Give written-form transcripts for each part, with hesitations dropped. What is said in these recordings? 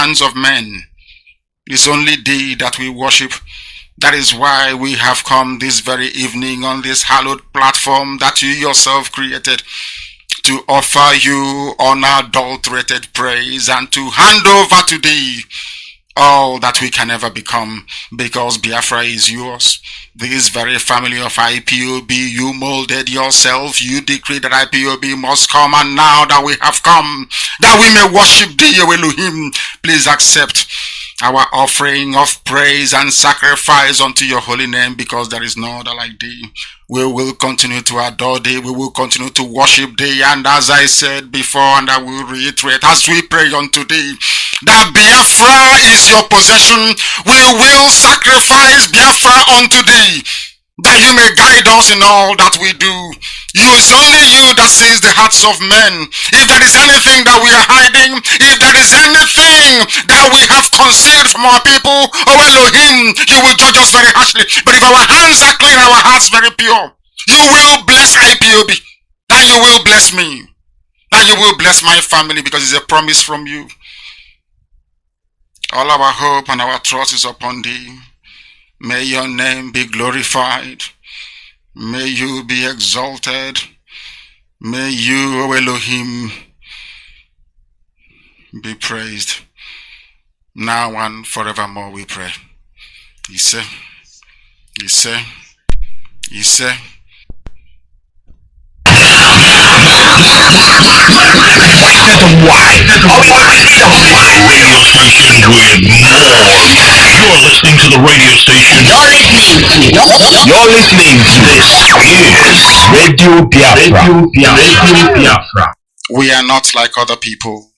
hands of men. It's only thee that we worship. That is why we have come this very evening on this hallowed platform that you yourself created, to offer you unadulterated praise and to hand over to thee all that we can ever become, because Biafra is yours. This very family of IPOB, you molded yourself, you decreed that IPOB must come, and now that we have come, that we may worship thee, O Elohim, please accept our offering of praise and sacrifice unto your holy name, because there is no other like thee. We will continue to adore thee, we will continue to worship thee, and as I said before, and I will reiterate, as we pray unto thee, that Biafra is your possession, we will sacrifice Biafra unto thee, that you may guide us in all that we do. It's only you that sees the hearts of men. If there is anything that we are hiding, if there is anything that we have concealed from our people, oh Elohim, you will judge us very harshly. But if our hands are clean, our hearts very pure, you will bless IPOB, and you will bless me, and you will bless my family, because it's a promise from you. All our hope and our trust is upon thee. May your name be glorified. May you be exalted. May you, O Elohim, be praised. Now and forevermore we pray. Ise, Ise, Ise. Radio station with more. You're listening to the radio station. You're listening to this is Radio Biafra. We are not like other people,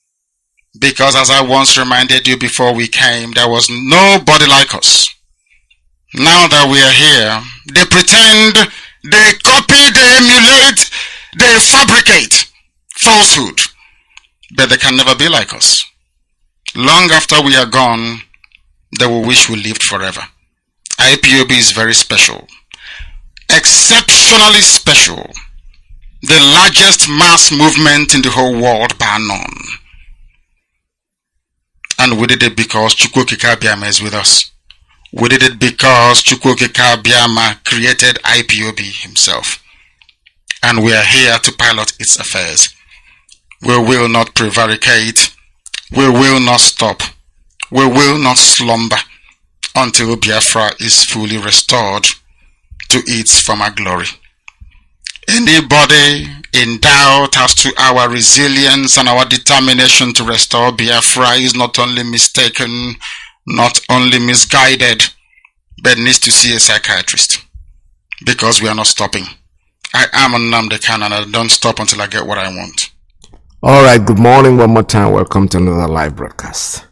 because as I once reminded you before we came, there was nobody like us. Now that we are here, they pretend, they copy, they emulate, they fabricate falsehood, but they can never be like us. Long after we are gone, they will wish we lived forever. IPOB is very special, exceptionally special, the largest mass movement in the whole world bar none. And we did it because Chukwokika Biama is with us. We did it because Chukwokika Biama created IPOB himself. And we are here to pilot its affairs. We will not prevaricate. We will not stop. We will not slumber until Biafra is fully restored to its former glory. Anybody in doubt as to our resilience and our determination to restore Biafra is not only mistaken, not only misguided, but needs to see a psychiatrist, because we are not stopping. I am Nnamdi Kanu, and I don't stop until I get what I want. All right, good morning one more time. Welcome to another live broadcast.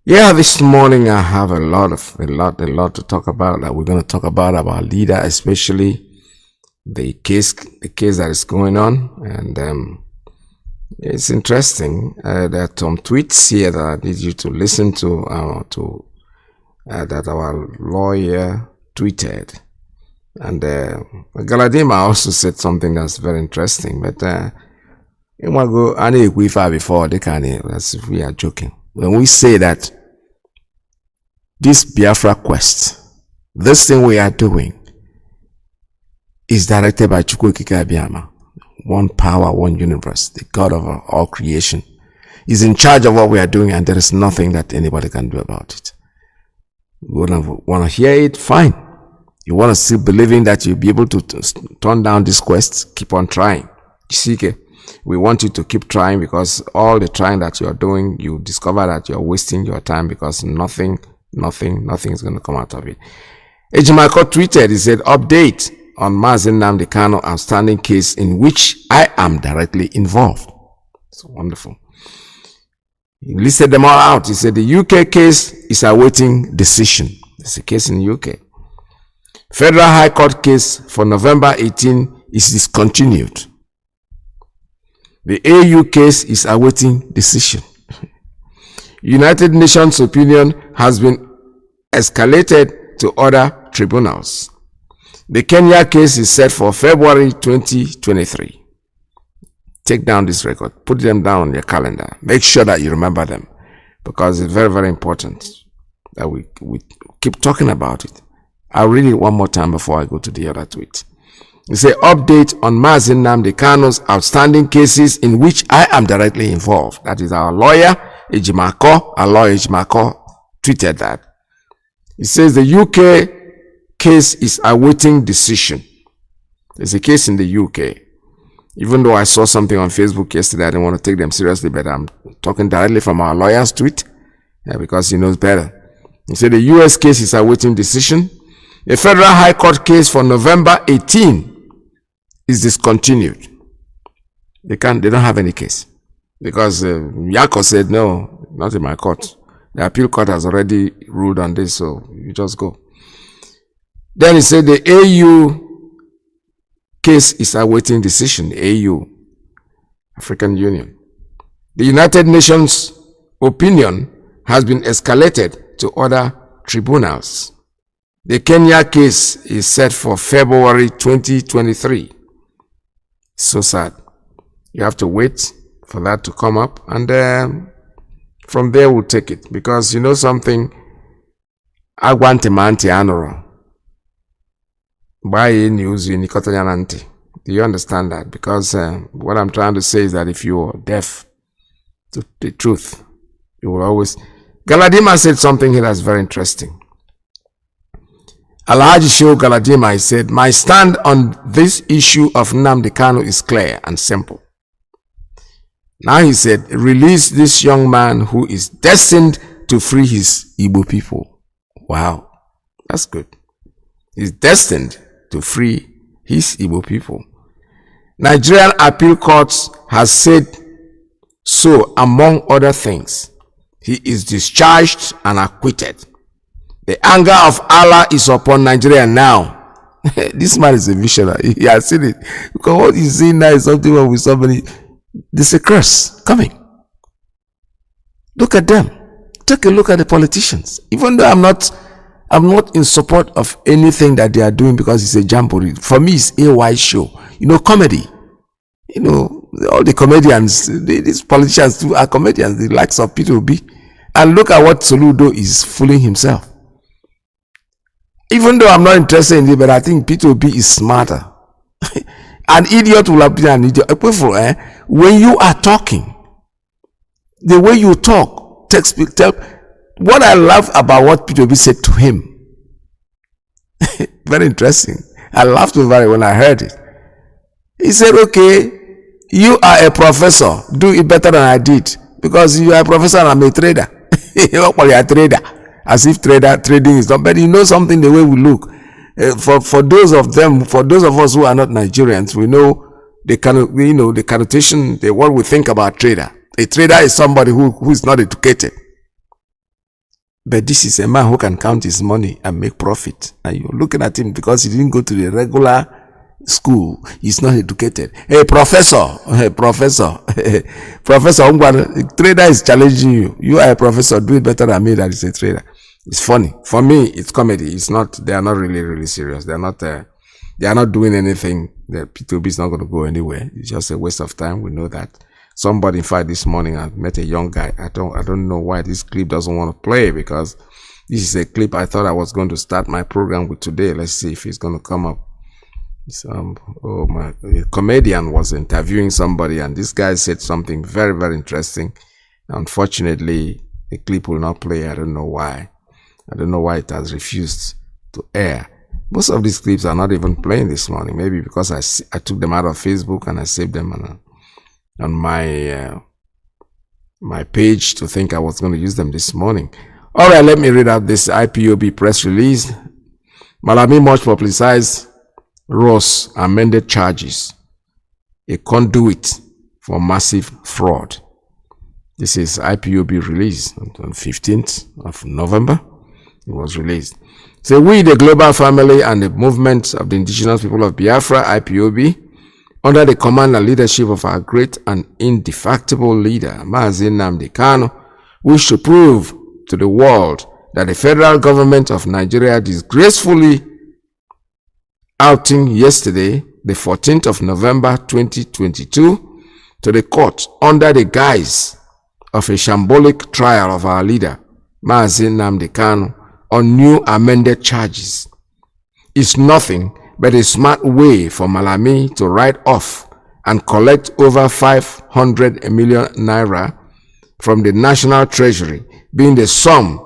Yeah, this morning I have a lot to talk about. We're going to talk about our leader, especially the case that is going on. And it's interesting that some tweets here that I need you to listen to that our lawyer tweeted. And Galadima also said something that's very interesting, but before that's if we are joking. When we say that this Biafra quest, this thing we are doing, is directed by Chukwokika Biama, one power, one universe, the God of all creation, is in charge of what we are doing, and there is nothing that anybody can do about it. You want to hear it? Fine. You want to still believing that you'll be able to turn down this quest? Keep on trying. We want you to keep trying, because all the trying that you are doing, you discover that you're wasting your time, because nothing is going to come out of it. Ejimako tweeted, he said, update on Mazi Iyke outstanding case in which I am directly involved. It's wonderful. He listed them all out. He said the UK case is awaiting decision. There's a case in UK. Federal High Court case for November 18 is discontinued. The AU case is awaiting decision. United Nations opinion has been escalated to other tribunals. The Kenya case is set for February 2023. Take down this record. Put them down on your calendar. Make sure that you remember them. because it's very, very important that we keep talking about it. I'll read it one more time before I go to the other tweet. It says, update on Mazi Nnamdi Kanu's outstanding cases in which I am directly involved. That is our lawyer, Ejimako. Our lawyer, Ejimako, tweeted that. It says the UK case is awaiting decision. There's a case in the UK. Even though I saw something on Facebook yesterday, I didn't want to take them seriously, but I'm talking directly from our lawyer's tweet because he knows better. He said the US case is awaiting decision. A federal high court case for November 18 is discontinued. They don't have any case because Yako said no, not in my court. The appeal court has already ruled on this, so you just go. Then he said the AU case is awaiting decision. AU, African Union. The United Nations opinion has been escalated to other tribunals. The Kenya case is set for February 2023. So sad. You have to wait for that to come up, and from there we'll take it. Because you know something, I want a manti anoro. Buy news in Nikotanyananti. Do you understand that? Because what I'm trying to say is that if you're deaf to the truth, you will always. Galadima said something here that's very interesting. Alhaji Shehu Galadima, he said, my stand on this issue of Nnamdi Kanu is clear and simple. Now he said, release this young man who is destined to free his Igbo people. Wow, that's good. He's destined to free his Igbo people. Nigerian appeal courts has said so, among other things. He is discharged and acquitted. The anger of Allah is upon Nigeria now. This man is a visionary. He has seen it. Because what he's seeing now is something wrong with somebody. There's a curse coming. Look at them. Take a look at the politicians. Even though I'm not in support of anything that they are doing because it's a jamboree. For me, it's AY show. You know, comedy. You know, all the comedians, these politicians too are comedians, the likes of Peter Obi. And look at what Soludo is fooling himself. Even though I'm not interested in it, but I think Peter Obi is smarter. An idiot will have been an idiot. When you are talking, the way you talk, tell what I love about what Peter Obi said to him. Very interesting. I laughed over it when I heard it. He said, okay, you are a professor. Do it better than I did. Because you are a professor and I'm a trader. You're a trader. As if trading is not, but you know something, the way we look. For those of us who are not Nigerians, we know the connotation, what we think about trader. A trader is somebody who is not educated. But this is a man who can count his money and make profit. And you're looking at him because he didn't go to the regular school. He's not educated. Hey, professor, professor, trader is challenging you. You are a professor. Do it better than me. That is a trader. It's funny. For me, it's comedy. It's not. They are not really serious. They are not doing anything. The P2B is not going to go anywhere. It's just a waste of time. We know that. Somebody, in fact, this morning I met a young guy. I don't know why this clip doesn't want to play, because this is a clip I thought I was going to start my program with today. Let's see if it's going to come up. A comedian was interviewing somebody, and this guy said something very, very interesting. Unfortunately, the clip will not play. I don't know why. I don't know why it has refused to air. Most of these clips are not even playing this morning. Maybe because I took them out of Facebook and I saved them on my page to think I was going to use them this morning. All right, let me read out this IPOB press release. Malami much publicized Ross amended charges, a conduit for massive fraud. This is IPOB release on 15th of November. It was released. So we, the global family and the movement of the indigenous people of Biafra, IPOB, under the command and leadership of our great and indefatigable leader, Mazi Nnamdi Kanu, wish to prove to the world that the federal government of Nigeria disgracefully outing yesterday, the 14th of November 2022, to the court under the guise of a shambolic trial of our leader, Mazi Nnamdi Kanu, on new amended charges is nothing but a smart way for Malami to write off and collect over 500 million naira from the National Treasury, being the sum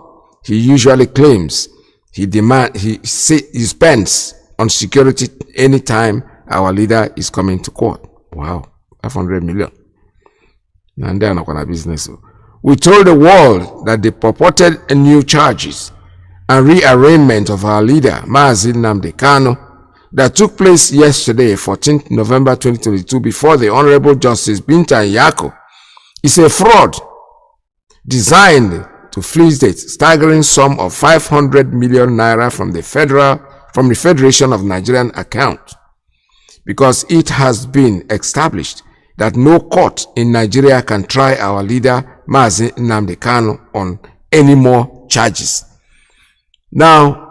he usually claims he spends on security anytime our leader is coming to court. Wow, 500 million. And they're not gonna business. We told the world that the purported new charges and rearrangement of our leader, Mazi Nnamdi Kanu, that took place yesterday, 14th November 2022, before the Honorable Justice Binta Nyako, is a fraud designed to fleece the staggering sum of 500 million naira from the Federation of Nigerian account, because it has been established that no court in Nigeria can try our leader Mazi Nnamdi Kanu on any more charges. Now,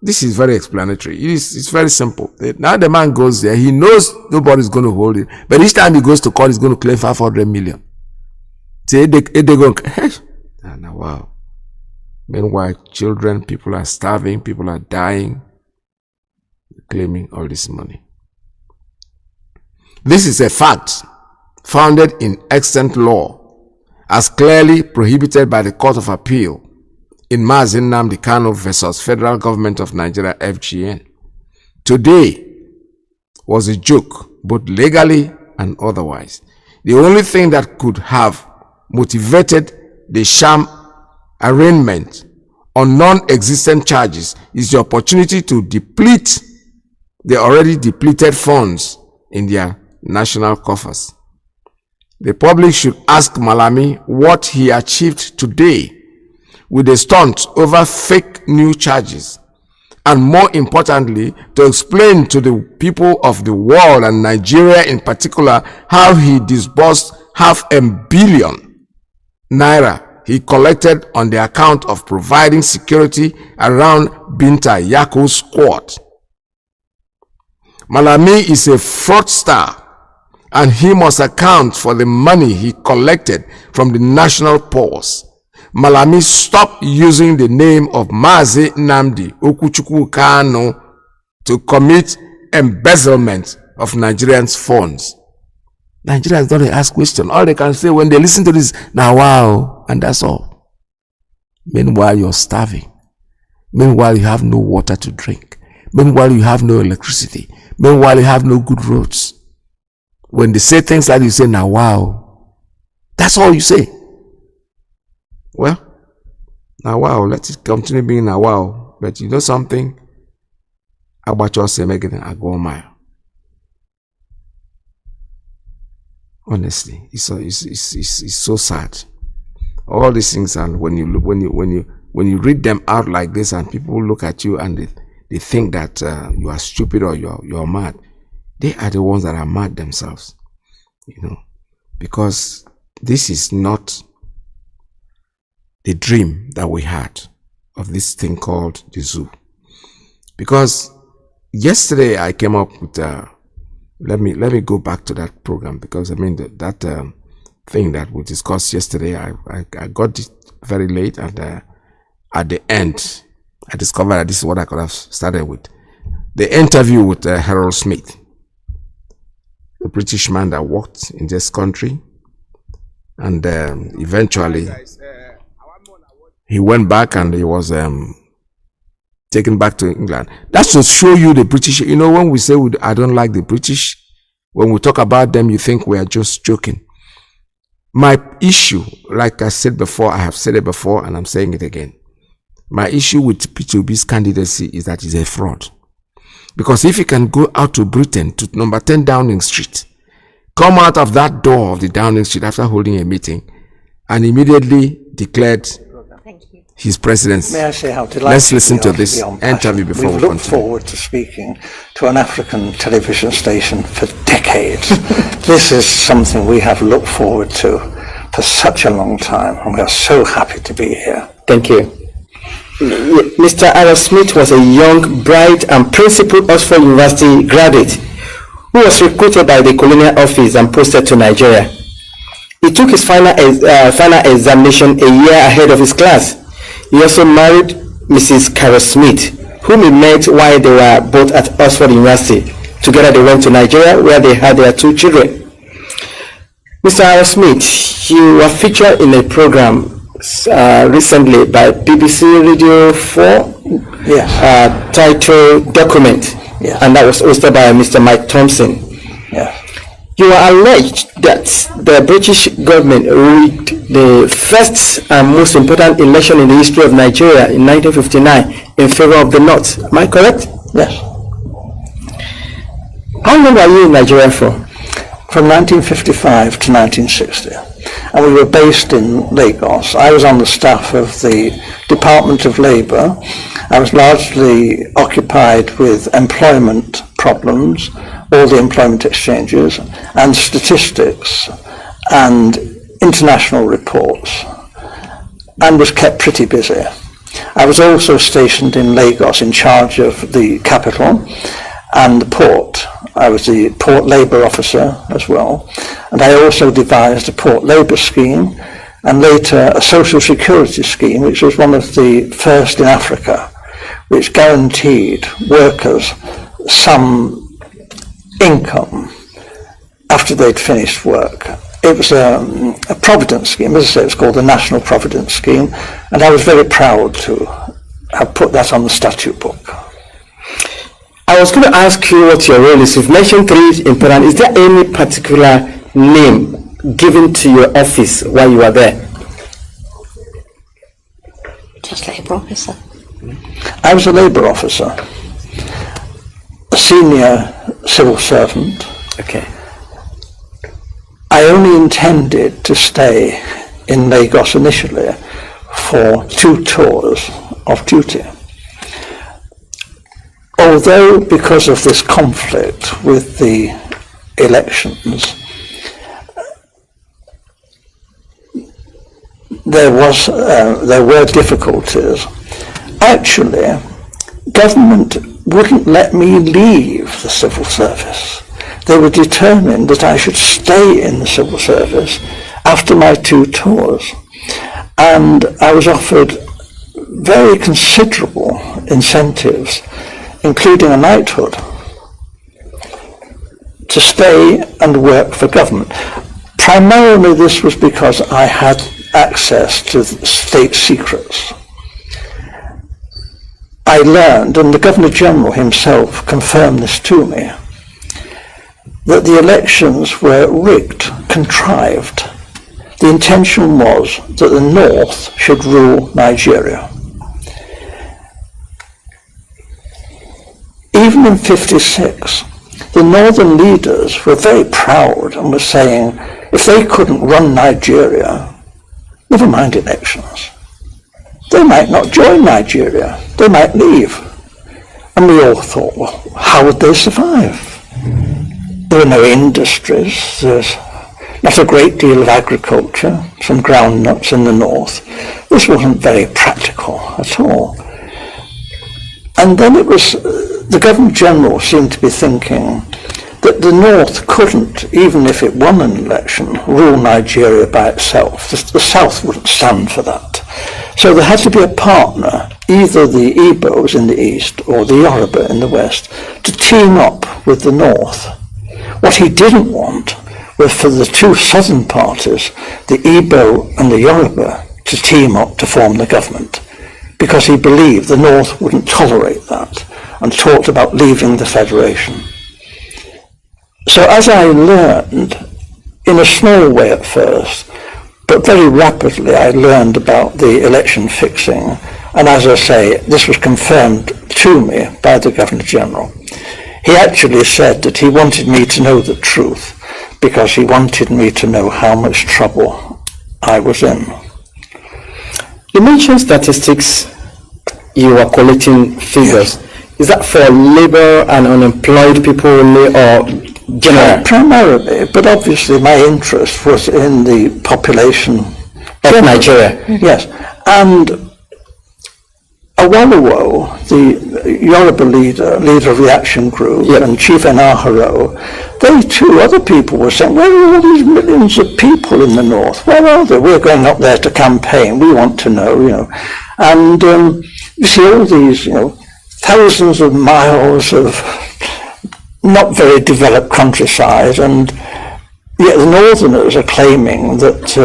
this is very explanatory. It's very simple. Now the man goes there, he knows nobody's going to hold it, but each time he goes to court, he's going to claim 500 million. Say they go, wow. Meanwhile, children, people are starving, people are dying, claiming all this money. This is a fact founded in extant law, as clearly prohibited by the Court of Appeal in Mazi Nnamdi Kanu versus Federal Government of Nigeria, FGN. Today was a joke, both legally and otherwise. The only thing that could have motivated the sham arraignment on non-existent charges is the opportunity to deplete the already depleted funds in their national coffers. The public should ask Malami what he achieved today with a stunt over fake new charges, and more importantly, to explain to the people of the world and Nigeria in particular how he disbursed 500 million naira he collected on the account of providing security around Binta Nyako's court. Malami is a fraudster, and he must account for the money he collected from the national purse. Malami, stop using the name of Mazi Nnamdi Okuchukwu Kanu to commit embezzlement of Nigerians' funds. Nigerians don't ask questions. All they can say when they listen to this, now wow, and that's all. Meanwhile, you're starving. Meanwhile, you have no water to drink. Meanwhile, you have no electricity. Meanwhile, you have no good roads. When they say things like that, you say, now wow. That's all you say. Well, now wow, let it continue being now wow. But you know something? About your say, making a go mile. Honestly, it's so sad. All these things, and when you read them out like this, and people look at you and they think that you are stupid or you're mad, they are the ones that are mad themselves, you know, because this is not the dream that we had of this thing called the zoo. Because yesterday I came up with let me go back to that program, because I mean that thing that we discussed yesterday, I got it very late, and at the end I discovered that this is what I could have started with. The interview with Harold Smith, the British man that worked in this country, and eventually he went back and he was taken back to England. That's to show you the British. You know, when we say I don't like the British, when we talk about them, you think we are just joking. My issue, like I said before, I have said it before and I'm saying it again. My issue with P2B's candidacy is that he's a fraud. Because if he can go out to Britain, to number 10 Downing Street, come out of that door of the Downing Street after holding a meeting, and immediately declared his presidency. May I say how delighted Let's listen to this interview before we continue. We've looked forward to speaking to an African television station for decades. This is something we have looked forward to for such a long time, and we are so happy to be here. Thank you. Mr. Harold Smith was a young, bright and principled Oxford University graduate who was recruited by the Colonial office and posted to Nigeria. He took his final examination a year ahead of his class. He also married Mrs. Carol Smith, whom he met while they were both at Oxford University. Together they went to Nigeria, where they had their 2 children. Mr. Carol Smith, you were featured in a program recently by BBC Radio 4, Yes. titled Document, Yes. and that was hosted by Mr. Mike Thompson. Yes. You are alleged that the British government rigged the first and most important election in the history of Nigeria in 1959 in favor of the North. Am I correct? Yes. How long were you in Nigeria for? From 1955 to 1960. And we were based in Lagos. I was on the staff of the Department of Labour. I was largely occupied with employment problems, all the employment exchanges, and statistics, and international reports, and was kept pretty busy. I was also stationed in Lagos in charge of the capital and the port. I was the port labour officer as well, and I also devised a port labour scheme and later a social security scheme, which was one of the first in Africa, which guaranteed workers some income after they'd finished work. It was a provident scheme. As I say, it's called the National Provident Scheme, and I was very proud to have put that on the statute book. I was going to ask you what your role is. You've mentioned 3 important. Is there any particular name given to your office while you were there? Just labour officer. I was a labour officer, a senior civil servant. Okay. I only intended to stay in Lagos initially for 2 tours of duty. Although, because of this conflict with the elections, there were difficulties. Actually, government wouldn't let me leave the civil service. They were determined that I should stay in the civil service after my 2 tours. And I was offered very considerable incentives, including a knighthood, to stay and work for government. Primarily this was because I had access to state secrets. I learned, and the Governor General himself confirmed this to me, that the elections were rigged, contrived. The intention was that the North should rule Nigeria. Even in '56, the northern leaders were very proud and were saying, if they couldn't run Nigeria, never mind elections. They might not join Nigeria, they might leave. And we all thought, well, how would they survive? There were no industries, there's not a great deal of agriculture, some groundnuts in the north. This wasn't very practical at all. And then it was, the Governor General seemed to be thinking that the North couldn't, even if it won an election, rule Nigeria by itself. The South wouldn't stand for that. So there had to be a partner, either the Igbos in the east or the Yoruba in the west, to team up with the North. What he didn't want was for the 2 southern parties, the Igbo and the Yoruba, to team up to form the government, because he believed the North wouldn't tolerate that and talked about leaving the federation. So as I learned, in a small way at first, but very rapidly I learned about the election fixing, and as I say, this was confirmed to me by the Governor General. He actually said that he wanted me to know the truth because he wanted me to know how much trouble I was in. You mentioned statistics, you were collecting figures. Yes. Is that for labor and unemployed people only, or general? Primarily, but obviously my interest was in the population of Nigeria? Yes, and a Awolowo, the Yoruba leader of the action group, and Chief Enaharo, they too, other people were saying, where are all these millions of people in the north? Where are they? We're going up there to campaign. We want to know, And you see all these, thousands of miles of not very developed countryside, and yet the Northerners are claiming that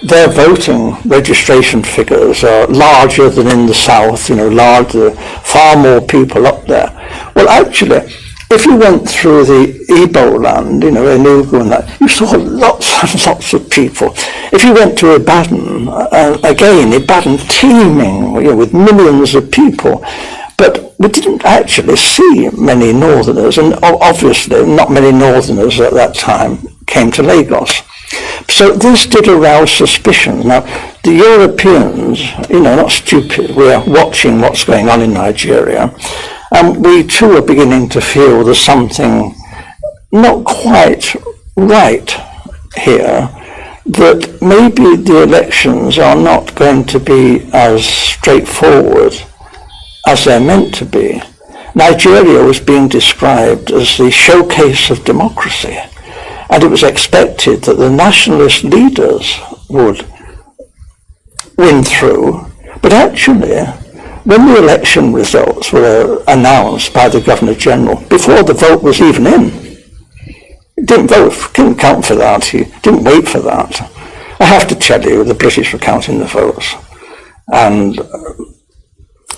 their voting registration figures are larger than in the south, larger, far more people up there. Well, actually, if you went through the Igbo land, Enugu and that, you saw lots and lots of people. If you went to Ibadan, again, Ibadan teeming with millions of people, but we didn't actually see many Northerners, and obviously not many Northerners at that time came to Lagos. So this did arouse suspicion. Now, the Europeans, not stupid, we're watching what's going on in Nigeria, and we too are beginning to feel there's something not quite right here, that maybe the elections are not going to be as straightforward as they're meant to be. Nigeria was being described as the showcase of democracy, and it was expected that the nationalist leaders would win through. But actually, when the election results were announced by the Governor-General, before the vote was even in, he didn't vote, didn't count for that, he didn't wait for that. I have to tell you, the British were counting the votes, and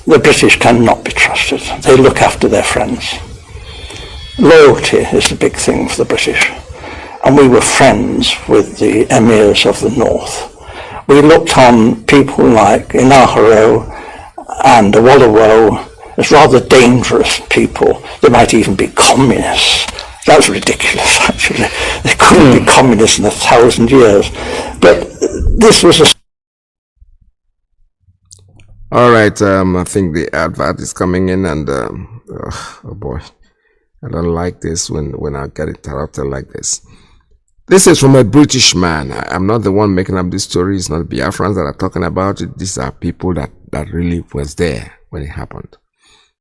the British cannot be trusted. They look after their friends. Loyalty is the big thing for the British. And we were friends with the emirs of the north. We looked on people like Enaharo and Awolowo as rather dangerous people. They might even be communists. That was ridiculous, actually. They couldn't be communists in 1,000 years. But this was a... All right, I think the advert is coming in, and oh boy, I don't like this when I get interrupted like this. This is from a British man. I'm not the one making up this story. It's not the Biafrans that are talking about it. These are people that really was there when it happened.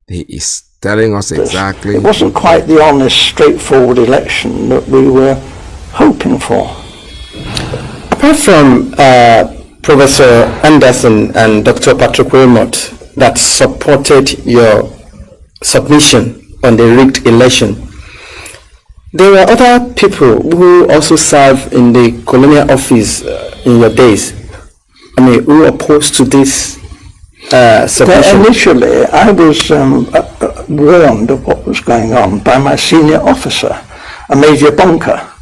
He is telling us exactly. It wasn't quite the honest, straightforward election that we were hoping for. Apart from Professor Anderson and Dr. Patrick Wilmot that supported your submission on the rigged election, there were other people who also served in the colonial office in your days. Who opposed to this submission? Initially, I was warned of what was going on by my senior officer, a Major Bunker.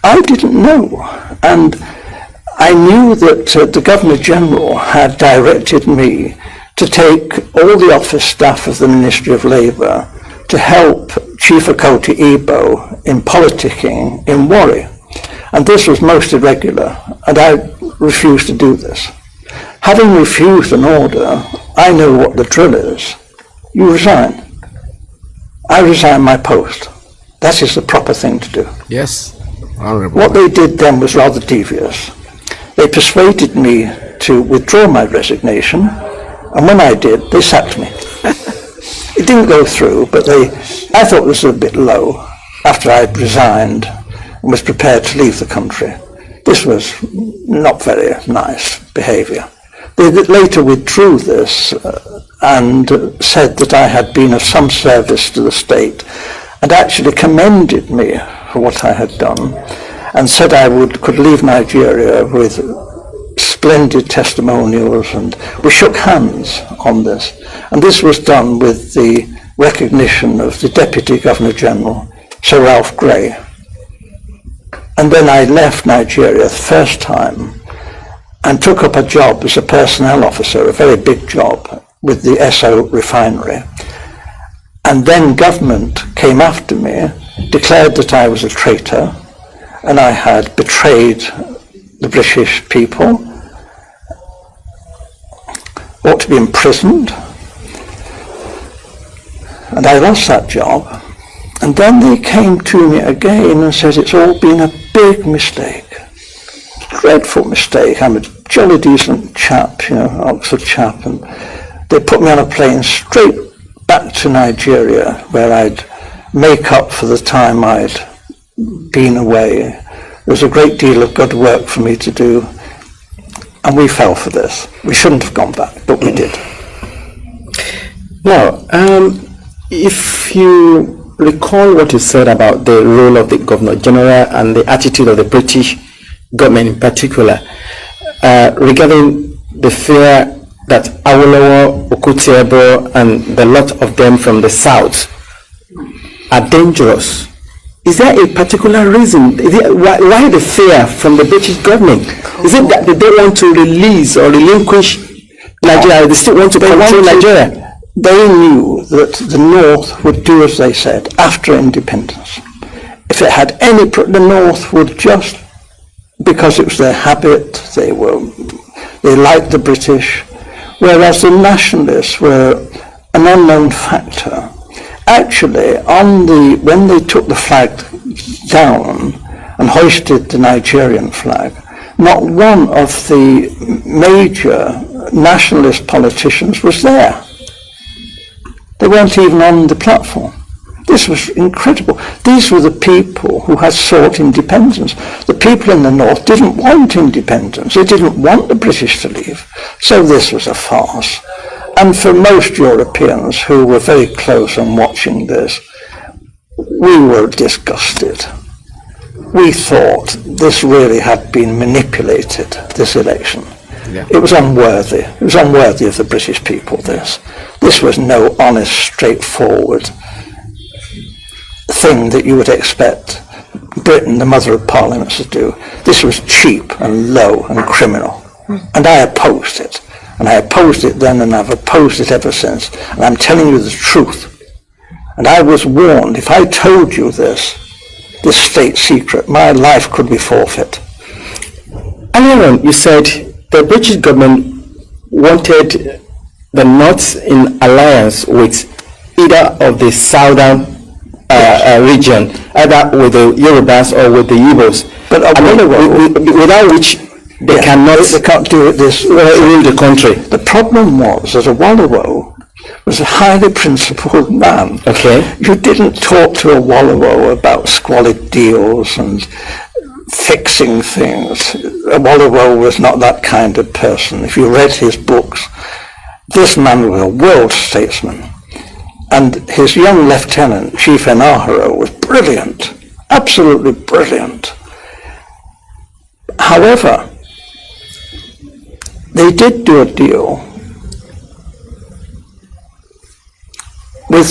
I didn't know, and I knew that the Governor-General had directed me to take all the office staff of the Ministry of Labour to help Chief Okoti Igbo in politicking in Warri. And this was most irregular, and I refused to do this. Having refused an order, I know what the drill is. You resign. I resign my post. That is the proper thing to do. Yes, honorable. What they did then was rather devious. They persuaded me to withdraw my resignation, and when I did, they sacked me. It didn't go through, but I thought it was a bit low after I'd resigned and was prepared to leave the country. This was not very nice behaviour. They later withdrew this and said that I had been of some service to the state, and actually commended me for what I had done, and said I could leave Nigeria with splendid testimonials, and we shook hands on this. And this was done with the recognition of the Deputy Governor-General, Sir Ralph Grey. And then I left Nigeria the first time and took up a job as a personnel officer, a very big job, with the Esso refinery. And then government came after me, declared that I was a traitor, and I had betrayed the British people, ought to be imprisoned, and I lost that job. And then they came to me again and said it's all been a big mistake, dreadful mistake. I'm a jolly decent chap, Oxford chap, and They put me on a plane straight back to Nigeria, where I'd make up for the time I'd been away. There was a great deal of good work for me to do, and we fell for this. We shouldn't have gone back, but we did. Now, if you recall what you said about the role of the Governor General and the attitude of the British government in particular, regarding the fear that Awolowo, Okutiebo, and the lot of them from the south are dangerous, is there a particular reason? Why the fear from the British government? Is it that they don't want to release or relinquish Nigeria? They still want to control Nigeria? They knew that the North would do as they said after independence. If it had any, the North would just, because it was their habit, they liked the British, whereas the nationalists were an unknown factor. Actually, when they took the flag down and hoisted the Nigerian flag, not one of the major nationalist politicians was there. They weren't even on the platform. This was incredible. These were the people who had sought independence. The people in the North didn't want independence. They didn't want the British to leave. So this was a farce. And for most Europeans who were very close and watching this, we were disgusted. We thought this really had been manipulated, this election. Yeah. It was unworthy. It was unworthy of the British people, this. This was no honest, straightforward thing that you would expect Britain, the mother of parliaments, to do. This was cheap and low and criminal. And I opposed it. And I opposed it then, and I've opposed it ever since. And I'm telling you the truth. And I was warned, if I told you this state secret, my life could be forfeit. Earlier on, you said the British government wanted the North in alliance with either of the southern region, either with the Yorubas or with the Igbos. But without which they can't do it this rule the country. The problem was that Awolowo was a highly principled man. Okay. You didn't talk to Awolowo about squalid deals and fixing things. Awolowo was not that kind of person. If you read his books, this man was a world statesman. And his young lieutenant, Chief Enaharo, was brilliant, absolutely brilliant. However, they did do a deal with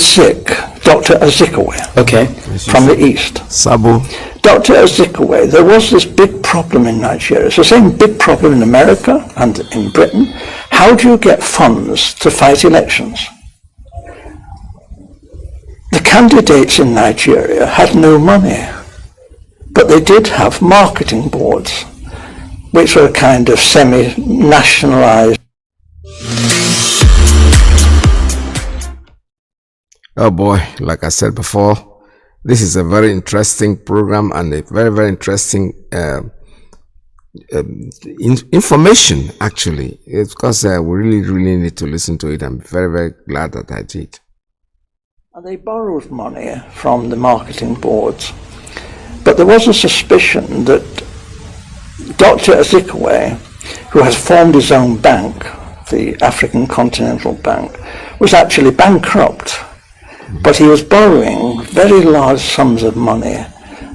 Dr. Azikiwe, okay, from the east. Sabo. Dr. Azikiwe, there was this big problem in Nigeria. It's the same big problem in America and in Britain. How do you get funds to fight elections? The candidates in Nigeria had no money, but they did have marketing boards, which were kind of semi-nationalized. Oh boy, like I said before, this is a very interesting program and a very, very interesting information, actually. It's because we really, really need to listen to it. I'm very, very glad that I did. And they borrowed money from the marketing boards, but there was a suspicion that Dr. Azikiwe, who has formed his own bank, the African Continental Bank, was actually bankrupt. But he was borrowing very large sums of money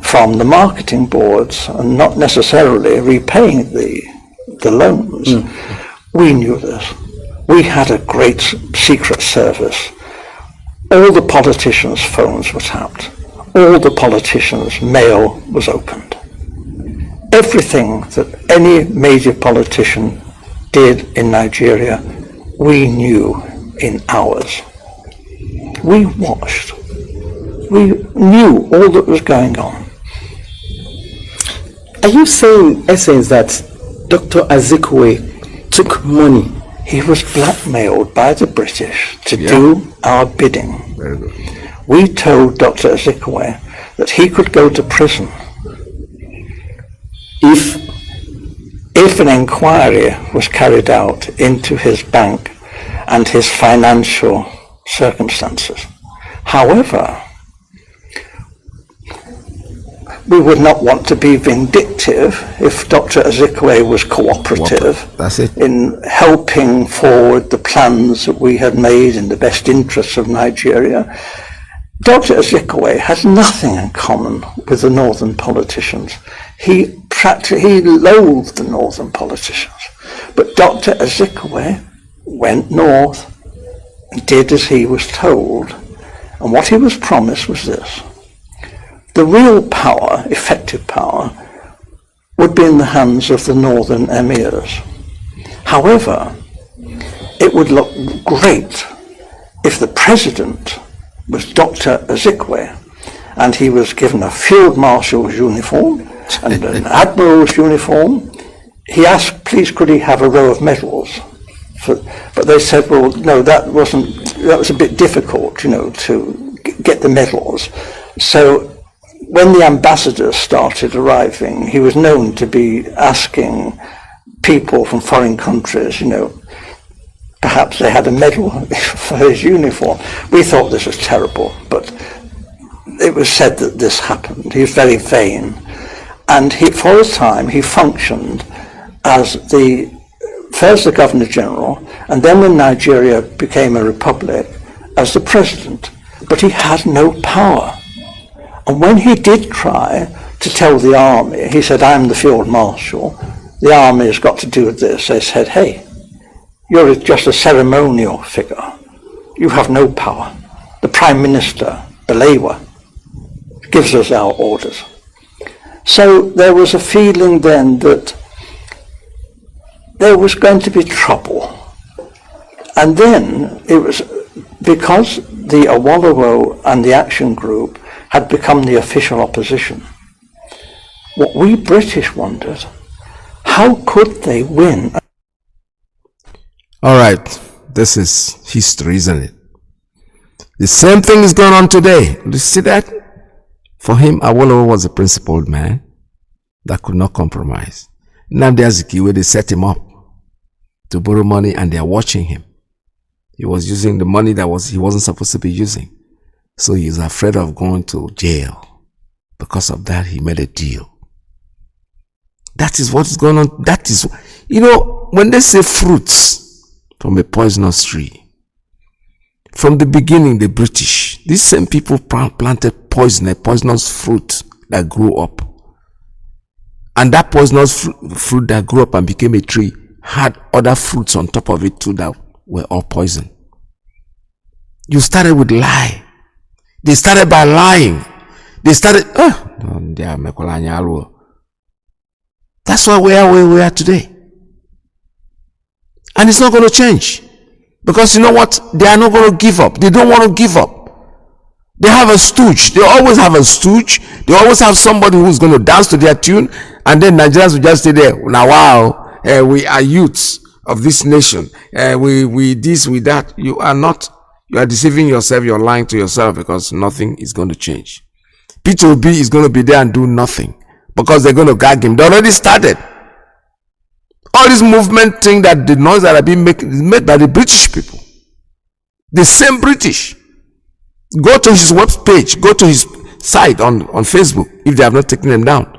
from the marketing boards and not necessarily repaying the loans. We knew this. We had a great secret service. All the politicians' phones were tapped. All the politicians' mail was opened. Everything that any major politician did in Nigeria, we knew in hours. We watched. We knew all that was going on. Are you saying, in essence, that Dr. Azikiwe took money? He was blackmailed by the British to do our bidding. Very good. We told Dr. Azikiwe that he could go to prison if an inquiry was carried out into his bank and his financial circumstances. However, we would not want to be vindictive if Dr. Azikiwe was cooperative in helping forward the plans that we had made in the best interests of Nigeria. Dr. Azikiwe has nothing in common with the northern politicians. He loathed the northern politicians. But Dr. Azikiwe went north and did as he was told. And what he was promised was this: the real power, effective power, would be in the hands of the northern emirs. However, it would look great if the president was Dr. Azikiwe and he was given a field marshal's uniform and an admiral's uniform. He asked, please, could he have a row of medals? But they said, well, no, that was a bit difficult, to get the medals. So when the ambassadors started arriving, he was known to be asking people from foreign countries, perhaps they had a medal for his uniform. We thought this was terrible, but it was said that this happened. He was very vain. And for a time, he functioned as first the Governor General, and then when Nigeria became a republic, as the president. But he had no power. And when he did try to tell the army, he said, I'm the field marshal, the army has got to do with this. They said, hey, you're just a ceremonial figure. You have no power. The Prime Minister, Balewa, gives us our orders. So there was a feeling then that there was going to be trouble. And then it was because the Awolowo and the Action Group had become the official opposition. What we British wondered, how could they win? All right, this is history, isn't it? The same thing is going on today. Do you see that? For him, Awolowo was a principled man that could not compromise. Nnamdi Azikiwe, they set him up to borrow money and they are watching him. He was using the money that he wasn't supposed to be using. So he's afraid of going to jail. Because of that, he made a deal. That is what is going on. That is, when they say fruits from a poisonous tree, from the beginning, the British, these same people planted a poisonous fruit that grew up. And that poisonous fruit that grew up and became a tree had other fruits on top of it too that were all poison. You started with lie. They started by lying. They started, that's why we are where we are today. And it's not going to change. Because you know what? They are not going to give up. They don't want to give up. They have a stooge. They always have a stooge. They always have somebody who's going to dance to their tune. And then Nigerians will just stay there. Now, wow, we are youths of this nation. We this, we that. You are not. You are deceiving yourself. You're lying to yourself because nothing is going to change. P2B is going to be there and do nothing because they're going to gag him. They already started. All this movement thing that the noise that are being made is made by the British people. The same British. Go to his web page, go to his site on Facebook if they have not taken them down.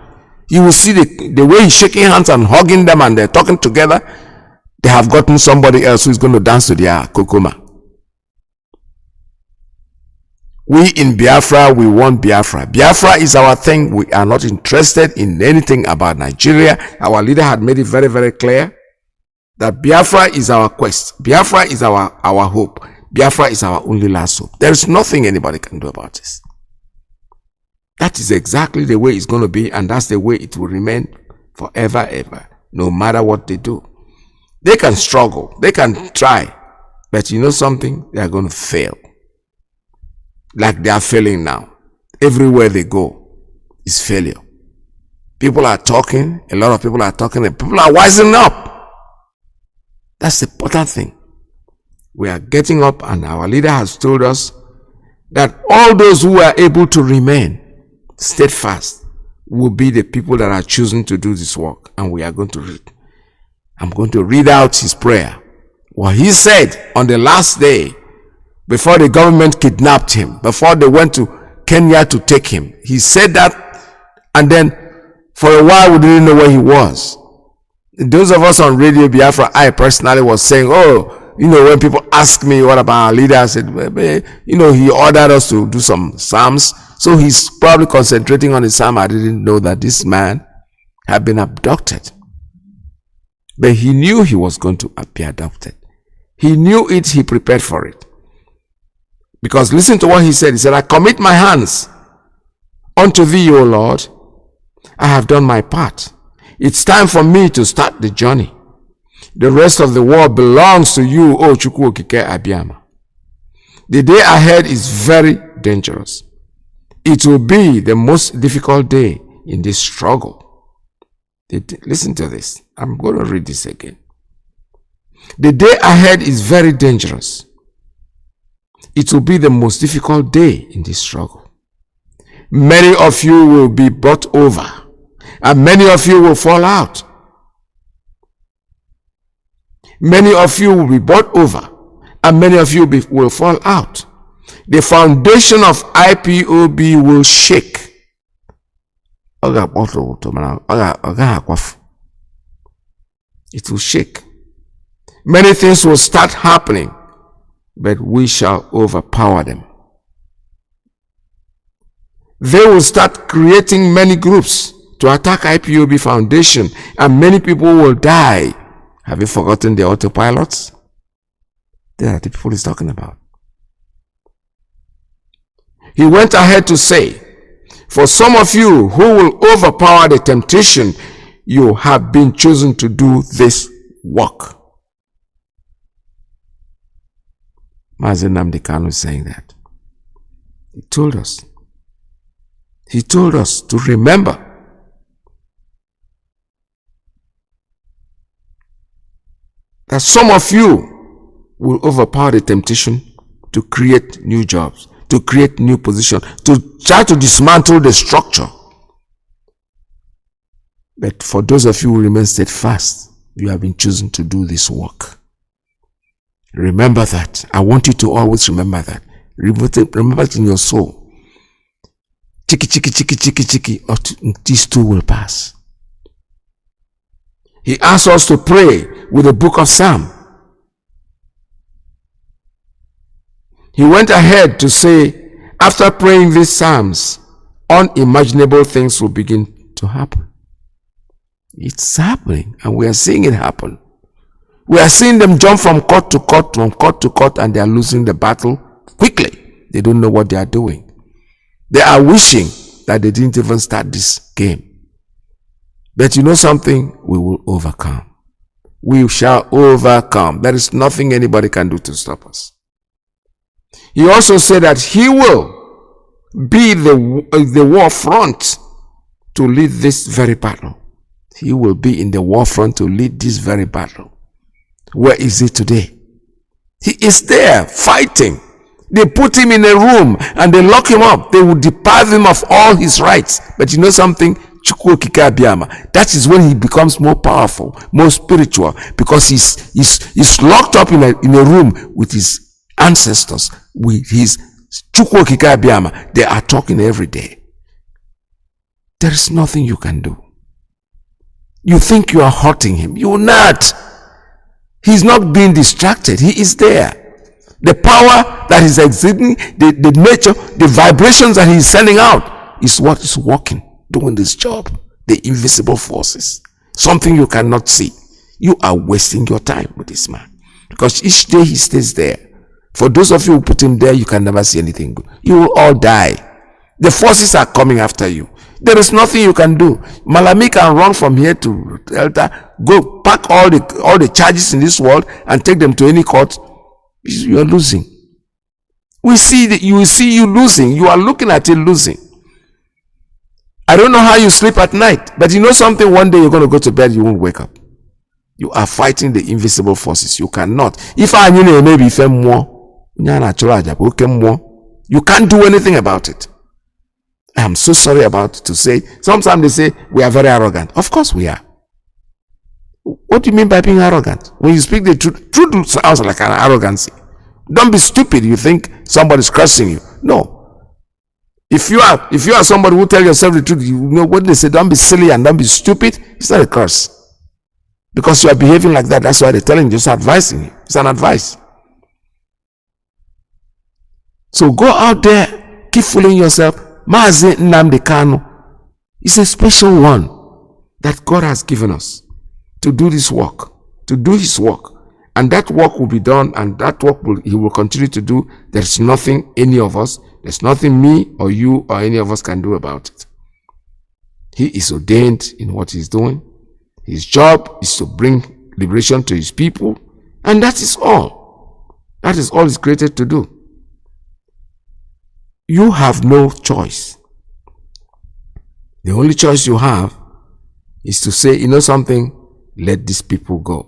You will see the way he's shaking hands and hugging them and they're talking together. They have gotten somebody else who's going to dance to their kokoma. We in Biafra, we want Biafra. Biafra is our thing. We are not interested in anything about Nigeria. Our leader had made it very, very clear that Biafra is our quest. Biafra is our hope. Biafra is our only last hope. There is nothing anybody can do about this. That is exactly the way it's going to be, and that's the way it will remain forever, ever, no matter what they do. They can struggle, they can try, but you know something? They are going to fail. Like they are failing now. Everywhere they go is failure. People are talking, a lot of people are talking, and people are wising up. That's the important thing. We are getting up, and our leader has told us that all those who are able to remain steadfast will be the people that are choosing to do this work, and we are going to read. I'm going to read out his prayer What he said on the last day, before the government kidnapped him, before they went to Kenya to take him, he said that, and then for a while we didn't know where he was. Those of us on Radio Biafra, I personally was saying, oh, when people ask me what about our leader, I said, he ordered us to do some psalms, so he's probably concentrating on the psalm. I didn't know that this man had been abducted, but he knew he was going to be abducted. He knew it, he prepared for it. Because listen to what he said. He said, I commit my hands unto thee, O Lord. I have done my part. It's time for me to start the journey. The rest of the world belongs to you, O Chukwu Okike Abiyama. The day ahead is very dangerous. It will be the most difficult day in this struggle. Listen to this. I'm going to read this again. The day ahead is very dangerous. It will be the most difficult day in this struggle. Many of you will be brought over, and many of you will fall out. Many of you will be brought over, and many of you will fall out. The foundation of IPOB will shake. It will shake. Many things will start happening, but we shall overpower them. They will start creating many groups to attack IPOB foundation, and many people will die. Have you forgotten the autopilots? They are the people he's talking about. He went ahead to say, for some of you who will overpower the temptation, you have been chosen to do this work. Mazi Nnamdi Kanu is saying that. He told us. He told us to remember that some of you will overpower the temptation to create new jobs, to create new positions, to try to dismantle the structure. But for those of you who remain steadfast, you have been chosen to do this work. Remember that. I want you to always remember that. Remember it in your soul. Chiki, or these two will pass. He asked us to pray with the book of Psalm. He went ahead to say, after praying these Psalms, unimaginable things will begin to happen. It's happening, and we are seeing it happen. We are seeing them jump from court to court, and they are losing the battle quickly. They don't know what they are doing. They are wishing that they didn't even start this game. But you know something? We will overcome. We shall overcome. There is nothing anybody can do to stop us. He also said that he will be the war front to lead this very battle. He will be in the war front to lead this very battle. Where is he today? He is there fighting. They put him in a room and they lock him up. They will deprive him of all his rights. But you know something? Chukwu Okike Abiyama. That is when he becomes more powerful, more spiritual, because he's locked up in a room with his ancestors, with his Chukwu Okike Abiyama. They are talking every day. There is nothing you can do. You think you are hurting him. You are not. He's not being distracted. He is there. The power that he's exhibiting, the nature, the vibrations that he's sending out is what is working, doing this job. The invisible forces. Something you cannot see. You are wasting your time with this man. Because each day he stays there. For those of you who put him there, you can never see anything good. You will all die. The forces are coming after you. There is nothing you can do. Malami can run from here to Delta, go pack all the charges in this world and take them to any court. You are losing. We see that you will see you losing. You are looking at it losing. I don't know how you sleep at night, but you know something, one day you're going to go to bed, you won't wake up. You are fighting the invisible forces. You cannot. If I knew maybe if I'm more, you can't do anything about it. I am so sorry about to say. Sometimes they say we are very arrogant. Of course we are. What do you mean by being arrogant? When you speak the truth, truth sounds like an arrogancy. Don't be stupid. You think somebody's cursing you. No. If you are somebody who tell yourself the truth, you know what they say, don't be silly and don't be stupid. It's not a curse. Because you are behaving like that, that's why they're telling you, just advising you. It's an advice. So go out there, keep fooling yourself. Mazi Nnamdi Kanu is a special one that God has given us to do this work, to do his work. And that work will be done, and that work he will continue to do. There's nothing there's nothing me or you or any of us can do about it. He is ordained in what he's doing. His job is to bring liberation to his people, and that is all. That is all he's created to do. You have no choice. The only choice you have is to say, you know something, let these people go.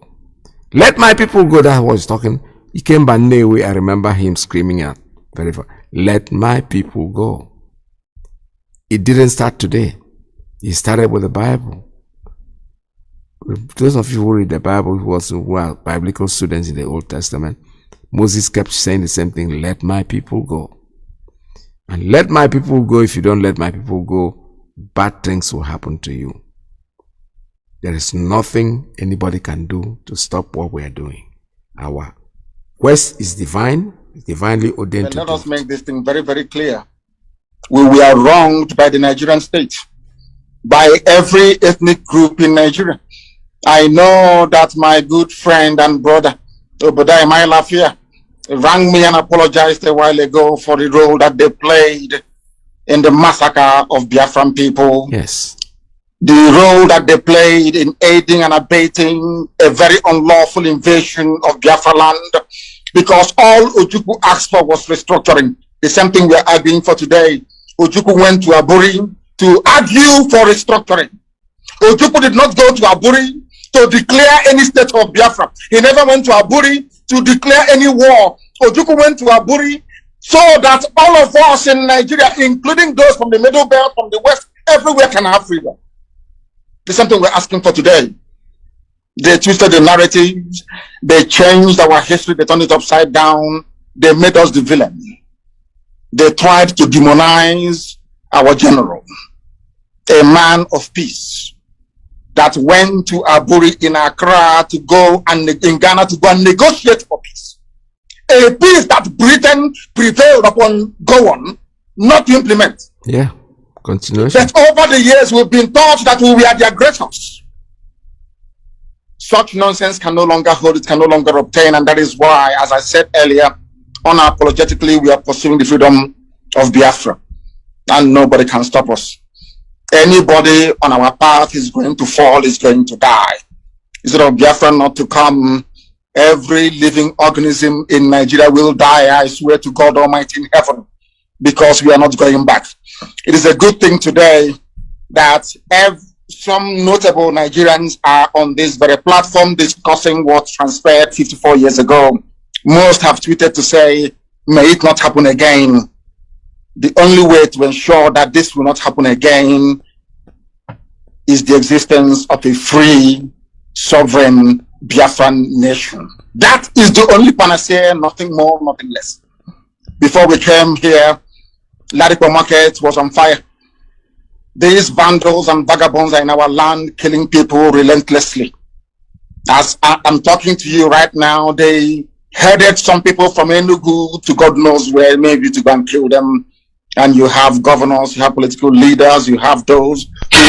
Let my people go. That was talking. He came by Newe. I remember him screaming out very far. Let my people go. It didn't start today. It started with the Bible. Those of you who read the Bible, who are biblical students in the Old Testament, Moses kept saying the same thing. Let my people go. And let my people go. If you don't let my people go, bad things will happen to you. There is nothing anybody can do to stop what we are doing. Our quest is divine, divinely ordained to do. Let us make this thing very, very clear. We were wronged by the Nigerian state, by every ethnic group in Nigeria. I know that my good friend and brother, Obadiah Mailafia, rang me and apologized a while ago for the role that they played in the massacre of Biafran people. Yes. The role that they played in aiding and abating a very unlawful invasion of Biafra land, because all Ojukwu asked for was restructuring. The same thing we are arguing for today. Ojukwu went to Aburi to argue for restructuring. Ojukwu did not go to Aburi to declare any state of Biafra. He never went to Aburi to declare any war. Ojukwu went to Aburi so that all of us in Nigeria, including those from the Middle Belt, from the West, everywhere can have freedom. There's something we're asking for today. They twisted the narratives. They changed our history. They turned it upside down. They made us the villain. They tried to demonize our general, a man of peace that went to Aburi in Accra to go and in Ghana to go and negotiate for peace. A peace that Britain prevailed upon Gowon not to implement. Yeah. Continuation. But over the years, we've been taught that we are the aggressors. Such nonsense can no longer hold, it can no longer obtain, and that is why, as I said earlier, unapologetically, we are pursuing the freedom of Biafra, and nobody can stop us. Anybody on our path is going to fall, is going to die. Instead of Biafra not to come, every living organism in Nigeria will die, I swear to God Almighty in heaven, because we are not going back. It is a good thing today that some notable Nigerians are on this very platform discussing what transpired 54 years ago. Most have tweeted to say, may it not happen again. The only way to ensure that this will not happen again is the existence of a free, sovereign Biafran nation. That is the only panacea, nothing more, nothing less. Before we came here, Ladipo Market was on fire. These vandals and vagabonds are in our land killing people relentlessly. As I'm talking to you right now, they headed some people from Enugu to God knows where, maybe to go and kill them. And you have governors, you have political leaders, you have those who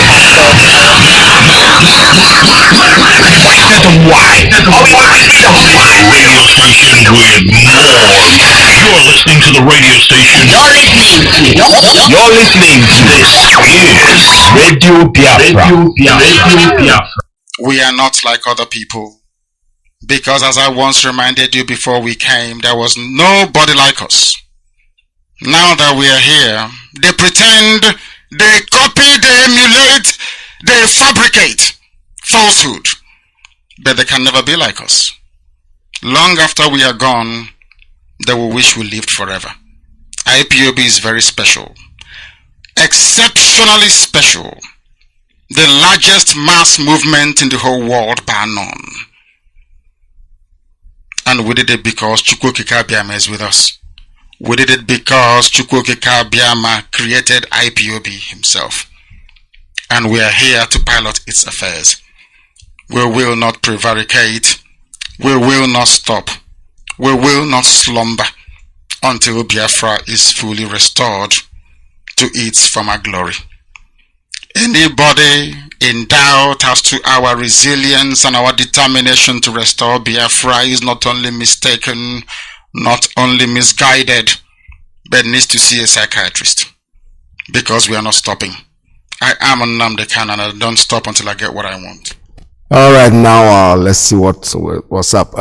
Radio station with more. You're listening to the radio station. You're listening to this is Radio Biafra. We are not like other people, because as I once reminded you before we came, there was nobody like us. Now that we are here, they pretend, they copy, they emulate, they fabricate falsehood, but they can never be like us. Long after we are gone, they will wish we lived forever. IPOB is very special, exceptionally special. the largest mass movement in the whole world bar none. And we did it because Chukwokika Biama is with us. We did it because Chukwokika Biama created IPOB himself. And we are here to pilot its affairs. We will not prevaricate. We will not stop. We will not slumber until Biafra is fully restored to its former glory. Anybody in doubt as to our resilience and our determination to restore Biafra is not only mistaken, not only misguided, but needs to see a psychiatrist. Because we are not stopping. I am Nnamdi Kanu and I don't stop until I get what I want. All right, now let's see what's up.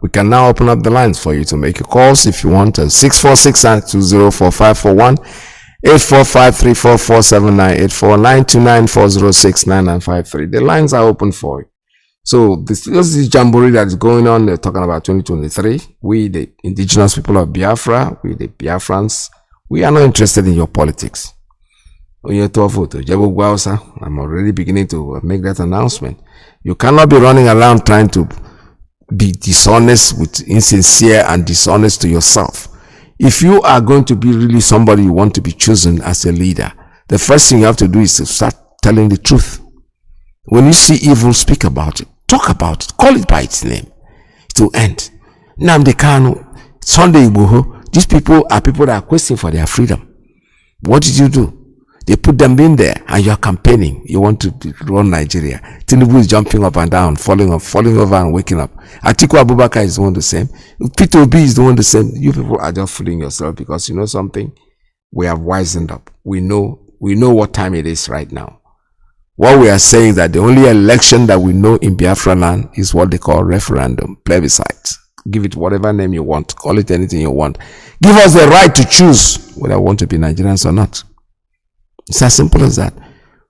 We can now open up the lines for you to make your calls if you want. 646-204541, 845-344-7984, 929-406-9953. The lines are open for you. So this is jamboree that is going on. They're talking about 2023. We, the indigenous people of Biafra, we the Biafrans, we are not interested in your politics. I'm already beginning to make that announcement. You cannot be running around trying to be dishonest with insincere and dishonest to yourself. If you are going to be really somebody you want to be chosen as a leader, the first thing you have to do is to start telling the truth. When you see evil, speak about it. Talk about it. Call it by its name. It will end. Nnamdi Kanu, Sunday Igboho, these people are people that are questioning for their freedom. What did you do? They put them in there and you're campaigning. You want to run Nigeria. Tinubu is jumping up and down, falling over and waking up. Atiku Abubakar is the one the same. Peter Obi is the one the same. You people are just fooling yourself because you know something? We have wisened up. We know what time it is right now. What we are saying is that the only election that we know in Biafra land is what they call referendum, plebiscite. Give it whatever name you want. Call it anything you want. Give us the right to choose whether we want to be Nigerians or not. It's as simple as that.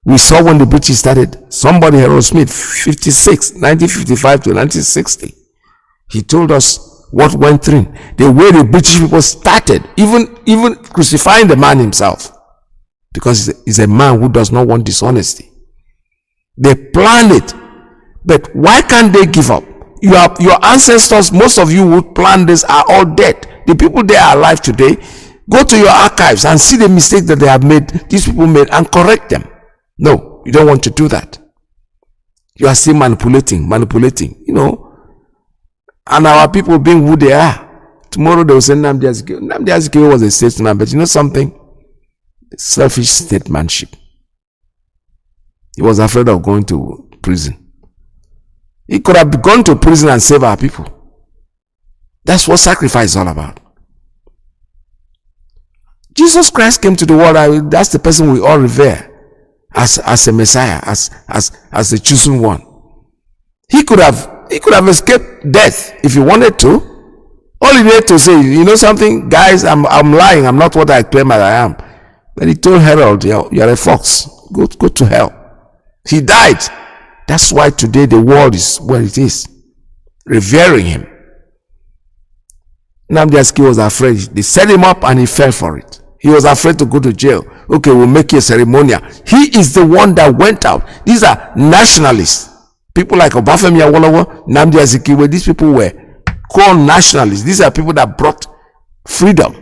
We saw when the British started, somebody, Harold Smith, 1955 to 1960. He told us what went through. The way the British people started, even crucifying the man himself. Because he's a man who does not want dishonesty. They planned it. But why can't they give up? Your ancestors, most of you who planned this are all dead. The people they are alive today, go to your archives and see the mistake that they have made, these people made, and correct them. No, you don't want to do that. You are still manipulating, you know. And our people being who they are. Tomorrow they will say Nnamdi Iyke. Nnamdi Iyke was a statesman, but you know something? Selfish statesmanship. He was afraid of going to prison. He could have gone to prison and save our people. That's what sacrifice is all about. Jesus Christ came to the world. That's the person we all revere as a Messiah, as the chosen one. He could have escaped death if he wanted to. All he needed to say, you know something, guys, I'm lying. I'm not what I claim that I am. But he told Herod, you're a fox. Go to hell. He died. That's why today the world is where it is, revering him. Nnamdi Iyke was afraid. They set him up and he fell for it. He was afraid to go to jail. Okay, we'll make you a ceremonial. He is the one that went out. These are nationalists. People like Obafemi Awolowo, Nnamdi Azikiwe, these people were called nationalists. These are people that brought freedom.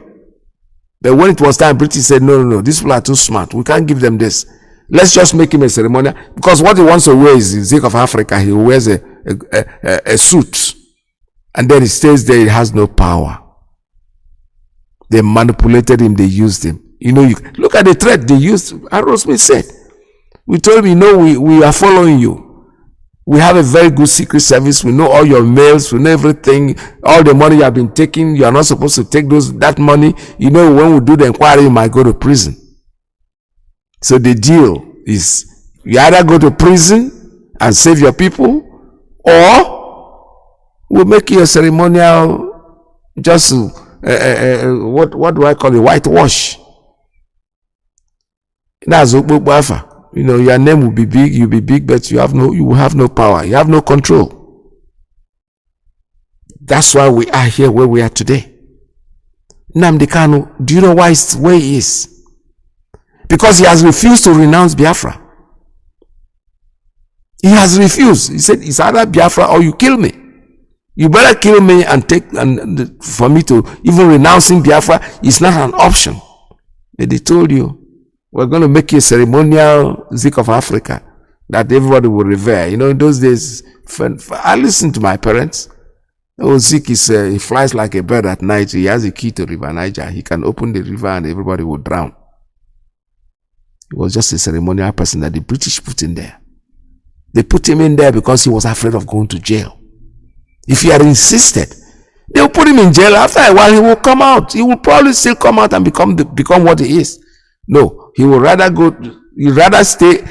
But when it was time, British said, no, these people are too smart. We can't give them this. Let's just make him a ceremonial. Because what he wants to wear is the Zik of Africa. He wears a suit. And then he stays there. He has no power. They manipulated him. They used him. You know, look at the threat they used. Harold Smith said, we told him, we are following you. We have a very good secret service. We know all your mails. We know everything. All the money you have been taking. You are not supposed to take that money. You know, when we do the inquiry, you might go to prison. So the deal is you either go to prison and save your people, or we'll make you a ceremonial just to, what do I call it? Whitewash. That's Biafra. You know, your name will be big, you'll be big, but you will have no power. You have no control. That's why we are here where we are today. Nnamdi Kanu, do you know why it's where he is? Because he has refused to renounce Biafra. He has refused. He said, it's either Biafra or you kill me. You better kill me and for me to even renouncing Biafra is not an option. But they told you, we're going to make you a ceremonial Zik of Africa that everybody will revere. You know, in those days, I listened to my parents. Oh, Zik is, he flies like a bird at night. He has a key to River Niger. He can open the river and everybody will drown. He was just a ceremonial person that the British put in there. They put him in there because he was afraid of going to jail. If he had insisted, they'll put him in jail. After a while, he will come out. He will probably still come out and become what he is. No, he will rather stay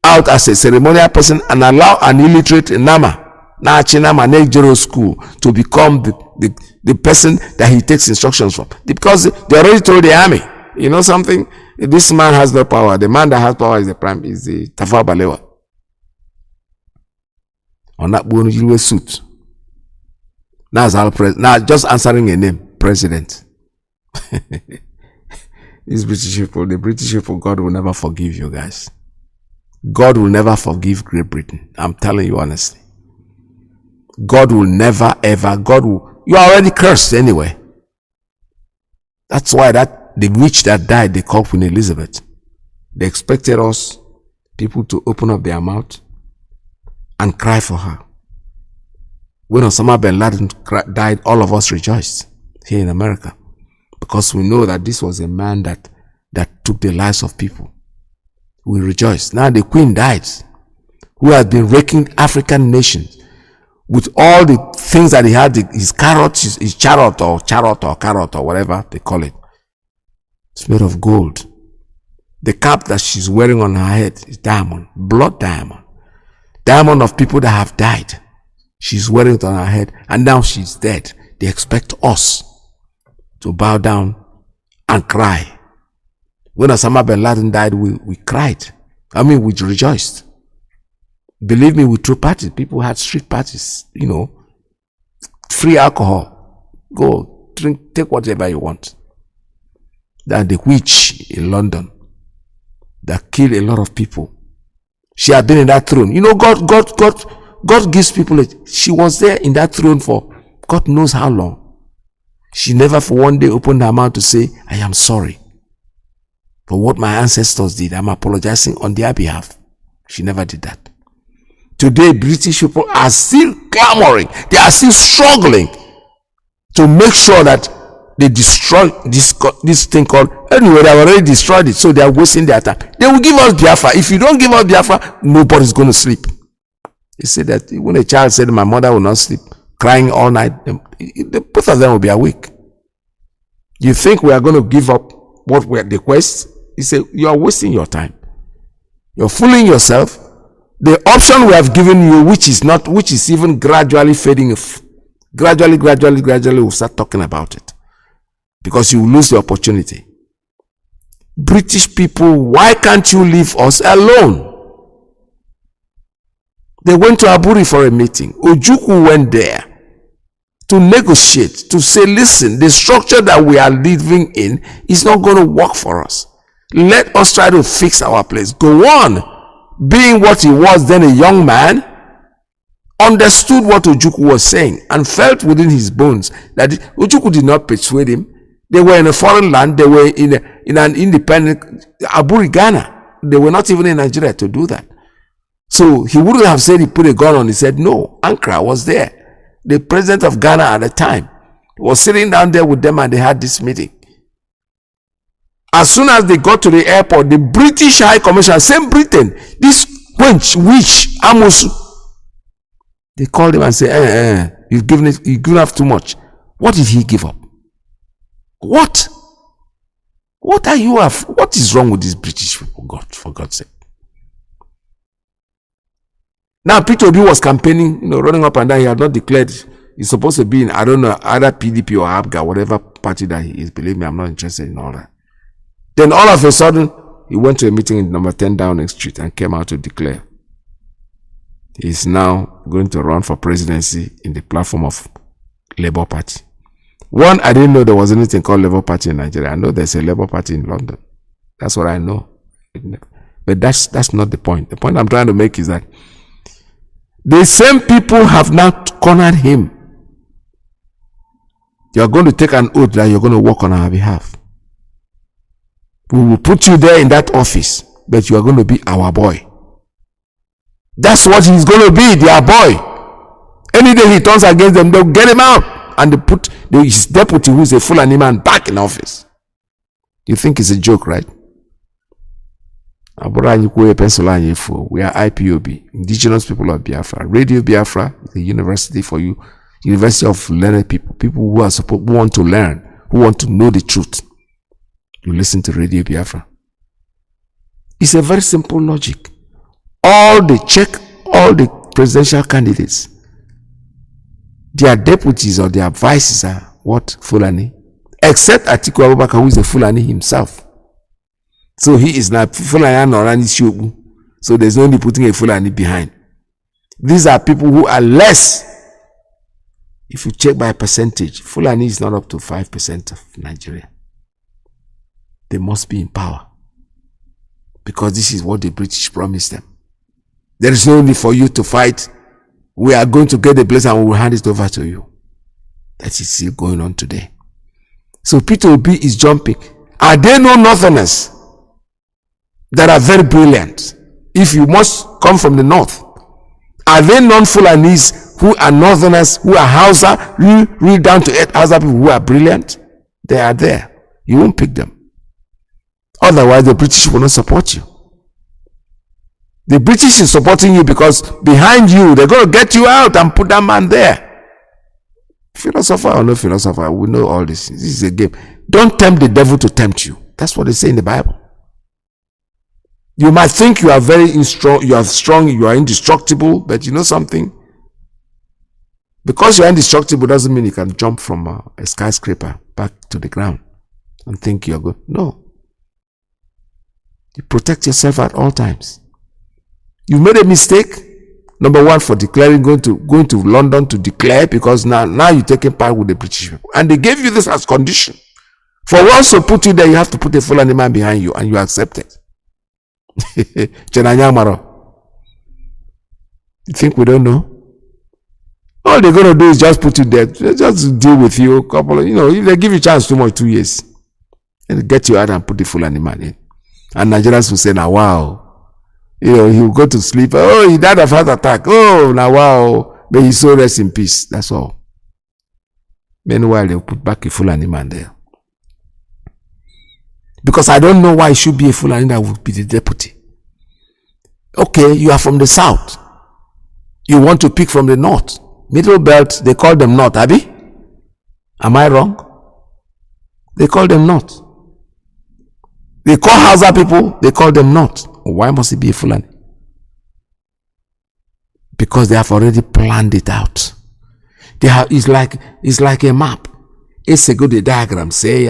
out as a ceremonial person and allow an illiterate Nama school to become the person that he takes instructions from. Because they already told the army, you know something? This man has no power. The man that has power is the Tafawa Balewa. On that Bonujiwe suit. Now just answering a name, President. These British people, the British people, God will never forgive you guys. God will never forgive Great Britain. I'm telling you honestly. God will never ever, you are already cursed anyway. That's why the witch that died, they called Queen Elizabeth. They expected us, people, to open up their mouth and cry for her. When Osama bin Laden died, all of us rejoiced here in America because we know that this was a man that took the lives of people. We rejoiced. Now the Queen died, who had been raking African nations with all the things that he had, his chariot or whatever they call it. It's made of gold. The cap that she's wearing on her head is diamond, blood diamond. Diamond of people that have died. She's wearing it on her head and now she's dead. They expect us to bow down and cry. When Osama bin Laden died, we cried. I mean, we rejoiced. Believe me, we threw parties. People had street parties, you know. Free alcohol. Go, drink, take whatever you want. That the witch in London that killed a lot of people. She had been in that throne. You know, God gives people she was there in that throne for God knows how long. She never for one day opened her mouth to say, I am sorry for what my ancestors did. I'm apologizing on their behalf. She never did that. Today, British people are still clamoring. They are still struggling to make sure that they destroy this thing called, anyway, they have already destroyed it, so they are wasting their time. They will give us Biafra. If you don't give us Biafra, nobody's going to sleep. He said that when a child said, my mother will not sleep, crying all night, both of them will be awake. You think we are going to give up what we are the quest? He said, you are wasting your time. You're fooling yourself. The option we have given you, which is even gradually fading, gradually we'll start talking about it. Because you will lose the opportunity. British people, why can't you leave us alone? They went to Aburi for a meeting. Ojukwu went there to negotiate, to say, listen, the structure that we are living in is not going to work for us. Let us try to fix our place. Go on. Being what he was then, a young man, understood what Ojukwu was saying and felt within his bones that Ojukwu did not persuade him. They were in a foreign land. They were in an independent Aburi, Ghana. They were not even in Nigeria to do that. So he wouldn't have said he put a gun on. He said, no, Ankara was there. The president of Ghana at the time was sitting down there with them and they had this meeting. As soon as they got to the airport, the British High Commissioner, same Britain, this witch, Amosu, they called him and said, you've given up too much. What did he give up? What? What is wrong with these British people, for God's sake? Now, Peter Obi was campaigning, running up and down. He had not declared. He's supposed to be in, I don't know, either PDP or ABGA, whatever party that he is. Believe me, I'm not interested in all that. Then all of a sudden, he went to a meeting in number 10 Downing Street and came out to declare. He's now going to run for presidency in the platform of Labour Party. One, I didn't know there was anything called Labour Party in Nigeria. I know there's a Labour Party in London. That's what I know. But that's not the point. The point I'm trying to make is that The same people have now cornered him. You are going to take an oath that you're going to work on our behalf. We will put you there in that office, but you are going to be our boy. That's what he's going to be, their boy. Any day he turns against them, they'll get him out. And they put his deputy, who is a Fulani man, back in office. You think it's a joke, right? We are IPOB, Indigenous People of Biafra. Radio Biafra, the university for you, university of learned people, people who want to learn, who want to know the truth. You listen to Radio Biafra. It's a very simple logic. All the presidential candidates, their deputies or their vices are what? Fulani. Except Atiku Abubakar, who is a Fulani himself. So he is not Fulani Norani Shobu. So there's no need putting a Fulani behind. These are people who are less. If you check by percentage, Fulani is not up to 5% of Nigeria. They must be in power. Because this is what the British promised them. There is no need for you to fight. We are going to get the place and we will hand it over to you. That is still going on today. So Peter Obi is jumping. Are there no northerners that are very brilliant? If you must come from the north, are there non-Fulanis who are northerners, who are Hausa, real down to earth Hausa people who are brilliant? They are there. You won't pick them. Otherwise, the British will not support you. The British is supporting you because behind you, they're going to get you out and put that man there. Philosopher or no philosopher, we know all this. This is a game. Don't tempt the devil to tempt you. That's what they say in the Bible. You might think you are very strong, you are indestructible, but you know something? Because you are indestructible doesn't mean you can jump from a skyscraper back to the ground and think you're good. No. You protect yourself at all times. You made a mistake. Number one, for declaring, going to London to declare, because now you're taking part with the British people. And they gave you this as condition. For once to put you there, you have to put a Fulani man behind you, and you accept it. You think we don't know? All they're going to do is just put you there. Just deal with you a couple of, if they give you a chance too much, 2 years, and get you out and put the Fulani man in. And Nigerians will say, now, wow. He'll go to sleep. Oh, he died of heart attack. Oh, now wow. May his soul rest in peace. That's all. Meanwhile, they'll put back a Fulani man there. Because I don't know why it should be a Fulani that would be the deputy. Okay, you are from the south. You want to pick from the north. Middle belt, they call them north, Abi? Am I wrong? They call them north. They call Hausa people, they call them north. Why must it be a Fulani? Because they have already planned it out. It's like a map. It's a good diagram. Say,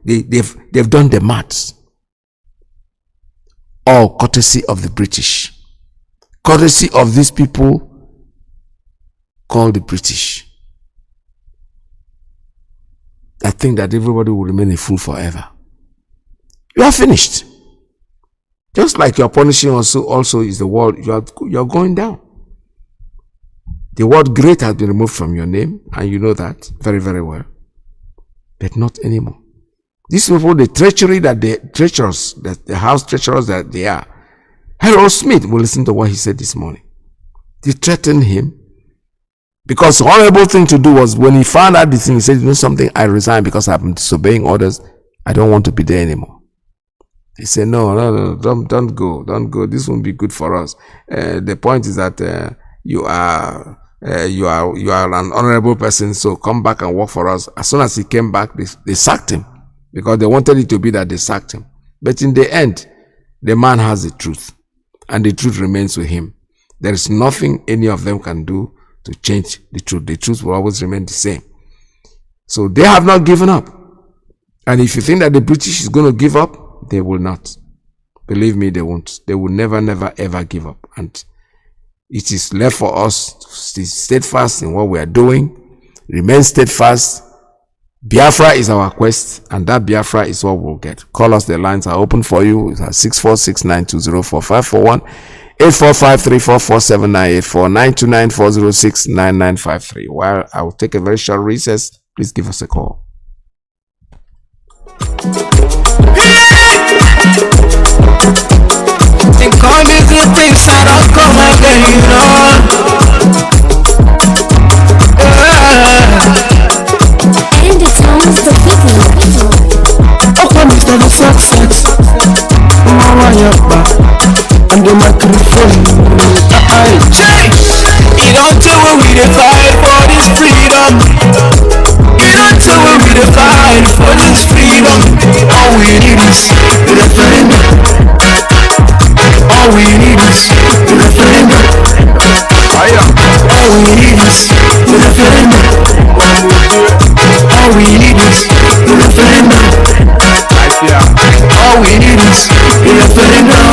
they've done the maths. All courtesy of the British. Courtesy of these people called the British. I think that everybody will remain a fool forever. You are finished. Just like your punishing also is the word, you're going down. The word great has been removed from your name, and you know that very, very well. But not anymore. These people, the house treacherous that they are. Harold Smith, will listen to what he said this morning. They threatened him. Because the horrible thing to do was, when he found out this thing, he said, you know something, I resign because I've been disobeying orders. I don't want to be there anymore. He said, no, don't go. This won't be good for us. The point is that you are an honorable person, so come back and work for us. As soon as he came back, they sacked him, because they wanted it to be that they sacked him. But in the end, the man has the truth, and the truth remains with him. There is nothing any of them can do to change the truth. The truth will always remain the same. So they have not given up. And if you think that the British is going to give up, they will not. Believe me, they won't. They will never, never, ever give up. And it is left for us to stay steadfast in what we are doing. Remain steadfast. Biafra is our quest, and that Biafra is what we'll get. Call us. The lines are open for you. It's at 6469204541. 845-344-7984, 929-406-9953. While I will take a very short recess, please give us a call. Think all the good things that don't come again, you know. And it sounds the people. Open is the success. Mama Yapa and the microphone. You don't do what we fight for this freedom. You don't do what we fight for this freedom. All we need is referendum. All we need is referendum. All we need is referendum. All we need is referendum. All we need is referendum.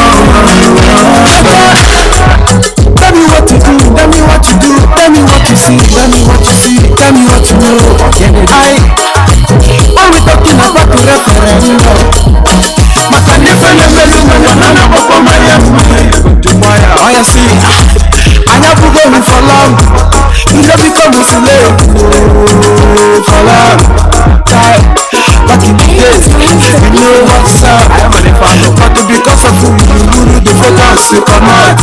Tell me what to do, tell me what to do, tell me what to see, tell me what to see, tell me what to know. All we talking about the referendum. Oh, you see, I never go for long. You never come slave for long. Back in the days, you know what's up. But because of who you the focus you come out.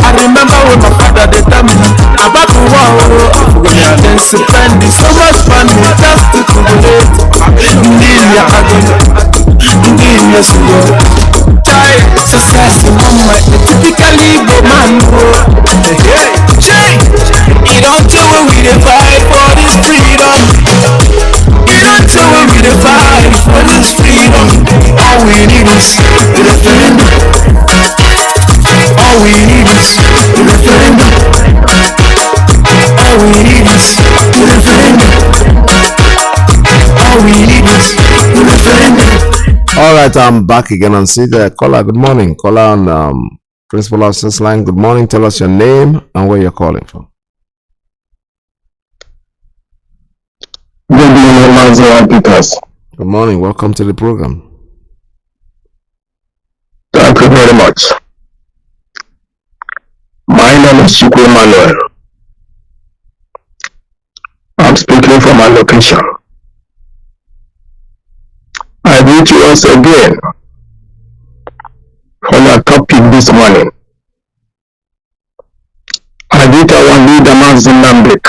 I remember when my father they tell me about the war. Then spend so much money just to create. Success in one way, typically go man. You don't do what we fight for this freedom. You don't do what we fight for this freedom. All we need is referendum. All we need is referendum. All we need is referendum. All we need is referendum. All right, I'm back again on the caller. Good morning. Caller on Principal Officer's line. Good morning. Tell us your name and where you're calling from. Good morning, Mazi Iyke. Good morning. Welcome to the program. Thank you very much. My name is Emmanuel. I'm speaking from my location. I greet you once again for your topic this morning. I greet our leader Mazi Nnamdi,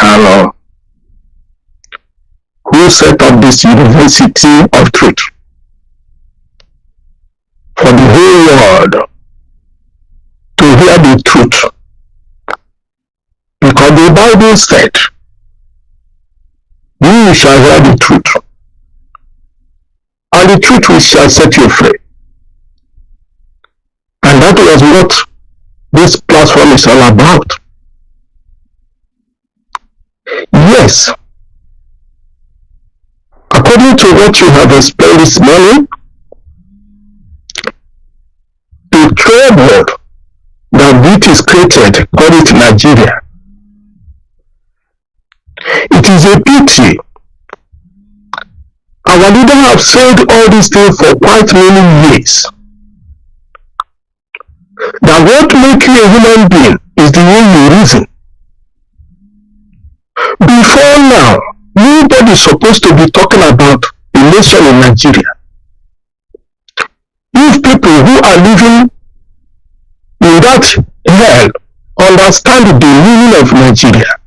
who set up this University of Truth for the whole world to hear the truth. Because the Bible said, you shall hear the truth, and the truth shall set you free. And that was what this platform is all about. Yes, according to what you have explained this morning, the trouble that British created, call it Nigeria. It is a pity. Our leader have said all these things for quite many years. That what makes you a human being is the way you reason. Before now, nobody is supposed to be talking about a nation in Nigeria. If people who are living in that hell understand the meaning of Nigeria,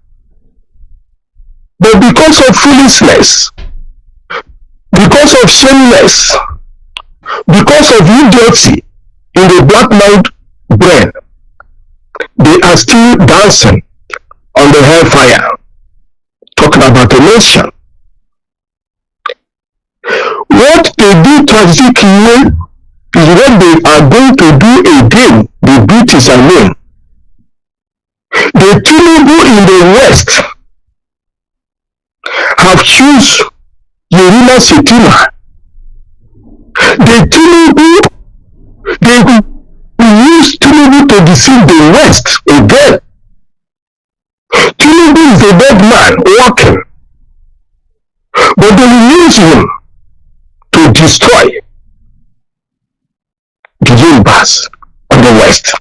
but because of foolishness, because of shameless, because of idiocy in the black mind brain, they are still dancing on the hellfire, talking about a nation. What they do tragically is what they are going to do again, the British I mean. The Tinubu in the West have choose Yerima Setima. The Tinubu, they will use Tinubu to deceive the West again. Tinubu is a dead man walking, but they will use him to destroy the Yorubas of the West.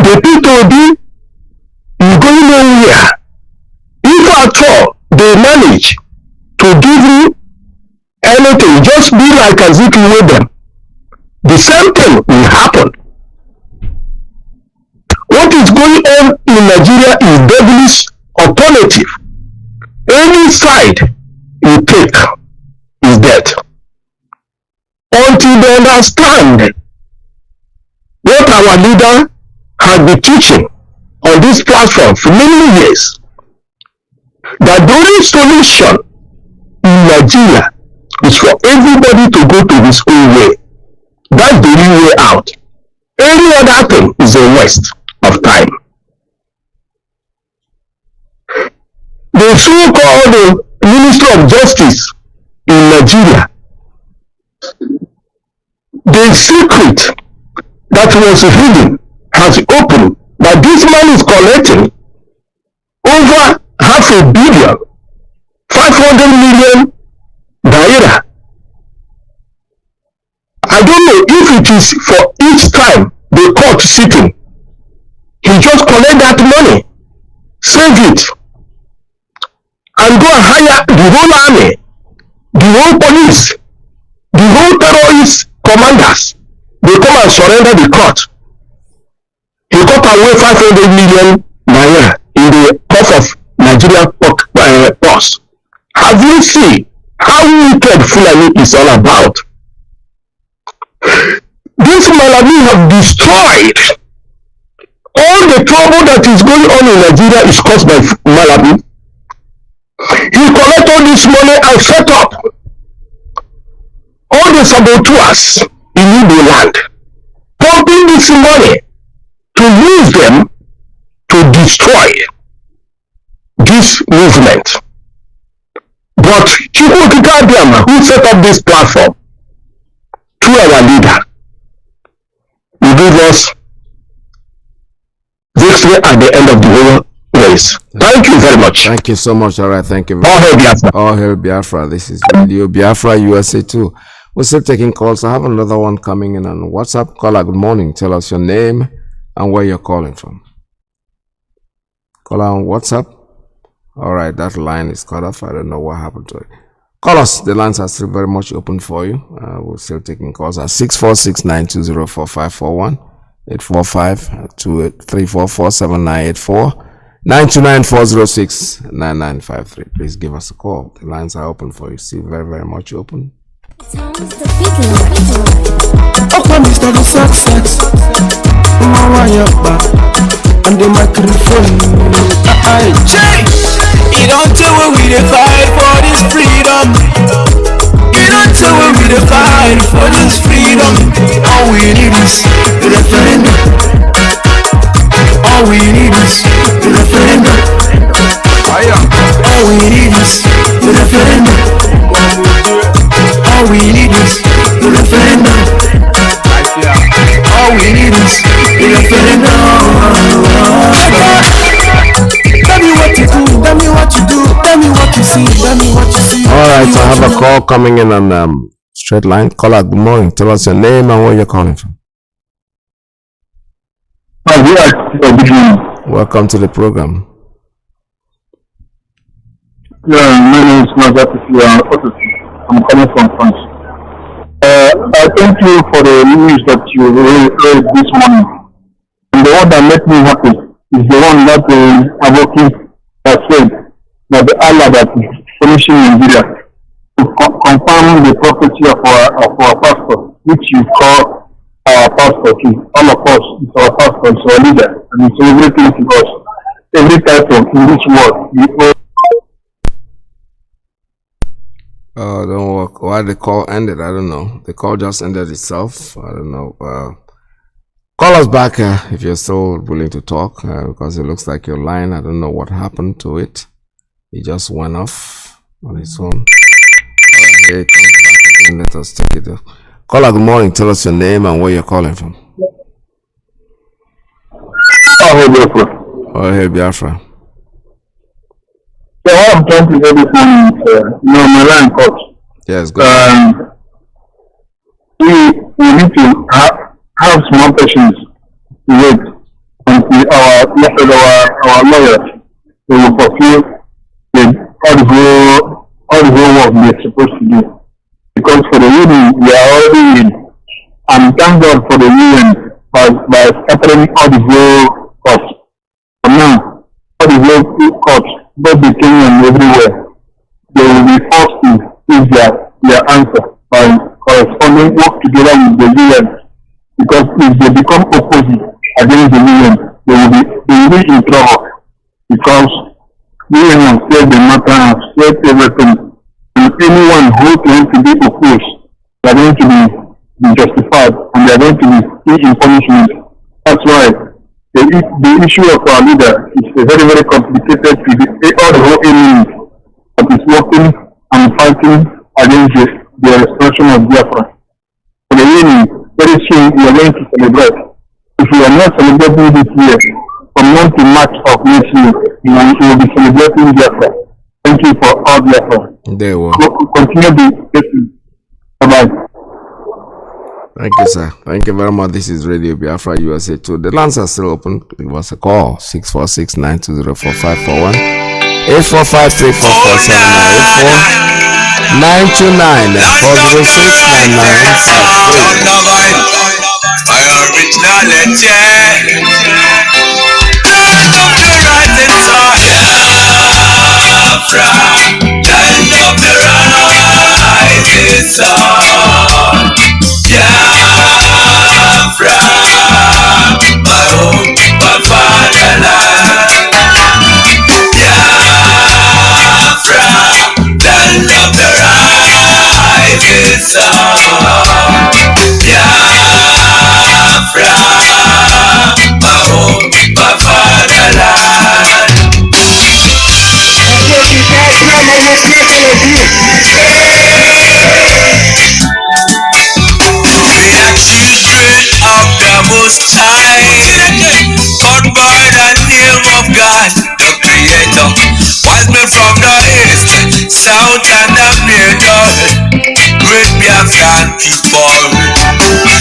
the P2B is going nowhere. If at all they manage to give you anything, just be like Ezekiel with them. The same thing will happen. What is going on in Nigeria is devilish alternative. Any side you take is dead. Until they understand what our leader has been teaching on this platform for many years, that the only solution in Nigeria is for everybody to go to his own way. That's the only way out. Any other thing is a waste of time. The so-called Minister of Justice in Nigeria, the secret that was hidden has opened, that this man is collecting over $500 million, 500 million naira. I don't know if it is for each time the court sitting. He just collect that money, save it, and go and hire the whole army, the whole police, the whole terrorist commanders. They come and surrender the court. He got away 500 million naira in the cost of Nigeria purse. Have you seen how wicked Fulani is all about? This Malami have destroyed all the trouble that is going on in Nigeria is caused by Malami. He collect all this money and set up all the saboteurs in Igbo land, pumping this money to use them to destroy this movement. But Chukwuka Abiyama, who set up this platform, through our leader, will give us victory at the end of the whole race. Thank you very much. Thank you so much. All right, thank you. All hail Biafra. All hail Biafra. This is Radio Biafra USA 2. We're still taking calls. I have another one coming in on WhatsApp. Caller, good morning. Tell us your name and where you're calling from. Caller on WhatsApp. All right, that line is cut off. I don't know what happened to it. Call us. The lines are still very much open for you. We're still taking calls at 646-920-4541, 845-344-7984, 929-406-9953. Please give us a call. The lines are open for you. Still very, very much open. Open Mr. The Success. And the microphone. You don't tell when we dey fight for this freedom. You don't tell when we dey fight for this freedom. All we need is the referendum. All we need is the referendum. All we need is the referendum. All we need is the referendum. All we need is the referendum. Tell me what you do, tell me what you do, tell me what you see, tell me what you see. All right, so I have a call coming in on straight line. Caller, good morning. Tell us your name and where you're calling from. Welcome to the program. Yeah, my name is Mazi Iyke. I'm coming from France. I thank you for the news that you read this morning. And the one that made me happy is the one that Aboki has said that the Allah that is finishing Nigeria to confirm the prophecy of our pastor, which you call our pastor. All of us, it's our pastor, it's our leader, and it's everything to us. Every title in this world, we owe. Don't work. Why the call ended? I don't know. The call just ended itself. I don't know. Call us back if you're still willing to talk, because it looks like your line, I don't know what happened to it. It just went off on its own. Alright, here it comes back again. Let us take it. Caller, good morning. Tell us your name and where you're calling from. Oh, hey, Biafra. Oh, hey, Biafra. So what I'm trying to say this morning is, my line coach. Yes, go we need to have small patience to wait until with our lawyers, they will fulfill all the whole work they're supposed to do. Because for the union, we are already in. And thank God for the union by scattering all the whole costs. For now, all the whole costs, both the Kenya and everywhere, they will be forced to give their answer by corresponding work together with the UN. Because if they become opposite against the UN, they will be in trouble. Because the UN has said the matter, has said everything. And anyone who claims to be opposed, they are going to be justified and they are going to be in punishment. That's why the issue of our leader is a very, very complicated to all the whole enemy that is working and fighting against the extraction of Biafra. For the union, very soon we are going to celebrate. If we are not celebrating this year, from now to March of next year, we will be celebrating Biafra. Thank you for all Biafra. There we continue the session. Bye-bye. Thank you, sir. Thank you very much. This is Radio Biafra USA 2. The lines are still open. Give us a call. 646-920-4541. 845-344-7984. 929-406-9963. Biafra, my home, my fatherland. Biafra, land of the rising sun. Biafra, my home, my fatherland. Of the Most High, called by the name of God, the Creator, was made from the east, south, and the middle. Great Biafran people,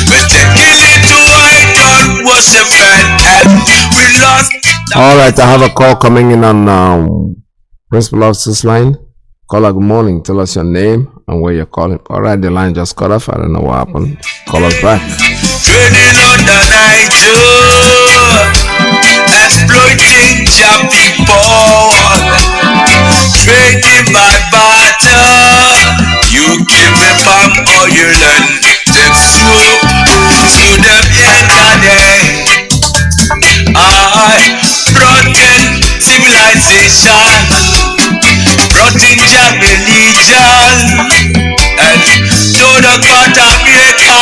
we take it to idol worship and we lost. All right, I have a call coming in on Principal Officer's line. Caller, good morning. Tell us your name and where you're calling. All right, the line just cut off. I don't know what happened. Call us back. Trading on the night, exploiting your people, trading by barter. You give me palm oil and take soup to them internet. I brought in civilization, brought in your religion, and to the God America.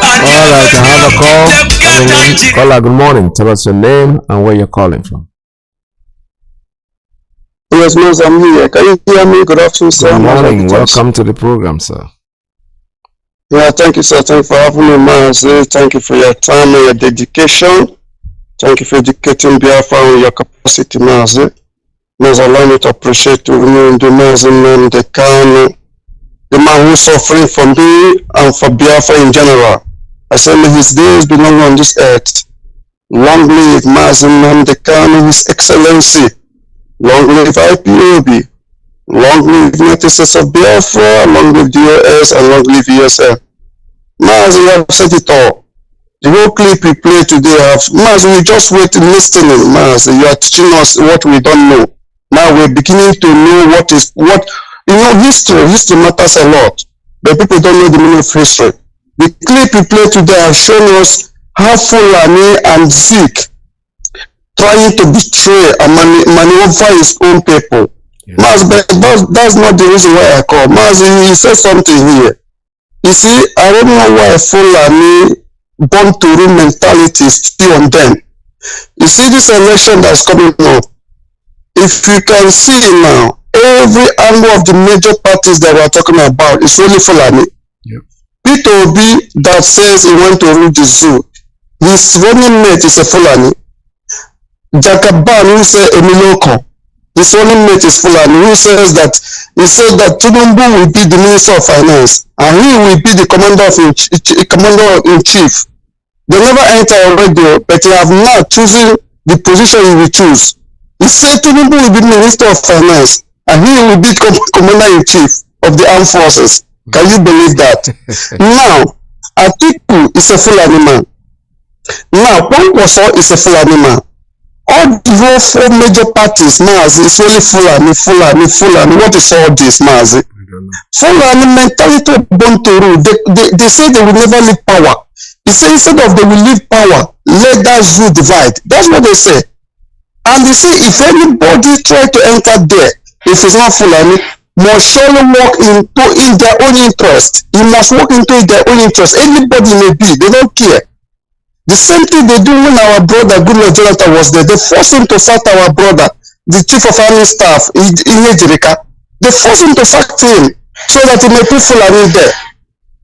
All right, I have a call. Caller, good morning. Tell us your name and where you're calling from. Yes, Mazi, I'm here. Can you hear me? Good afternoon, sir. Good morning. Welcome to the program, sir. Yeah, thank you, sir. Thank you for having me, Mazi. Thank you for your time and your dedication. Thank you for educating Biafra and your capacity, Mazi. Mazi, allow me to appreciate you, the Mazi, Nnamdi, Kanu, the man who is suffering for me and for Biafra in general. I say, may his days be long on this earth. Long live Mazi Nnamdi Kanu, His Excellency. Long live IPOB. Long live United States of Biafra. Long live DOS and long live ESL. Mazi, you have said it all. The whole clip we play today, Mazi, we just wait listening. Mazi, you are teaching us what we don't know. Now we're beginning to know history matters a lot, but people don't know the meaning of history. The clip we play today has shown us how Fulani and Zeke trying to betray and maneuver his own people. Yeah. Mazi, but that's not the reason why I call. Mazi, he said something here. You see, I don't know why Fulani born to rule mentality is still on them. You see, this election that's coming up, if you can see now, every angle of the major parties that we're talking about is really Fulani. Yep. Peter Obi that says he wants to rule the zoo, his running mate is a Fulani. Jakaban who say Emiloko, his running mate is Fulani, who says that he said that Tinubu will be the Minister of Finance and he will be the Commander-in-Chief. They never enter already, but they have now chosen the position he will choose. He said Tinubu will be Minister of Finance and he will be Commander-in-Chief of the Armed Forces. Can you believe that? Now, Atiku is a Fulani man. Now, Kwankwaso is a Fulani man. All the four major parties, Mazi, is only Fulani. What is all this, Mazi? Fulani mentality born to rule. They say they will never leave power. They say instead of they will leave power, let that zoo divide. That's what they say. And they say if anybody try to enter there, if it's not Fulani, must surely walk in their own interest. He must walk into their own interest. Anybody may be, they don't care. The same thing they do when our brother Goodluck Jonathan was there. They forced him to sack our brother, the chief of army staff in Ejirika. They forced him to sack him so that he may put Fulani there.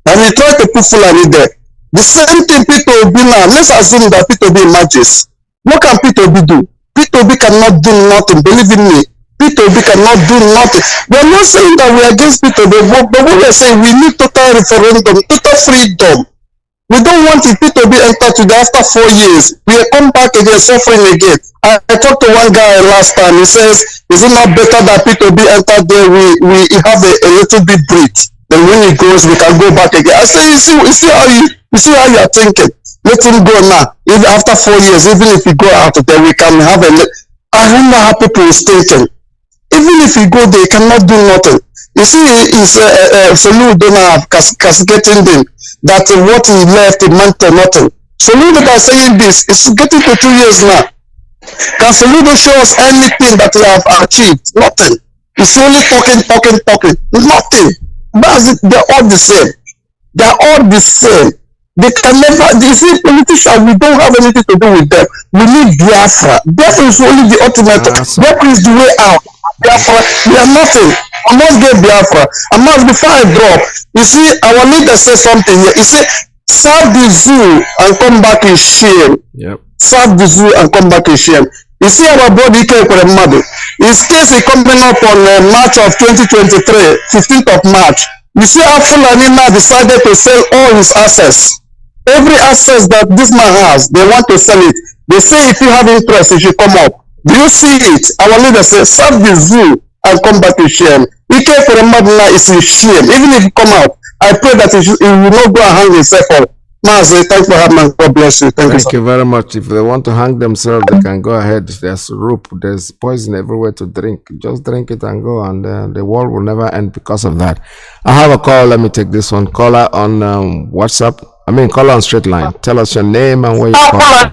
And he tried to put Fulani there. The same thing Peter Obi now. Let's assume that Peter Obi emerges. What can Peter Obi do? Peter Obi cannot do nothing. Believe in me. Peter Obi cannot do nothing. We are not saying that we are against Peter Obi, but what we are saying, we need total referendum, total freedom. We don't want it Peter Obi enter today after 4 years. We are come back again, suffering again. I talked to one guy last time. He says, is it not better that Peter Obi enter there? We have a little bit breath. Then when he goes, we can go back again. I say, you see how you are thinking. Let him go now. Even after 4 years, even if he go out there, we can have a. I don't know how people is thinking. Even if he go there, he cannot do nothing. You see, it's Solu Dona cascading them that what he left, he meant to nothing. Solu that are saying this, it's getting to 2 years now. Can Solu show us anything that he have achieved? Nothing. It's only talking. Nothing. But they're all the same. They're all the same. They can never, you see, politicians, we don't have anything to do with them. We need Biafra. Biafra is only the ultimate. Biafra is the way out. Biafra, we are nothing. I must get Biafra. I must, before I drop, you see, our leader said something here. He said, serve the zoo and come back in shame. Yep. Serve the zoo and come back in shame. You see, our body came for a mother. His case is coming up on March of 2023, 15th of March. You see how Fulani now decided to sell all his assets. Every asset that this man has, they want to sell it. They say if you have interest, you should come up. Do you see it? Our leader says, serve the zoo and come back to shame. He came for a mother now, it's in shame. Even if he come out, I pray that he will not go and hang himself up. Mazi, thanks for having me. God bless you. Thank you very much. If they want to hang themselves, they can go ahead. There's rope, there's poison everywhere to drink. Just drink it and go, and the world will never end because of that. I have a call. Let me take this one. Caller on WhatsApp. Caller on straight line. Tell us your name and where you call from.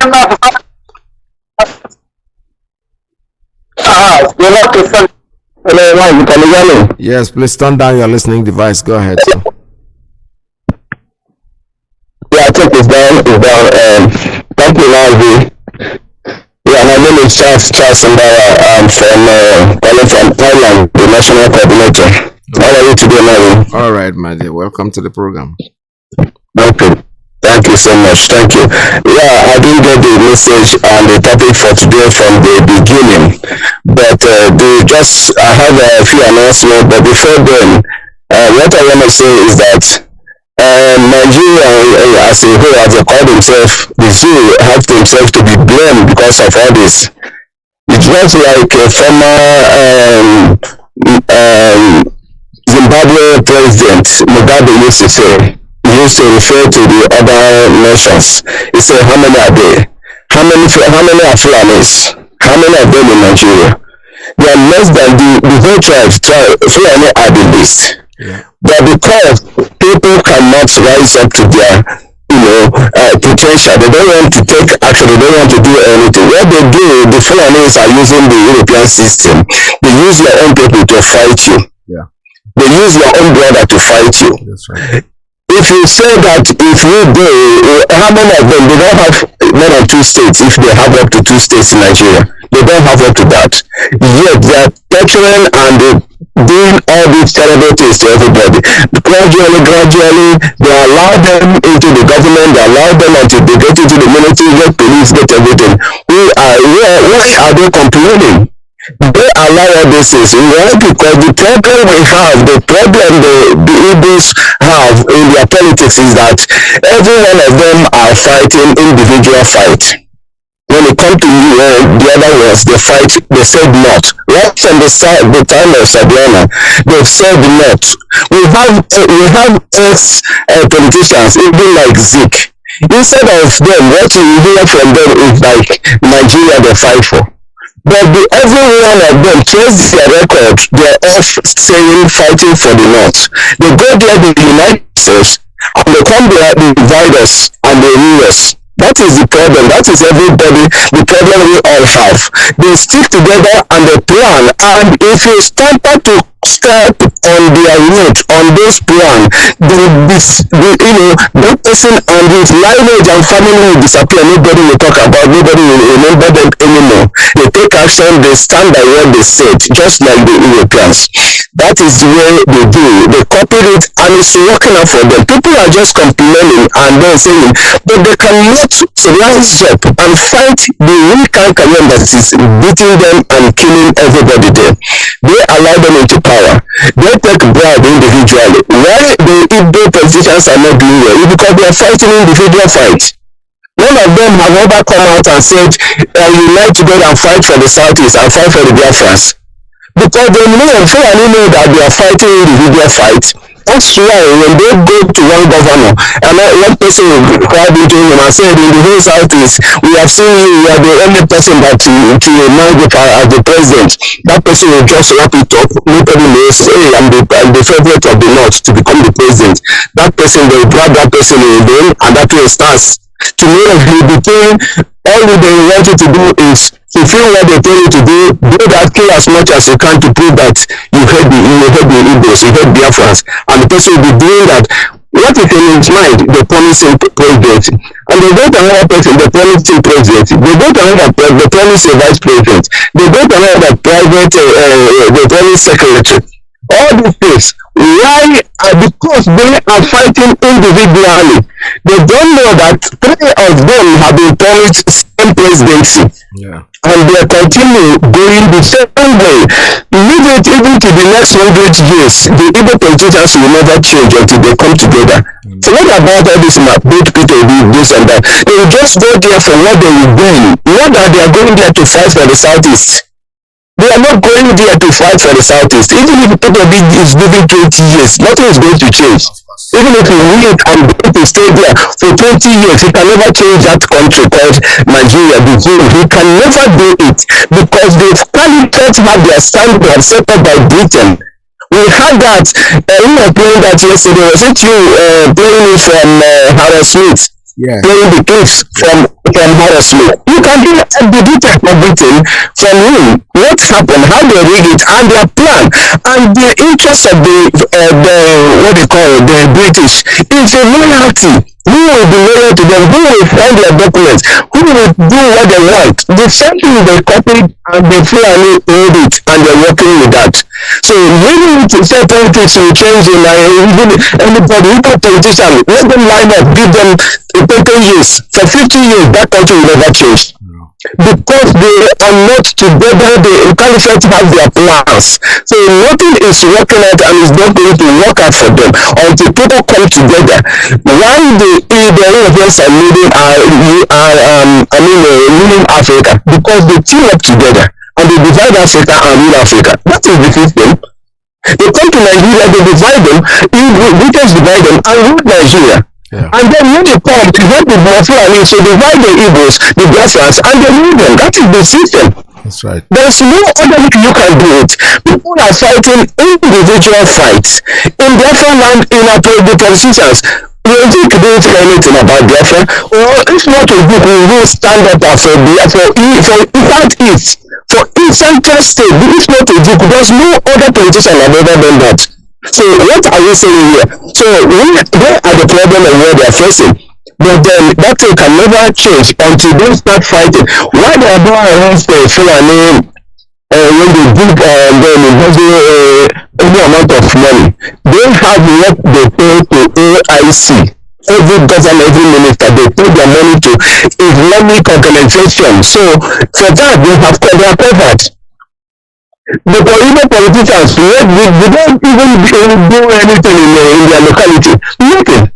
Yes, please turn down your listening device. Go ahead, sir. Yeah, I think it's down. Thank you, Mazi. Yeah, my name is Charles Mbara. I'm calling from Thailand, the national coordinator. How are you today, Mazi? All right, my dear. Welcome to the program. Okay. Thank you so much. Thank you. Yeah, I didn't get the message and the topic for today from the beginning, but I have a few announcements. But before then, what I want to say is that Nigeria as a whole has called himself, the zoo have himself to be blamed because of all this. It's just like a former Zimbabwe president Mugabe used to say. He used to refer to the other nations. He said, how many are there? How many are Fulanis? How many of them in Nigeria? They are less than the whole tribe. Fulani are the least. Yeah. But because people cannot rise up to their potential, they don't want to take action, they don't want to do anything. What they do, the Fulanis are using the European system. They use your own people to fight you. Yeah. They use your own brother to fight you. That's right. If you say that if you do, how many of them, they don't have more than 2 states if they have up to 2 states in Nigeria. They don't have up to that. Yet they are torturing and doing all these terrible things to everybody. Gradually, they allow them into the government, they allow them until they get into the military, get police, get everything. Why are they complaining? They allow all these things. Why? Because the problem we have, the Igbos have in their politics is that every one of them are fighting individual fight. When it comes to the other ones, they said not. Right from the time of Sabiana, they've said not. We have ex politicians, even like Zik. Instead of them, what you hear from them is like Nigeria they fight for. But every one of them trace their record, they're all saying fighting for the North. They go there, they unite themselves, and they come there, they divide us, and they rule us. That is the problem. That is everybody, the problem we all have. They stick together and they plan. And if you stumble to step on their route, on this plan, that person and his lineage and family will disappear. Nobody will talk about, nobody will remember them anymore. They take action, they stand by what they said, just like the Europeans. That is the way they do. They copy it and it's working out for them. People are just complaining and then saying, but they cannot rise up and fight the weak Kankayan that is beating them and killing everybody there. They allow them into power. They take bribe individually. Why the Igbo politicians are not doing well? It's because they are fighting individual fights. None of them have ever come out and said, unite together and fight for the Southeast and fight for the Biafrans. Because they know that they are fighting individual fights. That's why when they go to one governor and one person will crowd into him and said, in the whole Southeast, we have seen you are the only person that you now get as the president. That person will just wrap it up. Nobody knows, hey, I'm the favorite of the North to become the president. That person will grab that person in the and that will start. To me, he became, all they want you to do is fulfill what they tell you to do that, kill as much as you can to prove that you hate the Igbos, you hate Biafrans, and the person will be doing that. What if in his mind they promise him president, and they go to another person, they promise him president, they go to another person, they promise a vice president, they go to another private, they promise secretary. All these things, why? Because they are fighting individually. They don't know that 3 of them have been promised same presidency. Yeah. And they continue going the same way. Leave it even to the next 100 years. The Igbo politicians will never change until they come together. So what about all this big people do this and that? They will just go there for what they will gain. Not that they are going there to fight for the Southeast. They are not going there to fight for the Southeast. Even if people is living 20 years, nothing is going to change. Even if you wait and go to stay there for 20 years, he can never change that country called Nigeria. He can never do it because the caliphate have their standard set up by Britain. We had that, we were playing that yesterday. Was it you playing it from Harold Smith? Yeah. Playing the clips from Harold Smith. You can do the detail of everything from him. What happened, how they rig it, and their plan, and the interest of the what they call the British is a loyalty. Who will be loyal to them? Who will find their documents? Who will do what they want? The same thing they copied and they fully owned it, and they're working with that. So maybe to say politics will change in anybody, even politician, let them line up, give them 20 years. For 50 years, that country will never change. Because they are not together, the caliphate have their plans. So nothing is working out and is not going to work out for them until people come together. Why the Europeans are leading leading Africa? Because they team up together and they divide Africa and rule Africa. That is the system. They come to Nigeria, they divide them, British divide them and rule Nigeria. Yeah. And then when they come to help the Biafran, so divide the Igbos, the Biafrans, and they rule them. That is the system. That's right. There's no other way you can do it. People are fighting individual fights. In Biafra land, in the politicians, will you do anything about Biafra? Or if not, we will stand up for Biafra, for East, for East Central State. If not, there's no other politician have ever done that. So what are we saying here? So they are the problem and where they are facing. But then that thing can never change until they start fighting. Why they are going against the Fulani when they dig them any amount of money? They have what they pay to AIC. Every government, every minister, they pay their money to Islamic organization. So for that, they are covered. even politicians, they don't even do anything in their locality. Nothing.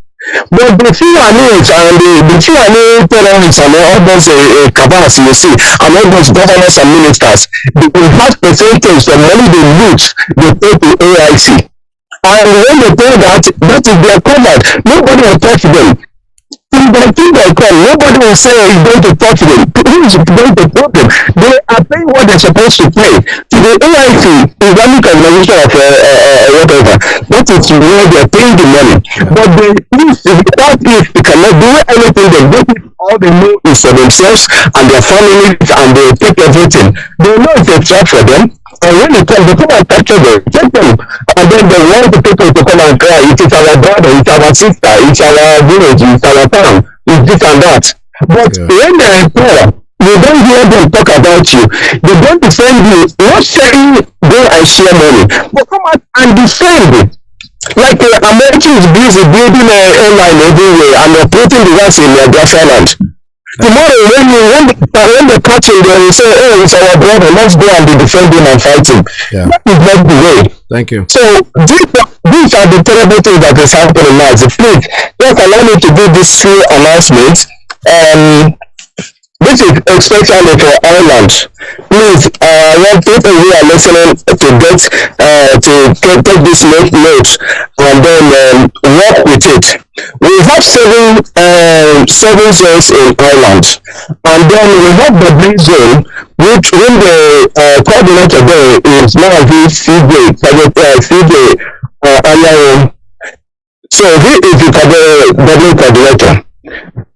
But the Fulanis and the Fulani terrorists and all those cabals you see, and all those governors and ministers, they will have percentage of money they lose, they pay to AIC. And when they pay that, that is their command. Nobody will touch them. Till they come, nobody will say he's going to touch them. Who is going to touch them? They are paying what they're supposed to pay. To the AIC, Islamic Organization of whatever, that is where they're paying the money. But if they cannot do anything, all they know is for themselves and their families, and they take everything. They know it's a trap for them. And when they come and capture them, take them. And then they want the people to come and cry, it is our brother, it's our sister, it's our village, it's our town, it's this and that. But when they are poor, you don't hear them talk about you. They don't defend you. Not saying go and share money, but come out and defend. Like Americans busy building an airline everywhere and operating the ones in Biafra land. Tomorrow, when they catch him, they will say, "Oh, it's our brother. Let's go and be defending and fighting." Yeah. That is not the way. Thank you. So these are the terrible things that is happening now. So please, just allow me to do this few announcements. This is especially for Ireland. Please, I want people who are listening to get to take this note and then work with it. We have seven zones in Ireland, and then we have the blue zone, which when the coordinator there is Mazi Iyke, so he is the coordinator.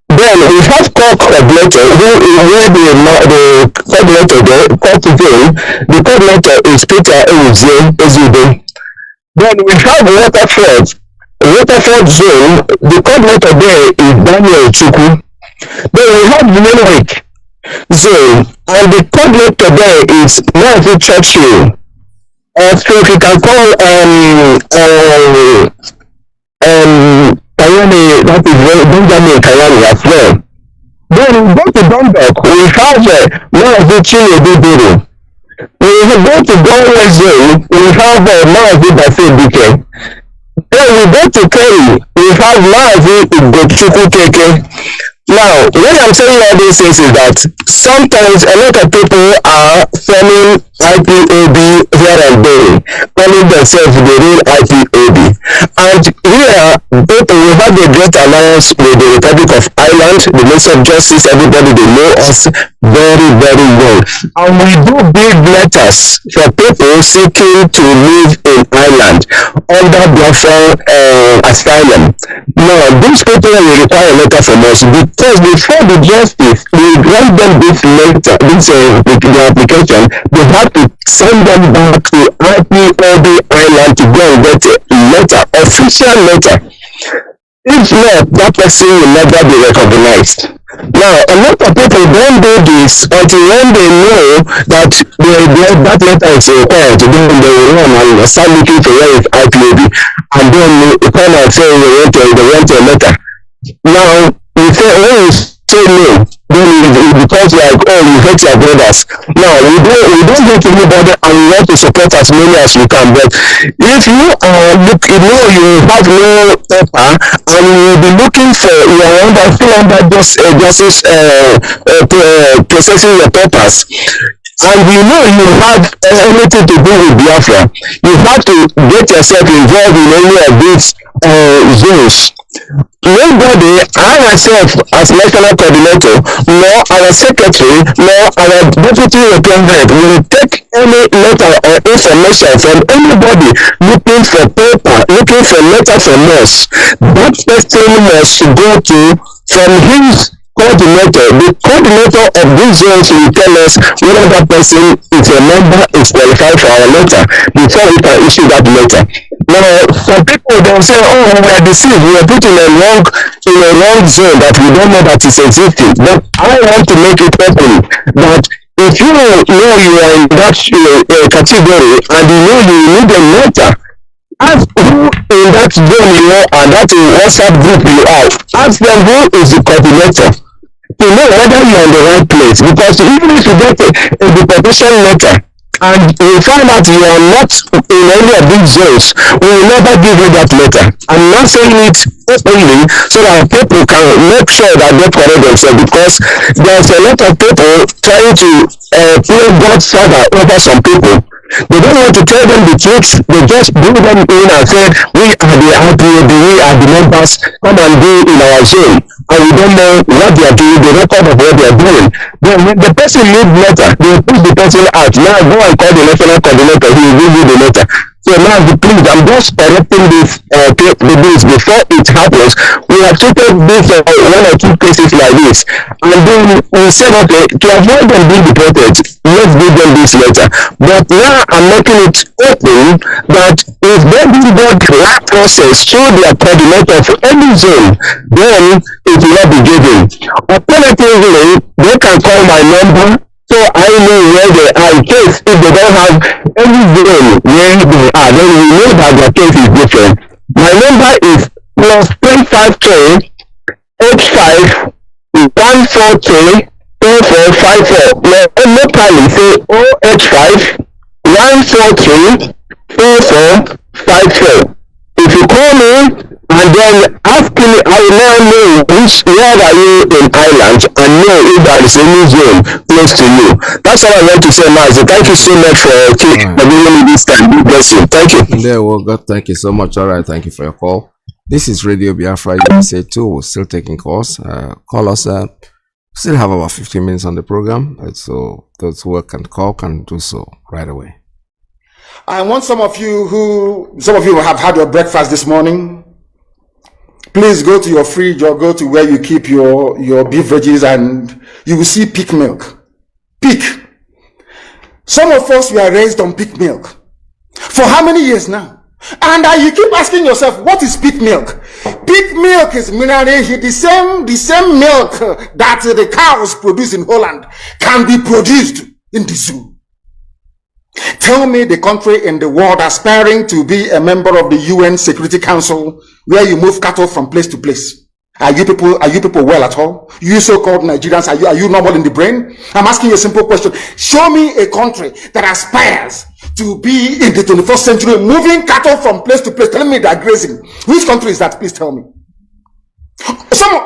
Then we have coordinator where the coordinator there, the coordinator is Peter Ezude. Then we have Waterford zone, the coordinator there is Daniel Chukwu. Then we have Limerick zone, and the coordinator there is Mazi Churchill. So if you can call Kayani, that is Benjamin Kayani as well. Then we go to Dundalk, we have Mazi Chinedu. We go to Galway zone, we have Mazi Basebike. Then we go to Kerry, we have Mazi Iyke. Now, when I'm saying all these things is that sometimes a lot of people are forming IPOB here and there, calling themselves the real IPOB. And here, we have a great alliance with the Republic of Ireland, the Minister of Justice, everybody, they know us very, very well. And we do big letters for people seeking to live in Ireland under Biafran asylum. Now, these people will require a letter from us because before the justice will grant them this letter, the application, they have to send them back to IPOB Ireland to go and get a letter, official letter. If not, that person will never be recognized. Now, a lot of people don't do this until when they know that that letter is required, then they will run and start looking for where is IPOB, and then they come and say they want a letter. Now, we say, oh, you say no, then it becomes like, oh, you hate your brothers. Now, we don't hate anybody, and we want to support as many as we can. But if you you have no paper, and you will be looking for still under justice processing your papers, and you have anything to do with Biafra, you have to get yourself involved in any of these zones. Nobody, I myself as national coordinator, nor our secretary, nor our deputy representative will take any letter or information from anybody looking for paper, looking for letter from us. That person must go to from his coordinator. The coordinator of these zones will tell us whether that person is a member, is qualified for our letter before we can issue that letter. Now, some people don't say, oh, we are deceived, we are put in a wrong zone that we don't know that is existing. But I want to make it open that if you know you are in that category and you know you need a letter, ask who in that zone you are and that WhatsApp group you are. Ask them who is the coordinator to know whether you are in the right place. Because even if you get a deportation letter, and you find out you are not in any of these zones, we will never give you that letter. I'm not saying it openly so that people can make sure that they correct themselves, because there's a lot of people trying to play Godfather over some people. They don't want to tell them the truth. They just bring them in and say, we are the RPOD, we are the members, come and do in our zone. And we don't know what they are doing, the record of what they are doing. Then when the person needs letter, they push the person out. Now go and call the national coordinator, he will give you the letter. So now please, I'm just correcting this before it happens. We have treated this one or two cases like this, and then we said, okay, to avoid them being deported, let's give them this letter. But now I'm making it open that if they didn't go that process through their coordinator for any zone, then it will not be given. Alternatively, they can call my number, so I know where they are in case if they don't have any zone where they are, then we know that their case is different. My number is +352 85 143 4454. Locally say 085 143 4454. If you call me and then ask me, I will now know where are you in Ireland and know if there is any zone close to you. That's all I want to say, Mazi. Thank you so much for giving me this time. God bless you. Thank you. There, well, God, thank you so much. All right, thank you for your call. This is Radio Biafra USA 2. We're still taking calls. Call us. Still have about 15 minutes on the program, so those who can call can do so right away. I want some of you who have had your breakfast this morning. Please go to your fridge or go to where you keep your beverages and you will see pig milk. Pig. Some of us were raised on pig milk. For how many years now? And you keep asking yourself, what is pig milk? Pig milk is minerally the same milk that the cows produce in Holland can be produced in the zoo. Tell me the country in the world aspiring to be a member of the UN Security Council where you move cattle from place to place. Are you people well at all? You so-called Nigerians, are you normal in the brain? I'm asking you a simple question. Show me a country that aspires to be in the 21st century moving cattle from place to place, telling me they're grazing. Which country is that? Please tell me.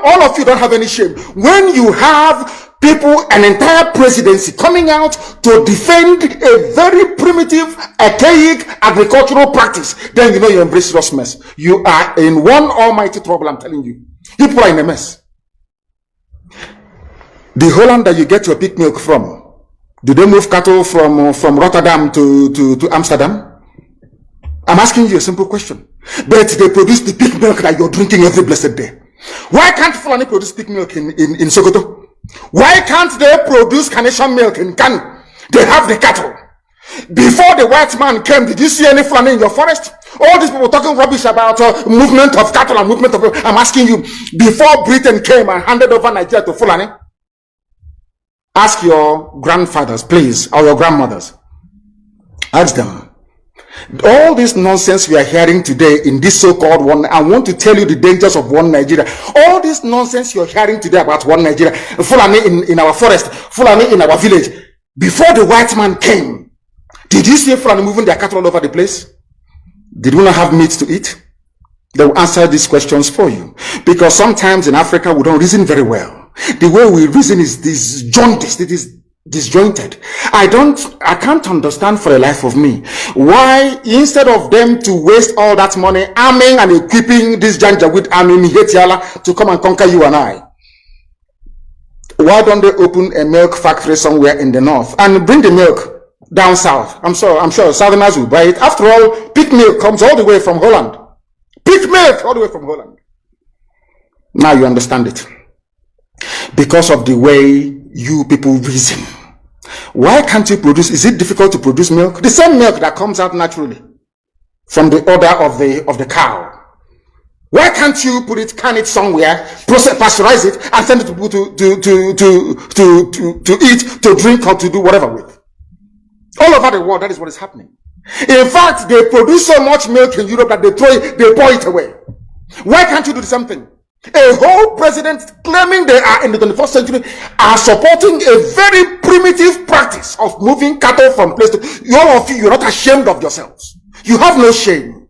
All of you don't have any shame. When you have people, an entire presidency coming out to defend a very primitive, archaic agricultural practice, then you know you embrace serious mess. You are in one almighty trouble, I'm telling you. People are in a mess. The Holland that you get your pig milk from, do they move cattle from Rotterdam to Amsterdam? I'm asking you a simple question. But they produce the pig milk that you're drinking every blessed day. Why can't Fulani produce pig milk in Sokoto? Why can't they produce carnation milk in Kanu? They have the cattle. Before the white man came, did you see any Fulani in your forest? All these people talking rubbish about movement of cattle and movement of... I'm asking you, before Britain came and handed over Nigeria to Fulani, ask your grandfathers, please, or your grandmothers. Ask them. All this nonsense we are hearing today in this so-called one, I want to tell you the dangers of one Nigeria. All this nonsense you're hearing today about one Nigeria, Fulani in our forest, Fulani in our village. Before the white man came, did you see Fulani moving their cattle all over the place? Did we not have meat to eat? They will answer these questions for you. Because sometimes in Africa, we don't reason very well. The way we reason is disjointed. It is disjointed. I can't understand for the life of me why instead of them to waste all that money arming and equipping this Janjaweed army Mihetiala to come and conquer you and I, why don't they open a milk factory somewhere in the north and bring the milk down south? I'm sure Southerners will buy it. After all, pig milk comes all the way from Holland. Pig milk all the way from Holland. Now you understand it. Because of the way you people reason. Why can't you produce? Is it difficult to produce milk? The same milk that comes out naturally from the udder of the cow. Why can't you can it somewhere, pasteurize it, and send it to people to eat, to drink, or to do whatever with? All over the world, that is what is happening. In fact, they produce so much milk in Europe that they pour it away. Why can't you do the same thing? A whole president claiming they are in the 21st century are supporting a very primitive practice of moving cattle from place to... You're not ashamed of yourselves. You have no shame.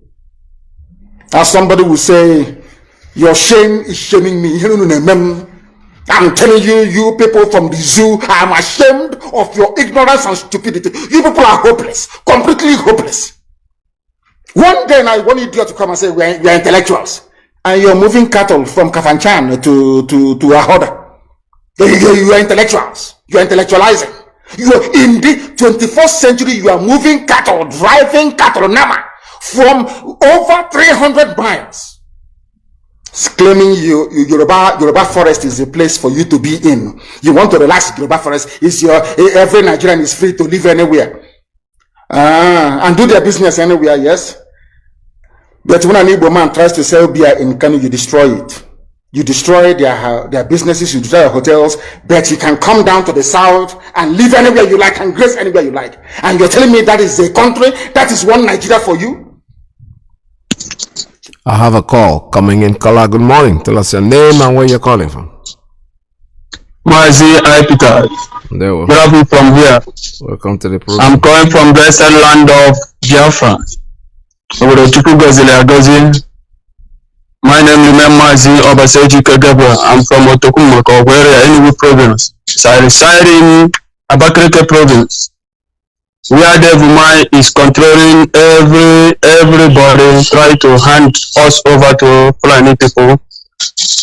As somebody will say, your shame is shaming me. I'm telling you, you people from the zoo, I'm ashamed of your ignorance and stupidity. You people are hopeless, completely hopeless. One day I want idiot to come and say, we are intellectuals. And you're moving cattle from Kafanchan to Ahoda. You are intellectuals. You are intellectualizing. You are in the 21st century, you are moving cattle, driving cattle, Nama, from over 300 miles. Claiming Yoruba forest is a place for you to be in. You want to relax, Yoruba forest is every Nigerian is free to live anywhere. And do their business anywhere, yes. But when an Igbo man tries to sell beer in Kanu, you destroy it. You destroy their businesses, you destroy their hotels, but you can come down to the south and live anywhere you like and grace anywhere you like. And you're telling me that is a country, that is one Nigeria for you? I have a call coming in. Caller, good morning. Tell us your name and where you're calling from. Mazi Iyke. There we go. From here. Welcome to the program. I'm calling from the western land of Biafra. My name is Mazi Iyke. I'm from Otokumako, where Enugu province. So I reside in Abakaliki province, where the Vumai is controlling everybody, try to hand us over to Fulani people.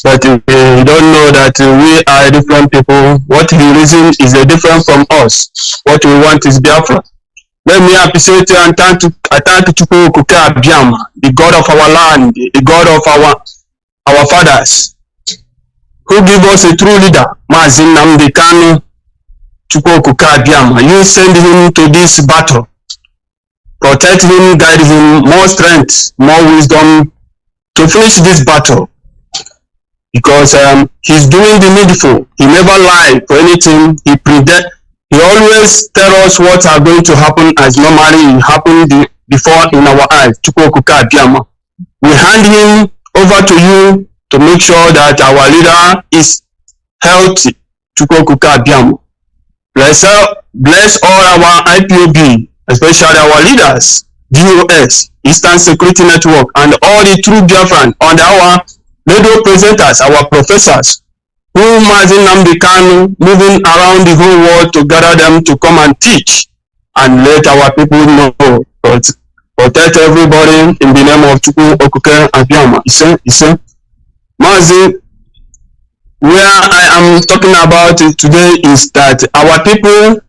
But we don't know that we are different people. What he reason is different from us. What we want is Biafra. Let me appreciate and thank Chukwu Kuka Biama, the God of our land, the God of our fathers, who give us a true leader, Mazi Nnamdi Kanu, Chukwu Kuka Biama. You send him to this battle. Protect him, guide him, more strength, more wisdom to finish this battle. Because he's doing the needful. He never lied for anything. He always tell us what are going to happen as normally happened before in our eyes. We hand him over to you to make sure that our leader is healthy. Bless all our IPOB, especially our leaders, DOS, Eastern Security Network, and all the true Biafran on our radio presenters, our professors, who Mazi Nnamdi Kanu moving around the whole world to gather them to come and teach and let our people know. Protect everybody in the name of Chukwu Okuke and Biama. Mazi, where I am talking about today is that our people,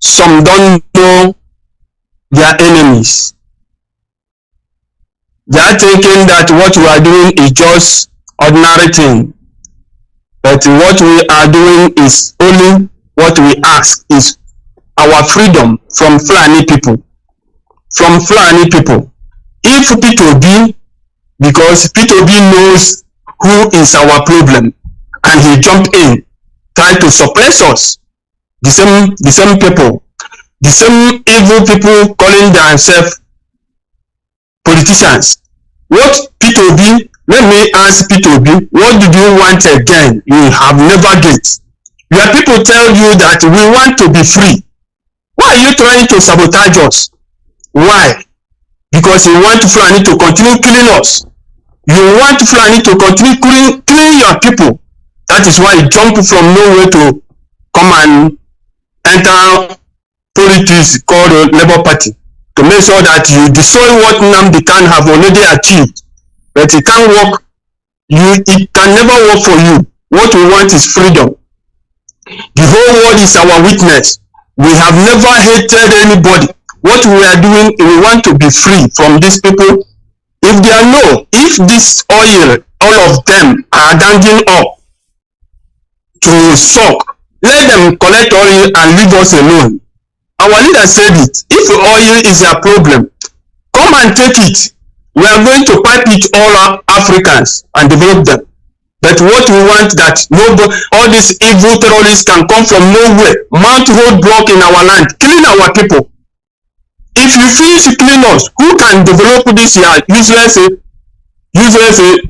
some don't know their enemies. They are thinking that what we are doing is just ordinary thing. But what we are doing is only what we ask is our freedom from Fulani people. From Fulani people. If P2B, because P2B knows who is our problem, and he jumped in, try to suppress us, the same people, the same evil people calling themselves politicians. What P2B? Let me ask P2B, what did you want again? You have never get. Your people tell you that we want to be free. Why are you trying to sabotage us? Why? Because you want Fulani to continue killing us. You want Fulani to continue killing your people. That is why you jump from nowhere to come and enter politics called the Labour Party to make sure that you destroy what Nnamdi can have already achieved. But it can't work. It can never work for you. What we want is freedom. The whole world is our witness. We have never hated anybody. What we are doing, we want to be free from these people. If this oil, all of them are dangling up to suck, let them collect oil and leave us alone. Our leader said it. If oil is a problem, come and take it. We are going to pipe it all our Africans and develop them. But what we want that nobody, all these evil terrorists can come from nowhere, mount roadblock in our land, killing our people. If you finish killing us, who can develop this useless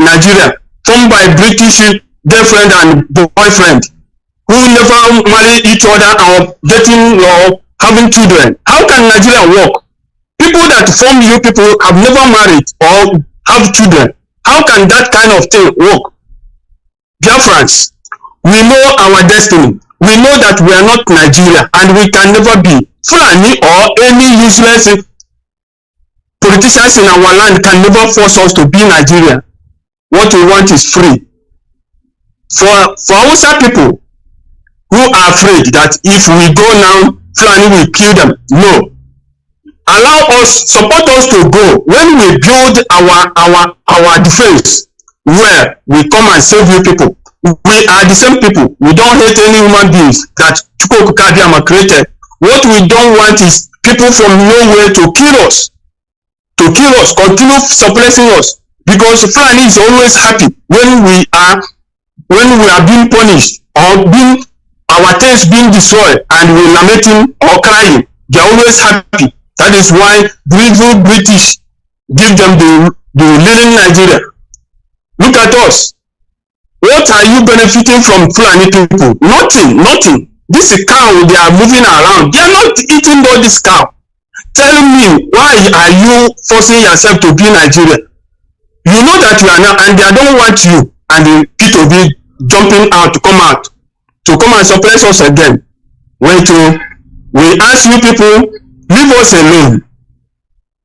Nigeria? formed by British girlfriend and boyfriend who never marry each other or getting or having children. How can Nigeria work? People that form you people have never married or have children. How can that kind of thing work? Biafrans, we know our destiny. We know that we are not Nigeria and we can never be. Fulani or any useless politicians in our land can never force us to be Nigeria. What we want is free. For Hausa people who are afraid that if we go now, Fulani will kill them. No. Allow us, support us to go. When we build our defense, where we come and save you people, we are the same people. We don't hate any human beings that Chukwu Kadiama created. What we don't want is people from nowhere to kill us, continue suppressing us, because Fulani is always happy when we are being punished or our things being destroyed and we lamenting or crying. They are always happy. That is why the British give them the living Nigeria. Look at us. What are you benefiting from Fulani people? Nothing. This is cow they are moving around. They are not eating all this cow. Tell me, why are you forcing yourself to be Nigeria? You know that you are not, and they don't want you and the people be jumping out to come and suppress us again. We ask you people, leave us alone.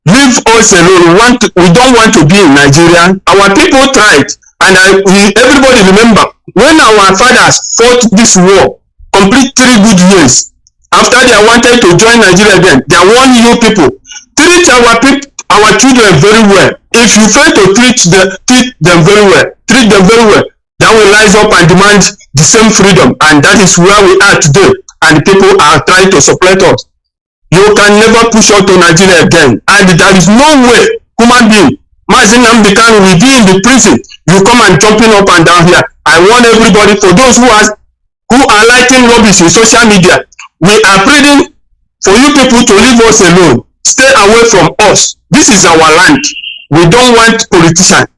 Leave us alone. We don't want to be in Nigeria. Our people tried, and everybody remember when our fathers fought this war, complete 3 good years. After they wanted to join Nigeria again, they warned you people, treat our children very well. If you fail to treat them very well, that will rise up and demand the same freedom, and that is where we are today. And people are trying to support us. You can never push out to Nigeria again, and there is no way human being, Mazi Nnamdi will be in the prison. You come and jumping up and down here. I warn everybody, for those who are liking rubbish in social media, we are pleading for you people to leave us alone. Stay away from us. This is our land. We don't want politicians.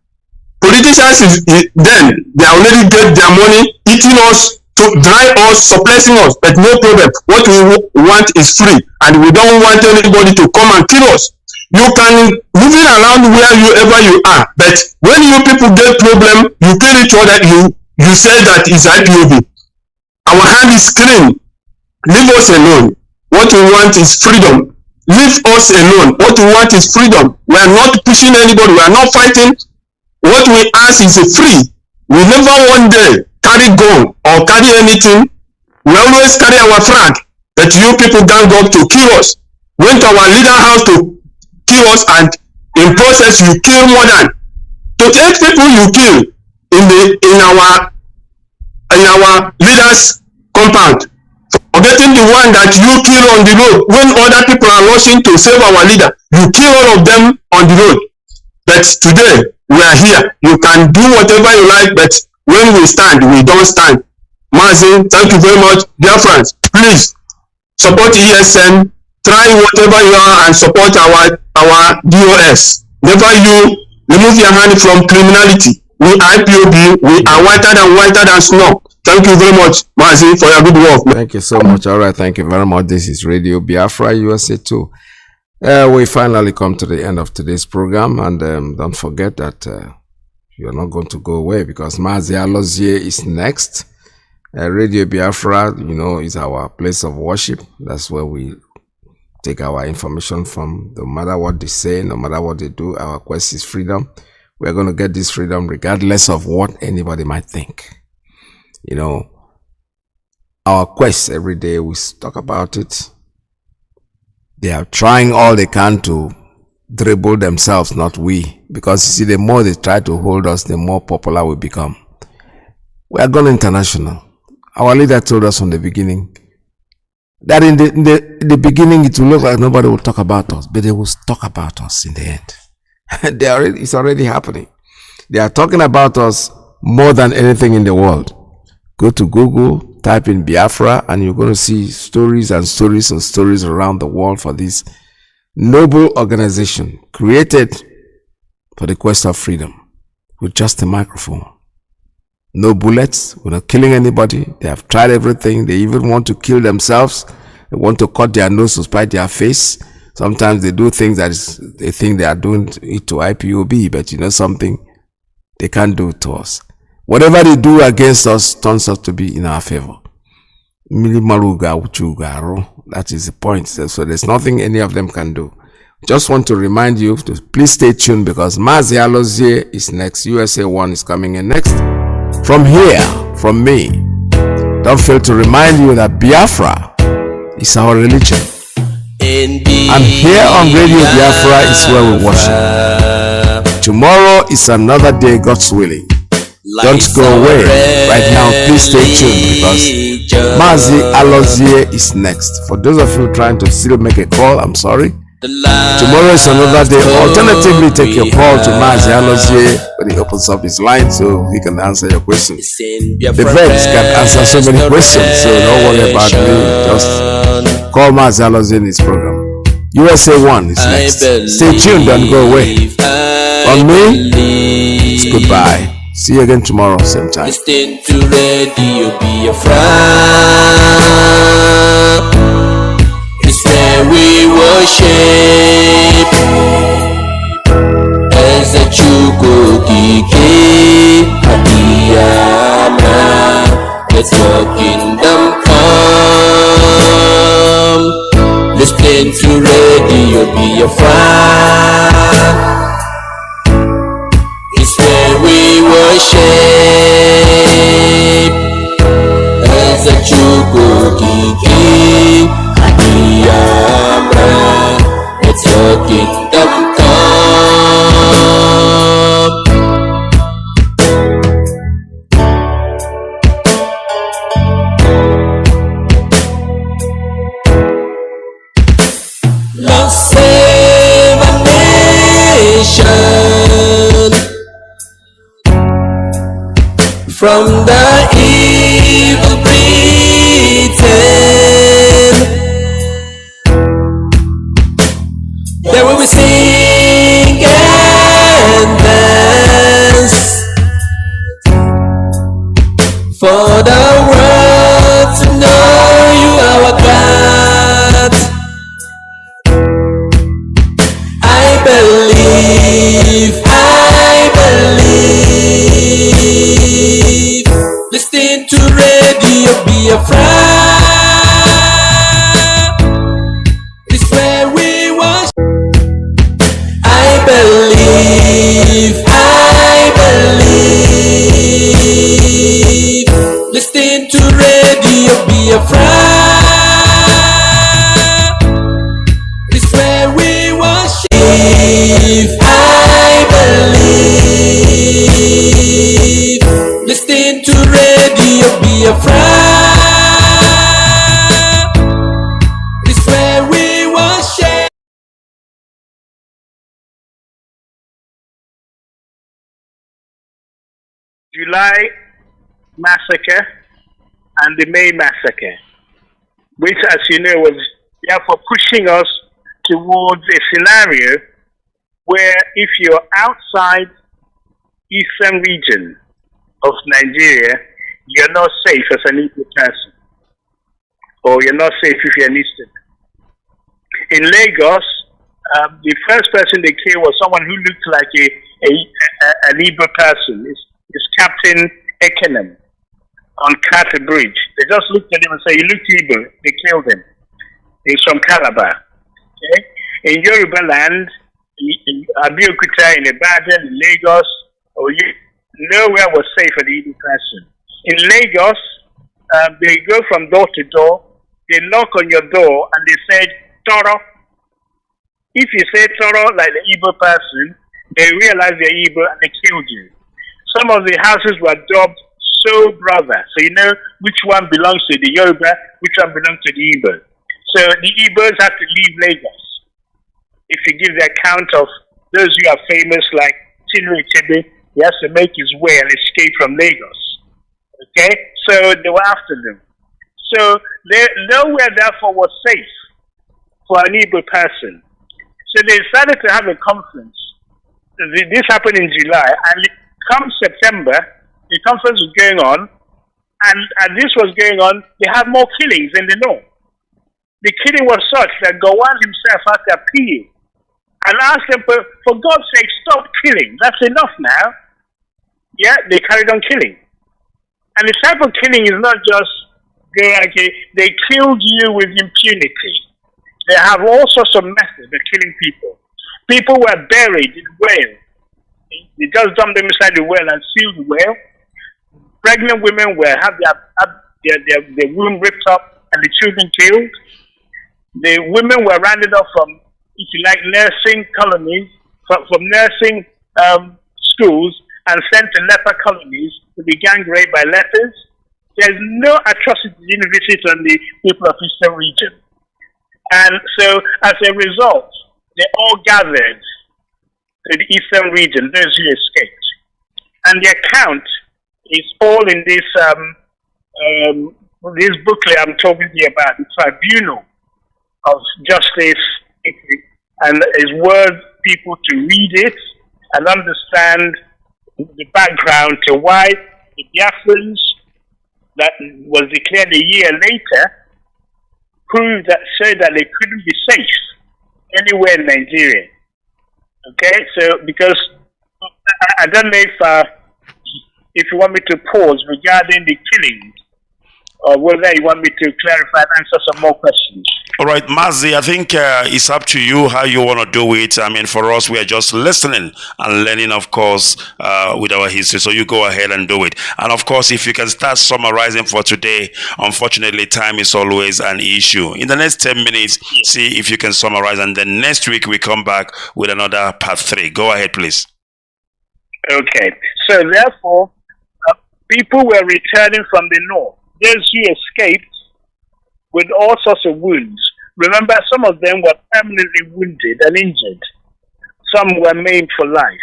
Politicians then they already get their money, eating us, to dry us, suppressing us, but no problem. What we want is free, and we don't want anybody to come and kill us. You can moving around wherever you are, but when you people get problem, you kill each other. You say that is IPOB. Our hand is clean. Leave us alone. What we want is freedom. Leave us alone. What we want is freedom. We are not pushing anybody. We are not fighting. What we ask is free. We never one day carry gun or carry anything. We always carry our flag. But you people gang up to kill us. Went to our leader house to kill us, and in process you kill more than 28 people you kill in our leader's compound. Forgetting the one that you kill on the road when other people are rushing to save our leader. You kill all of them on the road. But today we are here. You can do whatever you like, but when we stand, we don't stand. Mazi, thank you very much. Biafrans, please support ESN. Try whatever you are and support our DOS. Never you remove your hand from criminality. We are IPOB. We are whiter than snow. Thank you very much, Mazi, for your good work. Thank you so much. All right, thank you very much. This is Radio Biafra USA 2. We finally come to the end of today's program, and don't forget that you're not going to go away, because Mazi Alozie is next. Radio Biafra, is our place of worship. That's where we take our information from. No matter what they say, no matter what they do, our quest is freedom. We're going to get this freedom regardless of what anybody might think. Our quest every day, we talk about it. They are trying all they can to dribble themselves, not we. Because you see, the more they try to hold us, the more popular we become. We are going international. Our leader told us from the beginning that in the beginning it will look like nobody will talk about us, but they will talk about us in the end. It's already happening. They are talking about us more than anything in the world. Go to Google, type in Biafra, and you're going to see stories and stories and stories around the world for this noble organization created for the quest of freedom with just a microphone. No bullets. We're not killing anybody. They have tried everything. They even want to kill themselves. They want to cut their nose to spite their face. Sometimes they do things they think they are doing it to IPOB, but you know something? They can't do it to us. Whatever they do against us turns out to be in our favor. That is the point. So there's nothing any of them can do. Just want to remind you to please stay tuned because Mazi Iyke is next. USA 1 is coming in next. From here, from me, don't fail to remind you that Biafra is our religion. And here on Radio Biafra is where we worship. Tomorrow is another day, God's willing. Don't go away. Right now, please stay tuned because Mazi Iyke is next. For those of you trying to still make a call, I'm sorry. Tomorrow is another day. Alternatively, take your call to Mazi Iyke when he opens up his line so he can answer your questions. The vets can answer so many questions, so don't worry about me. Just call Mazi Iyke in his program. USA 1 is next. Stay tuned, don't go away. On me, it's goodbye. See you again tomorrow, same time. Listen to Radio Biafra. It's where we worship. As a Chukukike Abiyama, let your kingdom come. Listen to Radio Biafra. It's where we worship. As a Chukukike Abiyama, let your kingdom come. Lord, save our nation from the evil Britain. There will we sing and dance for the world to know you are our God. I believe. Listen to Radio Biafra. It's where we worship. I believe. Listen to Radio Biafra. It's where we worship. I believe. Listen to Radio Biafra. It's where we worship. July massacre and the May massacre, which, as you know, was therefore pushing us towards a scenario where if you're outside eastern region of Nigeria, you're not safe as an Igbo person, or you're not safe if you're an Eastern. In Lagos, the first person they killed was someone who looked like an Igbo person. It's Captain Ekenem on Carter Bridge. They just looked at him and said, "You look Igbo." They killed him. He's from Calabar. Okay? In Yoruba land, in Abeokuta, in Ibadan, in Lagos, nowhere was safe for the Igbo person. In Lagos, they go from door to door, they knock on your door and they said, "Toro." If you say Toro like the Igbo person, they realize they're Igbo and they killed you. Some of the houses were dubbed "So Brother," so you know which one belongs to the Yoruba, which one belongs to the Igbo. So the Igbos have to leave Lagos. If you give the account of those who are famous like Chinwe Chebe, he has to make his way and escape from Lagos. Okay? So they were after them. So nowhere therefore was safe for an Igbo person. So they decided to have a conference. This happened in July, and come September, the conference was going on, and this was going on, they had more killings in the north. The killing was such that Gowon himself had to appeal and ask them, for God's sake, stop killing. That's enough now. Yeah, they carried on killing. And the type of killing is not just, they killed you with impunity. They have all sorts of methods of killing people. People were buried in whales. They just dumped them inside the well and sealed the well. Pregnant women were have their womb ripped up and the children killed. The women were rounded off from, if you like, nursing colonies, from nursing schools, and sent to leper colonies to be gang raped by lepers. There's no atrocity in visit on the people of Eastern region. And so, as a result, they all gathered to the Eastern region, those who escaped. And the account is all in this booklet I'm talking to you about, the Tribunal of Justice, and is worth people to read it and understand the background to why the Biafrans, that was declared a year later, proved that, showed that they couldn't be safe anywhere in Nigeria. Okay, so because I don't know if you want me to pause regarding the killings, or whether you want me to clarify and answer some more questions. All right, Mazi, I think it's up to you how you want to do it. I mean, for us, we are just listening and learning, of course, with our history. So you go ahead and do it. And of course, if you can start summarizing for today, unfortunately, time is always an issue. In the next 10 minutes, see if you can summarize. And then next week, we come back with another part 3. Go ahead, please. Okay. So therefore, people were returning from the north. Those who escaped with all sorts of wounds. Remember, some of them were permanently wounded and injured. Some were maimed for life.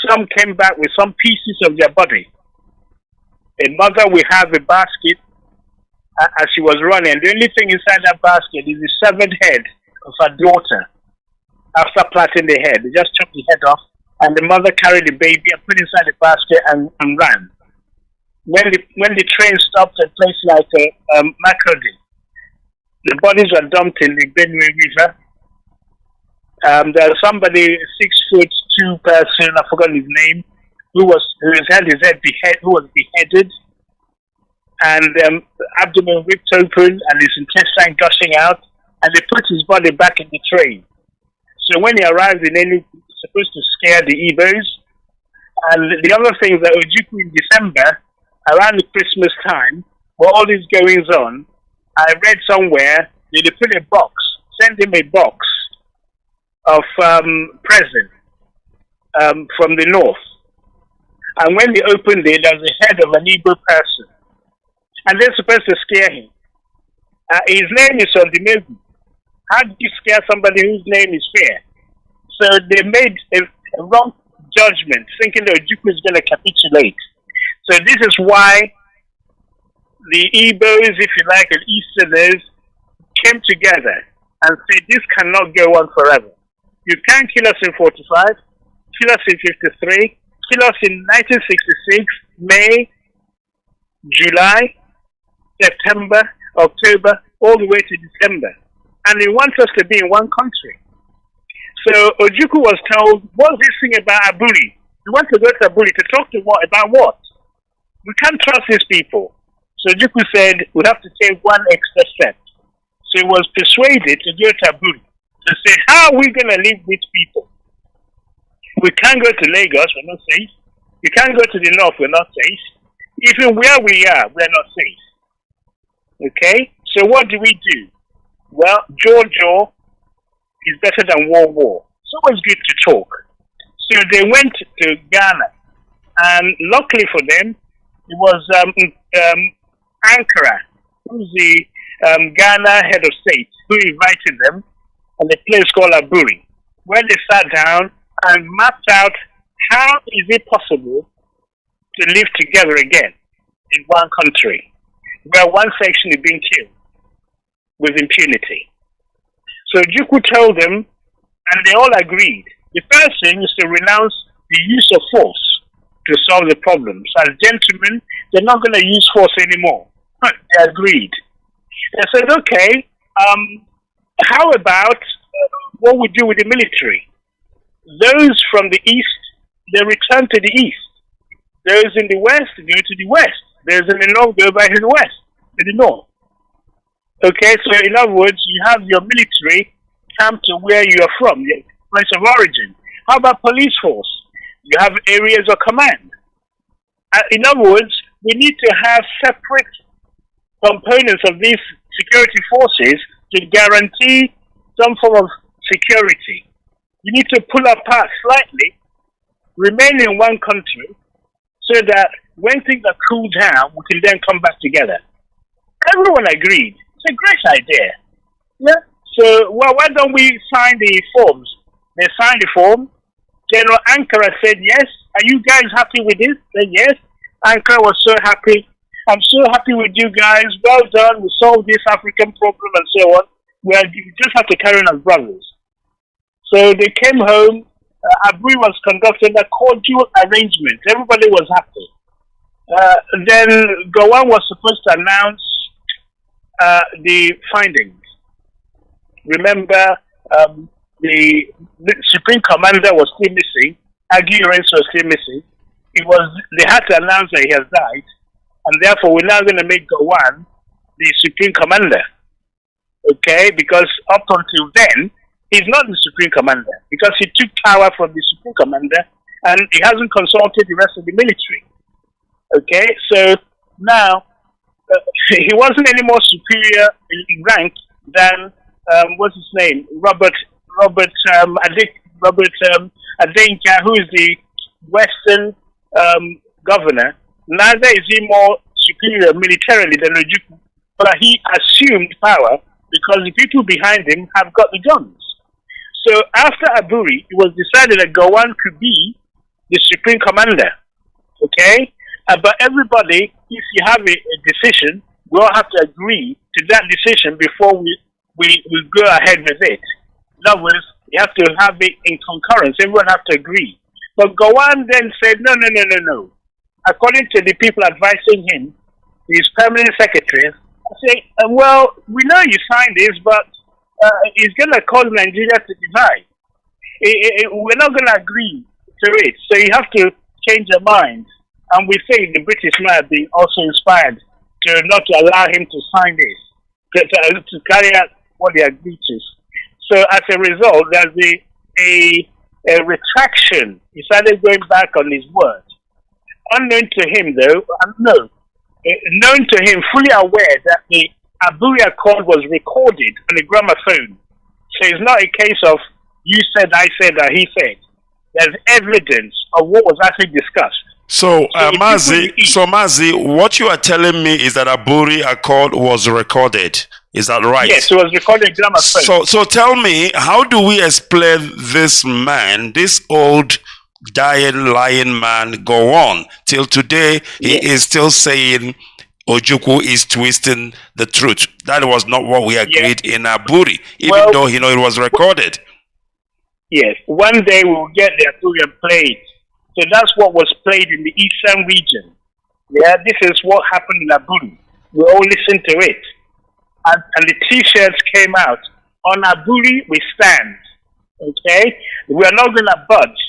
Some came back with some pieces of their body. A mother will have a basket as she was running. The only thing inside that basket is the severed head of her daughter. After plaiting the head, they just chopped the head off, and the mother carried the baby and put it inside the basket and ran. When the train stopped at a place like Makurdi, the bodies were dumped in the Benue River. There was somebody, 6'2" person, I forgot his name, who was beheaded, and abdomen ripped open and his intestine gushing out, and they put his body back in the train. So when he arrived in Enugu, he was supposed to scare the Igbos. And the other thing is that Ojukwu in December, around the Christmas time, where all this goings on, I read somewhere they put a box, send him a box of presents from the north. And when they opened it, there was the head of an Igbo person. And they're supposed to scare him. His name is Ondimegu. How do you scare somebody whose name is Fair? So they made a wrong judgment, thinking that Ojukwu is going to capitulate. So this is why the Igbos, if you like, and Easterners came together and said, this cannot go on forever. You can't kill us in 45, kill us in 53, kill us in 1966, May, July, September, October, all the way to December. And they want us to be in one country. So Ojukwu was told, what's this thing about Abuli? You want to go to Abuli to talk to what? About what? We can't trust these people. So Ojukwu said, we have to take one extra step. So he was persuaded to go to Abuli to say, how are we going to live with people? We can't go to Lagos, we're not safe. We can't go to the north, we're not safe. Even where we are, we're not safe. Okay? So what do we do? Well, Jojo is better than war. It's always good to talk. So they went to Ghana, and luckily for them, it was Ankara, who's the Ghana head of state, who invited them, and a place called Aburi, where they sat down and mapped out how is it possible to live together again in one country, where one section is being killed with impunity. So Ojukwu told them, and they all agreed. The first thing is to renounce the use of force to solve the problems. As gentlemen, they're not going to use force anymore. They agreed. They said, okay, how about what we do with the military? Those from the east, they return to the east. Those in the west go to the west. Those in the north go back to the west, to the north. Okay, so in other words, you have your military come to where you are from, your place of origin. How about police force? You have areas of command. In other words, we need to have separate components of these security forces to guarantee some form of security. You need to pull apart slightly, remain in one country, so that when things are cooled down, we can then come back together. Everyone agreed. It's a great idea. Yeah. So, well, why don't we sign the forms? They signed the form. General Ankara said yes. Are you guys happy with this? Said yes. Ankara was so happy. I'm so happy with you guys. Well done. We solved this African problem and so on. We just have to carry on as brothers. So they came home. Aburi was conducting a cordial arrangement. Everybody was happy. Then Gowon was supposed to announce the findings. Remember, the Supreme Commander was still missing. Agi Lorenzo was still missing. They had to announce that he has died, and therefore we're now going to make Gowon the Supreme Commander. Okay, because up until then, he's not the Supreme Commander, because he took power from the Supreme Commander and he hasn't consulted the rest of the military. Okay, so now he wasn't any more superior in rank than what's his name, Robert Adenka, who is the Western governor. Neither is he more superior militarily than Ojukwu, but he assumed power because the people behind him have got the guns. So after Aburi, it was decided that Gowon could be the Supreme Commander. Okay? But everybody, if you have a decision, we all have to agree to that decision before we go ahead with it. In other words, you have to have it in concurrence. Everyone has to agree. But Gowon then said, no. According to the people advising him, his permanent secretary, I say, well, we know you signed this, but it's going to cause Nigeria to divide. We're not going to agree to it. So you have to change your mind. And we think the British might have been also inspired to not to allow him to sign this, to carry out what they agreed to. So as a result, there's a retraction. He started going back on his word. Unknown to him, though, known to him, fully aware that the Aburi Accord was recorded on a gramophone. So it's not a case of you said, I said, or he said. There's evidence of what was actually discussed. So, Mazi, what you are telling me is that Aburi Accord was recorded. Is that right? Yes, it was recorded in gramophone. So tell me, how do we explain this man, this old, dying, lying man, go on? Till today, he is still saying Ojukwu is twisting the truth. That was not what we agreed in Aburi, even though it was recorded. Yes, one day we'll get the Aburi and play it. So that's what was played in the eastern region. Yeah, this is what happened in Aburi. We all listened to it. And the t-shirts came out. On Aburi, we stand. Okay? We are not going to budge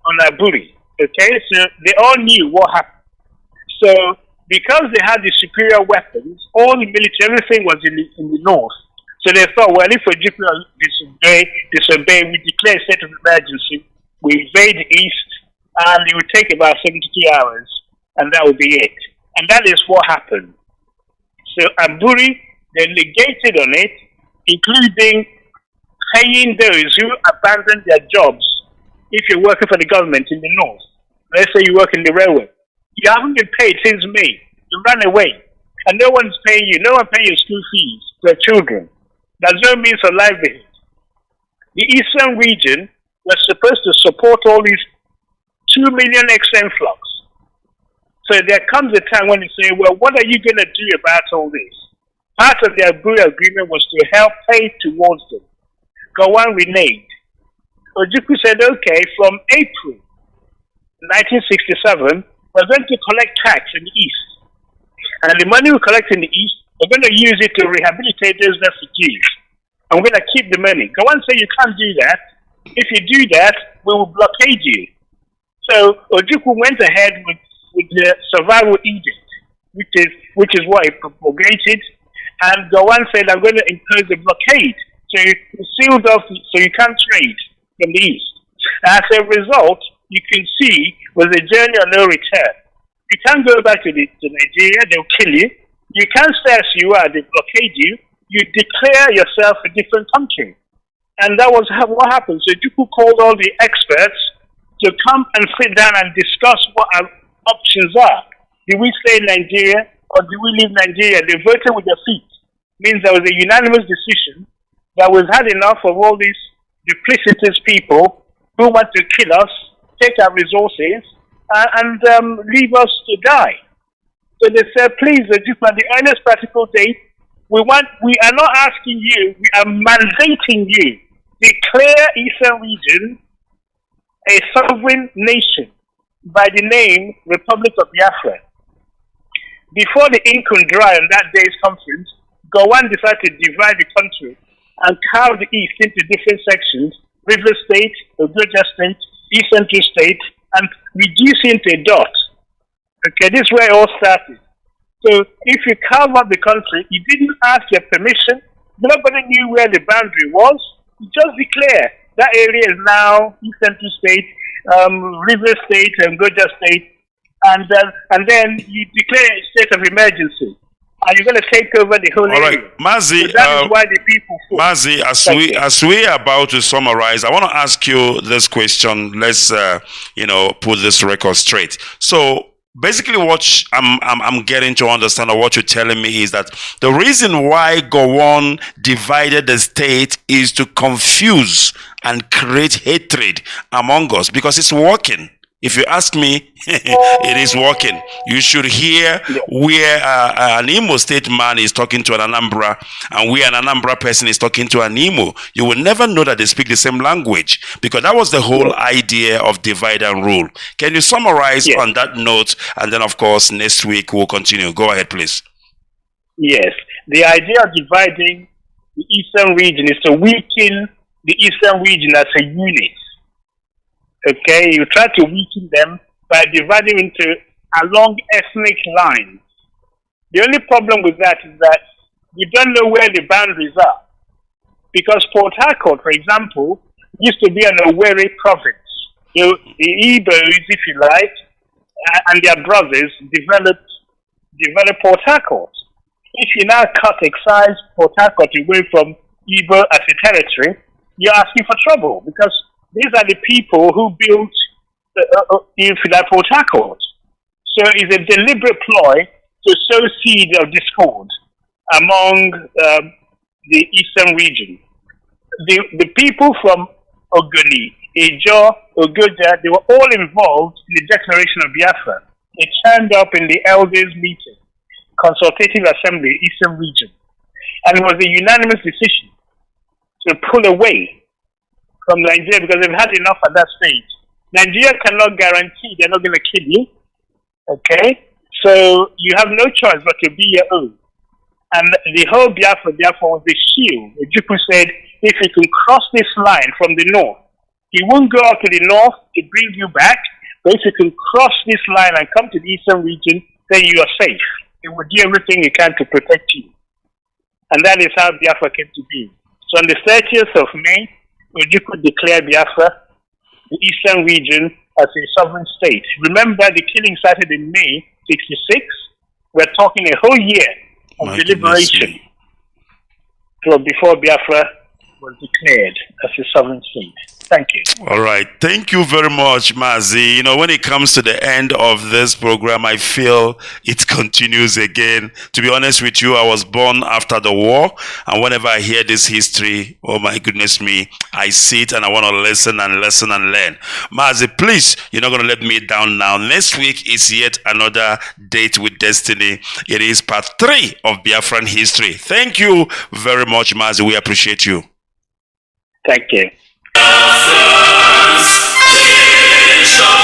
on Aburi. Okay? So they all knew what happened. So because they had the superior weapons, all the military, everything was in the north. So they thought, well, if Ojukwu disobey, we declare a state of emergency, we invade the east, and it would take about 72 hours, and that would be it. And that is what happened. So Aburi, they negated on it, including paying those who abandoned their jobs. If you're working for the government in the north, let's say you work in the railway, you haven't been paid since May. You ran away, and no one's paying you. No one paying your school fees for your children. There's no means of livelihood. The eastern region was supposed to support all these 2 million ex-influx. So there comes a time when you say, well, what are you going to do about all this? Part of the Aburi agreement was to help pay towards them. Gowon reneged. Ojukwu said, okay, from April, 1967, we're going to collect tax in the East. And the money we collect in the East, we're going to use it to rehabilitate those refugees. And we're going to keep the money. Go and say you can't do that. If you do that, we will blockade you. So Ojukwu went ahead with the survival edict, which is what he propagated. And Gawan said, I'm going to impose a blockade. So you sealed off, so you can't trade from the East. As a result, you can see was a journey of no return. You can't go back to Nigeria, they'll kill you. You can't stay as you are, they blockade you. You declare yourself a different country. And that was what happened. So Ojukwu called all the experts to come and sit down and discuss what our options are. Do we stay in Nigeria or do we leave Nigeria? They voted with their feet. Means there was a unanimous decision that we've had enough of all these duplicitous people who want to kill us, take our resources, and leave us to die. So they said, please, Ojukwu, at the earliest practical date, we are not asking you, we are mandating you, declare Eastern region a sovereign nation by the name Republic of Biafra. Before the ink could dry on that day's conference, Gowon decided to divide the country and carve the East into different sections, River State, Ogoja State, East Central State, and reduce it into a dot. Okay, this is where it all started. So if you carve up the country, you didn't ask your permission, nobody knew where the boundary was, you just declare that area is now East Central State, River State, and Ogoja State, and then you declare a state of emergency. And you're going to take over the whole area. All right, Mazi, so that is why the people fought. Mazi, as we are about to summarize, I want to ask you this question. Let's put this record straight. So basically, what I'm getting to understand, or what you're telling me, is that the reason why Gowon divided the state is to confuse and create hatred among us, because it's working. If you ask me, it is working. You should hear where an Imo State man is talking to an Anambra, and where an Anambra person is talking to an Imo. You will never know that they speak the same language, because that was the whole idea of divide and rule. Can you summarize on that note? And then, of course, next week we'll continue. Go ahead, please. Yes. The idea of dividing the Eastern region is to weaken the Eastern region as a unit. Okay, you try to weaken them by dividing into along ethnic lines. The only problem with that is that you don't know where the boundaries are. Because Port Harcourt, for example, used to be an Owerri province. The Igbos, if you like, and their brothers developed Port Harcourt. If you now excise Port Harcourt away from Igbo as a territory, you're asking for trouble, because these are the people who built Port Harcourt. So it's a deliberate ploy to sow seed of discord among the Eastern region. The people from Ogoni, Ijo, Ogoja, they were all involved in the declaration of Biafra. They turned up in the elders' meeting, consultative assembly, Eastern region. And it was a unanimous decision to pull away from Nigeria, because they've had enough at that stage. Nigeria cannot guarantee they're not going to kill you. Okay? So you have no choice but to be your own. And the whole Biafra was the shield. Ojukwu said, if you can cross this line from the north, he won't go out to the north to bring you back, but if you can cross this line and come to the Eastern region, then you are safe. He will do everything he can to protect you. And that is how Biafra came to be. So on the 30th of May, Ojukwu declared Biafra, the Eastern region, as a sovereign state. Remember, the killing started in May 66. We're talking a whole year of deliberation before Biafra was declared as a sovereign state. Thank you. All right. Thank you very much, Mazi. When it comes to the end of this program, I feel it continues again. To be honest with you, I was born after the war. And whenever I hear this history, oh my goodness me, I sit and I want to listen and learn. Mazi, please, you're not going to let me down now. Next week is yet another Date with Destiny. It is part 3 of Biafran history. Thank you very much, Mazi. We appreciate you. Thank you. Biafrans, nation of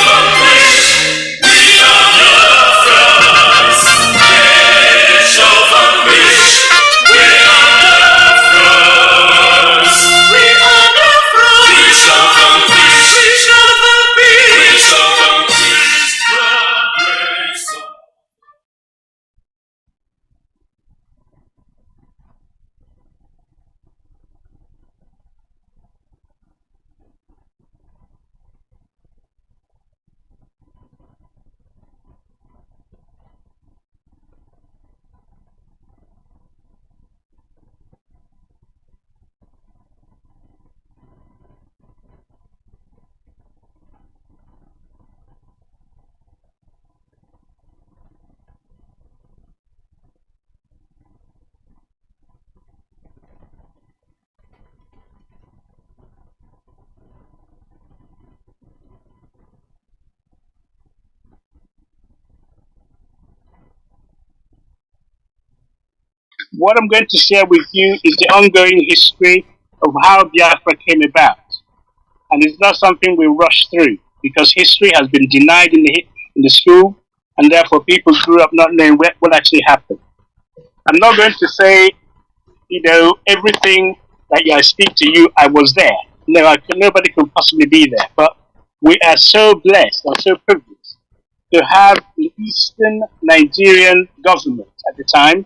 What I'm going to share with you is the ongoing history of how Biafra came about. And it's not something we rush through because history has been denied in the school, and therefore people grew up not knowing what actually happened. I'm not going to say, everything that I speak to you, I was there. No, nobody could possibly be there. But we are so blessed and so privileged to have the Eastern Nigerian government at the time.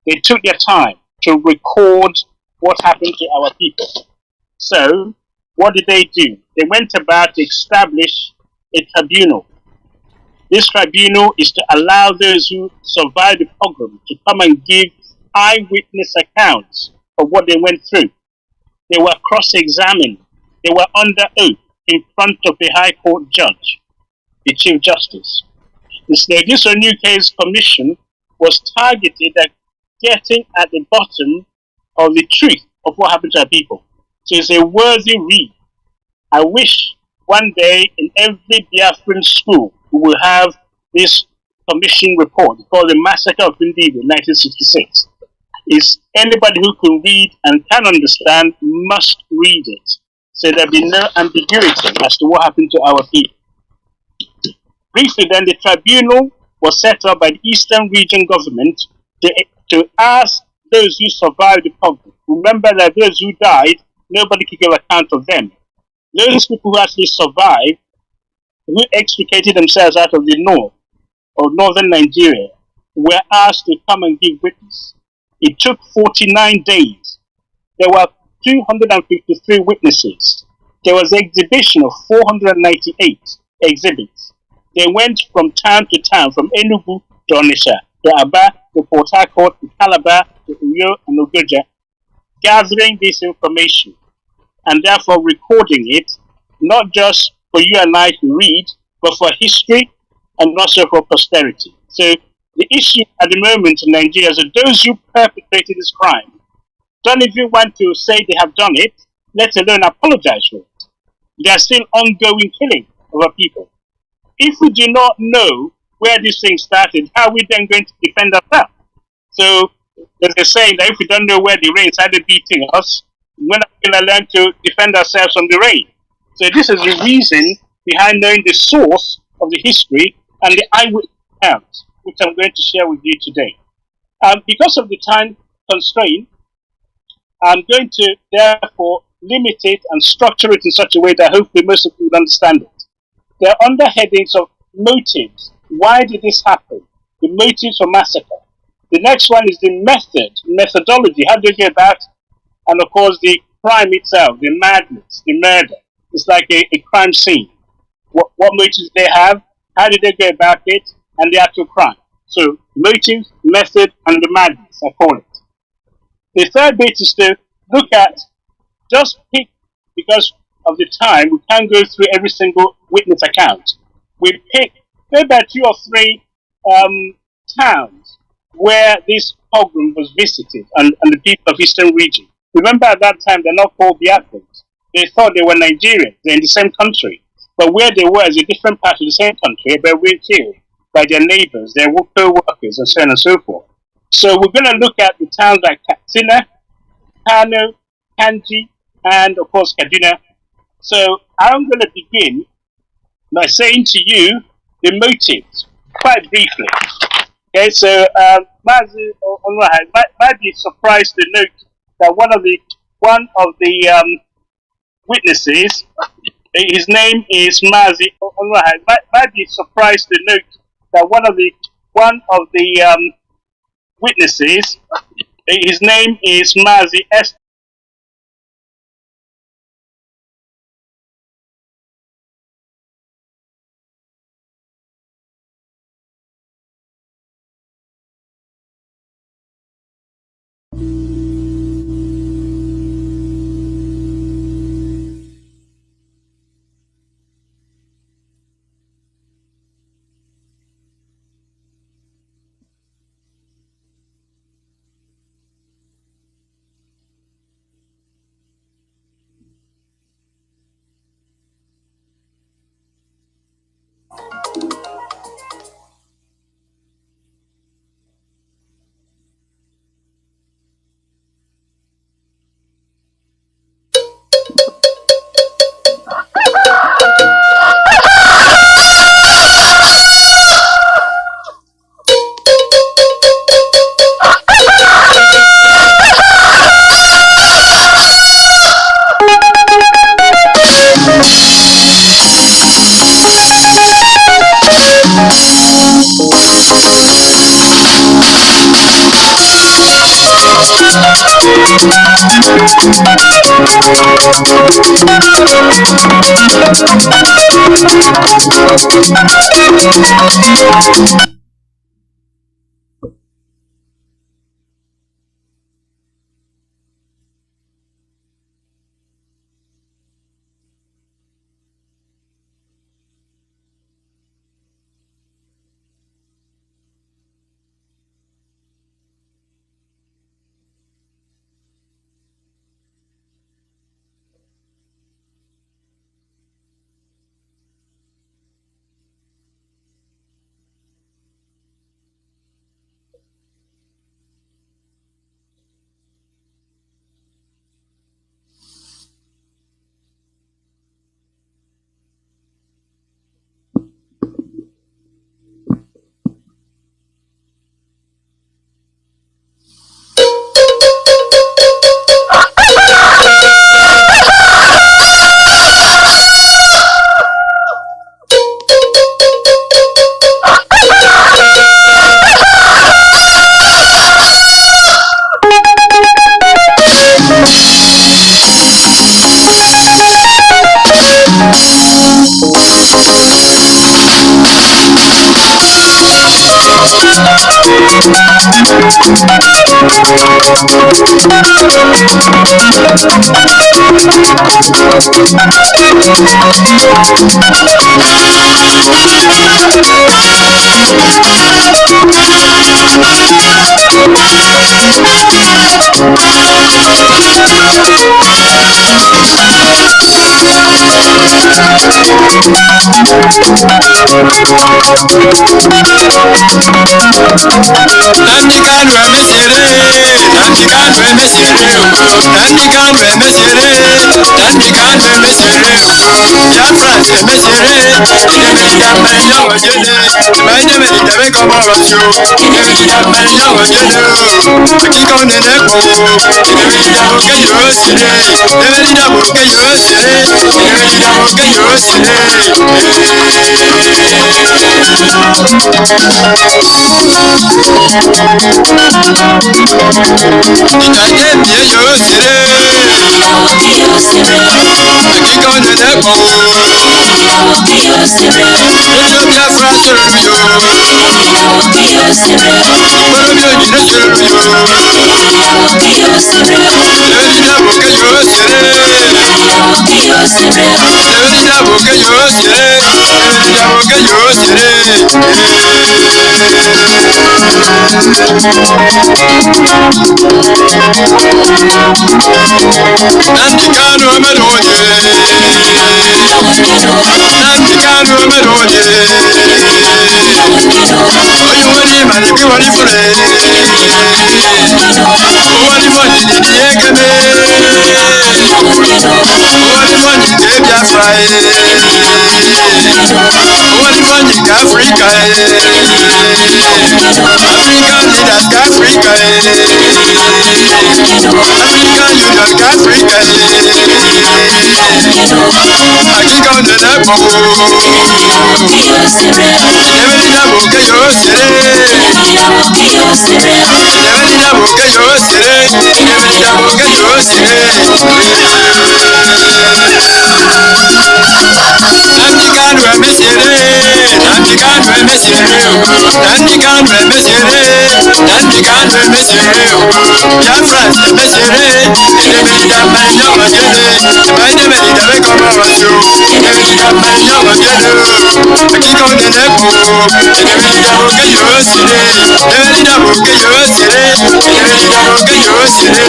They took their time to record what happened to our people. So, what did they do? They went about to establish a tribunal. This tribunal is to allow those who survived the pogrom to come and give eyewitness accounts of what they went through. They were cross-examined. They were under oath in front of the High Court judge, the Chief Justice. This new case commission was targeted at getting at the bottom of the truth of what happened to our people. So it's a worthy read. I wish one day in every Biafran school we will have this commission report called the Massacre of Nnamdi in 1966. Is anybody who can read and can understand must read it. So there'll be no ambiguity as to what happened to our people. Briefly then, the tribunal was set up by the Eastern Region government to ask those who survived the pogrom. Remember that those who died, nobody could give account of them. Those people who actually survived, who extricated themselves out of the north or northern Nigeria, were asked to come and give witness. It took 49 days. There were 253 witnesses. There was an exhibition of 498 exhibits. They went from town to town, from Enugu to Onitsha, to Aba, to Port Harcourt, to Calabar, to Uyo and Ogoja, gathering this information and therefore recording it, not just for you and I to read, but for history and also for posterity. So the issue at the moment in Nigeria is that those who perpetrated this crime don't even want to say they have done it, let alone apologize for it. There are still ongoing killing of our people. If we do not know where this thing started, how are we then going to defend ourselves? So there's a saying that if we don't know where the rain started beating us, we're not going to learn to defend ourselves from the rain. So this is the reason behind knowing the source of the history and the eyewitness accounts, which I'm going to share with you today. Because of the time constraint, I'm going to therefore limit it and structure it in such a way that hopefully most of you will understand it. There are under headings of motives. Why did this happen? The motives for massacre. The next one is the methodology. How do you get about? And of course, the crime itself, the madness, the murder. It's like a crime scene. What motives they have? How did they go about it? And the actual crime. So, motives, method, and the madness, I call it. The third bit is to look at, just pick, because of the time, we can't go through every single witness account. We pick maybe 2 or 3 towns where this pogrom was visited and the people of Eastern region. Remember at that time, they're not called Biafrans. They thought they were Nigerians. They're in the same country. But where they were is a different part of the same country, but we're killed by their neighbors, their co-workers, and so on and so forth. So we're going to look at the towns like Katsina, Kanu, Kanji, and of course Kaduna. So I'm going to begin by saying to you the motives, quite briefly. Okay, so Mazi might be surprised to note that one of the witnesses, his name is Mazi. Might be surprised to note that one of the witnesses, his name is Mazi S. Nnamdi Kanu emesere, Nnamdi Kanu emesere, Nnamdi Kanu emesere, Nnamdi Kanu emesere, Biafrans emesere, idemedi amere nyawo jele, ma idemedi dame komo wasyo, idemedi amere nyawo jele o, akika onene ko, idemedi damo ke yo sire, idemedi damo ke yo sire, idemedi damo ke yo sire. Ìtàgé mi yóò ṣeré. Àkíkọ́ nẹ̀nẹ̀ kọ̀ o. Lójú Biafra sọ̀rọ̀ mi o. Ìgbọ́dọ̀ mi ò jìnnà sọ̀rọ̀ mi o. Lẹ́yìn ìdàbò kẹ́ yóò ṣeré. Lẹ́yìn ìdàbò kẹ́ yóò ṣeré. Lẹ́yìn ìdàbò kẹ́ yóò ṣeré. Nnamdi Kanu omedoje. Nnamdi Kanu omedoje. Oyo wani maliki wani fure. Owani monyi didi ekeme. Owani monyi ke Biafra. Owani monyi ke Africa. African leaders ka Africa. African Union ka Africa. Akika onene kpo. Idemedi damo ke yo sere. Idemedi damo ke yo sere. Idemedi damo ke yo sere. Nnamdi Kanu emesere. Nnamdi Kanu emesere. Nnamdi Kanu emesere. Nnamdi Kanu emesere. Biafrans emesere. Idemedi damo nyawo jele. Ma idemedi dame komo wasyo. Idemedi damo nyawo jele o. Akika onene ko. Idemedi damo ke yo sire. Idemedi damo ke yo sire. Idemedi damo ke yo sire.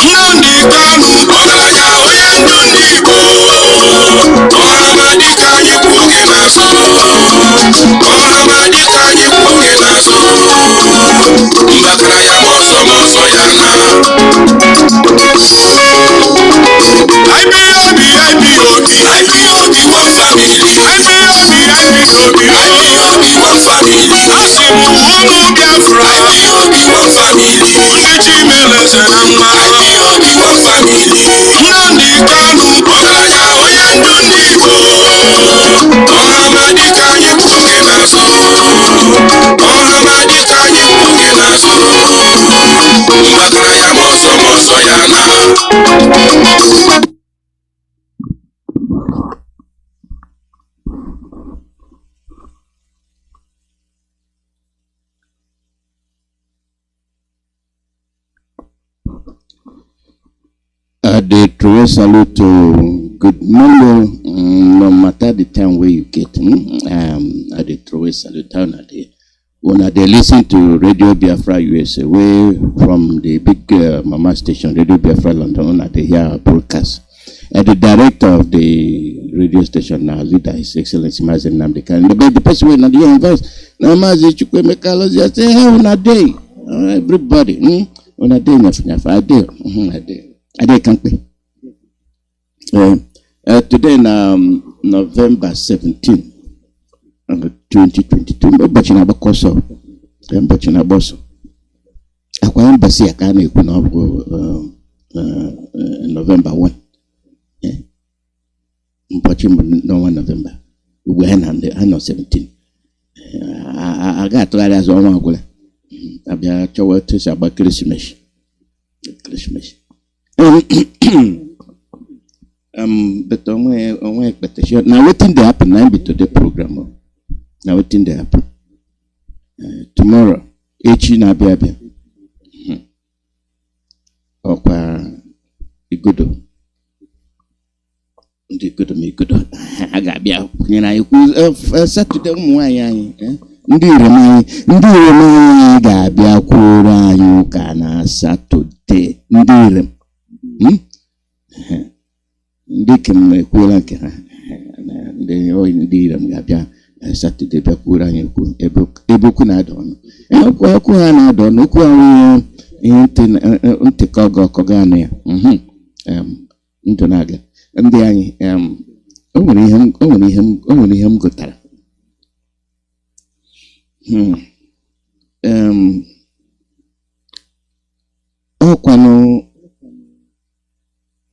Nnamdi Kanu, ọgaranya onye ndu ndị Igbo. Ọhamadị ka anyị kwụ gị n'azụ. Ọhamadị ka anyị kwụ gị n'azụ. Mbatara ya ma ọsọ ya na. IPOB, one family. IPOB, one family. Asị m ụmụ Biafra. IPOB, one family. Ndị Chimeleze na mma. IPOB, one family. Nnamdi Kanu, ọgaranya onye ndu ndị Igbo. Ọhamadị ka anyị kwụ gị n'azụ. Ọhamadị ka anyị kwụ gị n'azụ. Mbatara ya ma ọsọ ya na. They throw salute to good morning, no matter the time where you get. They throw salute down when they listen to Radio Biafra USA, way from the big mama station, Radio Biafra London, they hear broadcast. And the director of the radio station now, leader is Excellency Mazi Nnamdi. And the person when they invite, now Mazi Iyke, say, hey, on a day, everybody, on a day, I can't pay. Today, November 17, 2022, but you never call so. But you never so. I can't embassy. I can't November 1. But you no 1 November. We were on 17. I got to as one. I'll be a chow to about Christmas. But on my expectation. Now waiting they happen now be to the program. Now waiting they happen. Tomorrow, echi na abịa. Ọkwa igodo. Ndị igodo ma igodo. A ga-abịa nyere anyị kwu Saturday ụmụ nwaanyị anyị. Ndị Irem anyị ga-abịa kwuoro anyị ụka na Saturday. Ndị Irem. Ndị kem ekwuola nke ha. Ndị Irem ga-abịa Saturday bịa kwuoro anyị okwu ebe okwu na-ada ọnụ. Okwu ha na-ada ọnụ, okwu ahụ ihe ntị ka ọgọ anụ ya. Ndụ na-aga. Ndị anyị o nwere ihe m gụtara. Ọkwanụ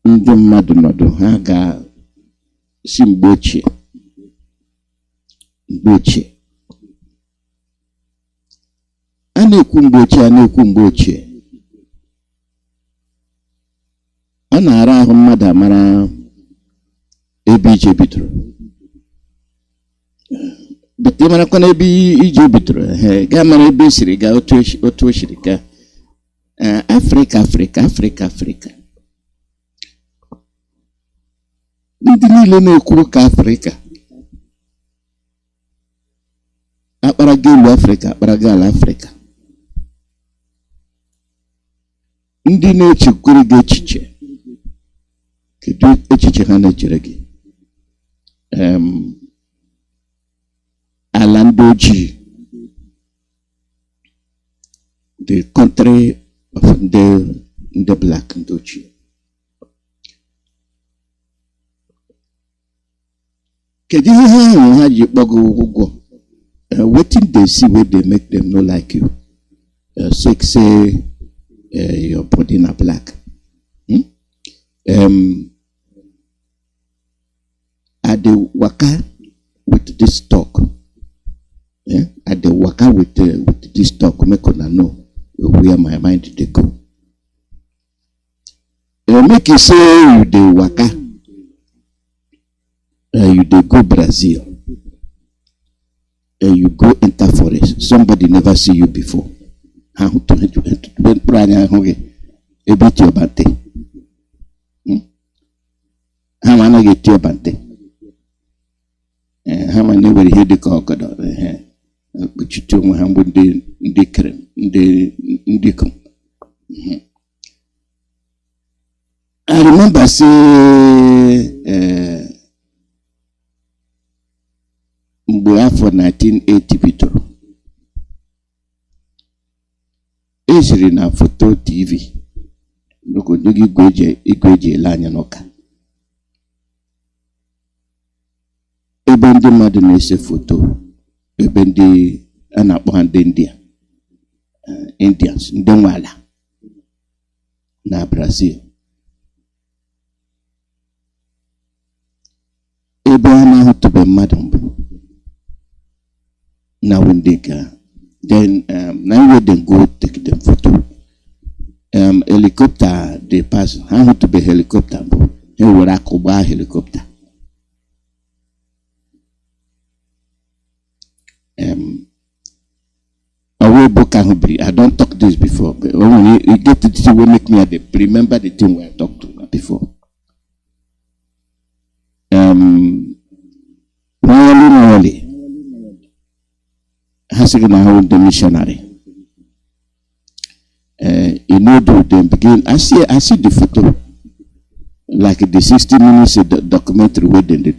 ndị mmadụ nọdụ ha ga-si mgbe ochie a na-ekwu mgbe ochie ọ na-ara ahụ mmadụ amara ebe ije bidoro bete marakwana ebe ije bidoro gaa mara ebe esiri gaa otu o siri gaa. Afrịka ndị niile na-ekwu ka Afrịka akparaga elu Afrịka akparaga ala Afrịka, ndị na-echekwere gị echiche kedu echiche ha na-echere gị? Ala ndị ojii, the country of ndị black, ndị ojii. Kedu ihe ahụ ha ji kpọgo ụgwọ? Wetin they see where they make them no like you? Say your body na black. I dey waka with this talk. I dey waka with this talk make una know where my mind dey go. Make you say you dey waka, you dey go Brazil, you go enter forest, somebody never see you before. How to ebit your bante? How many get your bante? How many will hear the crocodile? But you told me how would the cream, the come. I remember say Biafra 1980 bidoro ejiri na foto TV n'obodo igwe eji ele anya n'ụka, ebe ndị mmadụ na-ese foto, ebe ndị a na-akpọ ha ndị Indians, ndị nwe ala na Brazil, ebe a na-ahụtụbe mmadụ mbụ na Windeka. Then now where they go take them photo. Helicopter they pass. How to be helicopter? They were a Kuba helicopter. I don't talk this before, but when you get to the thing will make me remember the thing where I talked to before. Really. Has the missionary. You know, they begin. I see the photo, like the 60 minutes documentary where they do.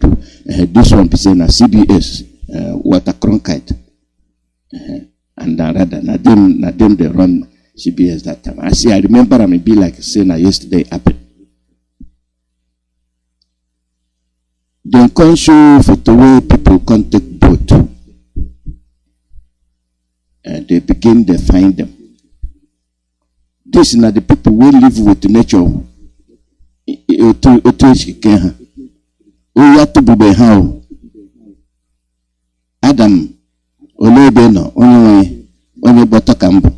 This one is saying a CBS, Water Cronkite, and rather, not them they run CBS that time. I remember I may be like saying yesterday happened. They can show photo where people can take boat. They begin to find them. These are the people who live with nature. Adam, Olebeno, only Botakambo.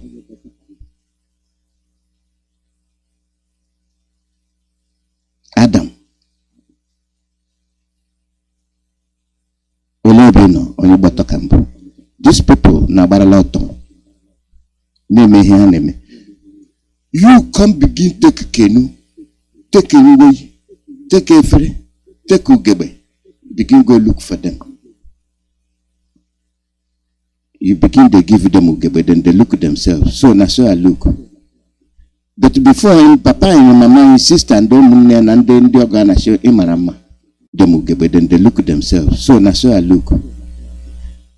Adam, ebe no onye gbata kambu. These people na barala oto. Neme ihe ha neme. You come begin take Kanu, take Nnamdi, take Efere, take Ugebe. Begin go look for them. You begin to give them Ugebe, then they look at themselves. So now so I look. But before him, Papa and Mama, his sister and don't and then the organization Imarama. Them Ugebe, then they look at themselves. So now so I look.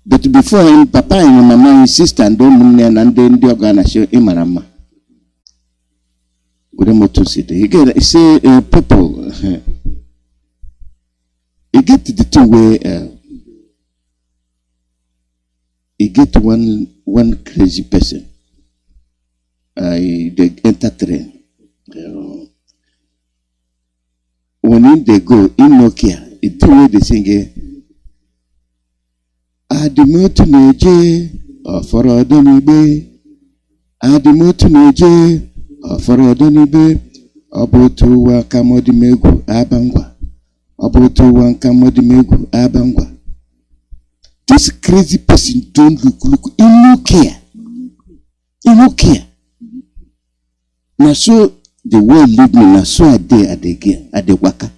But before him, Papa and Mama, his sister and don't and then the organization Imarama. You get say people you get the two way you get one crazy person they enter train when they go in Nokia it two way they sing Adimotu neje for Odonibe Adimotu neje for Odonibe Obotu wa kamodimegu abangwa Obotu wa kamodimegu abangwa. This crazy person don't look in no care. In no care. Now so the world leave me now so I dey at the waka.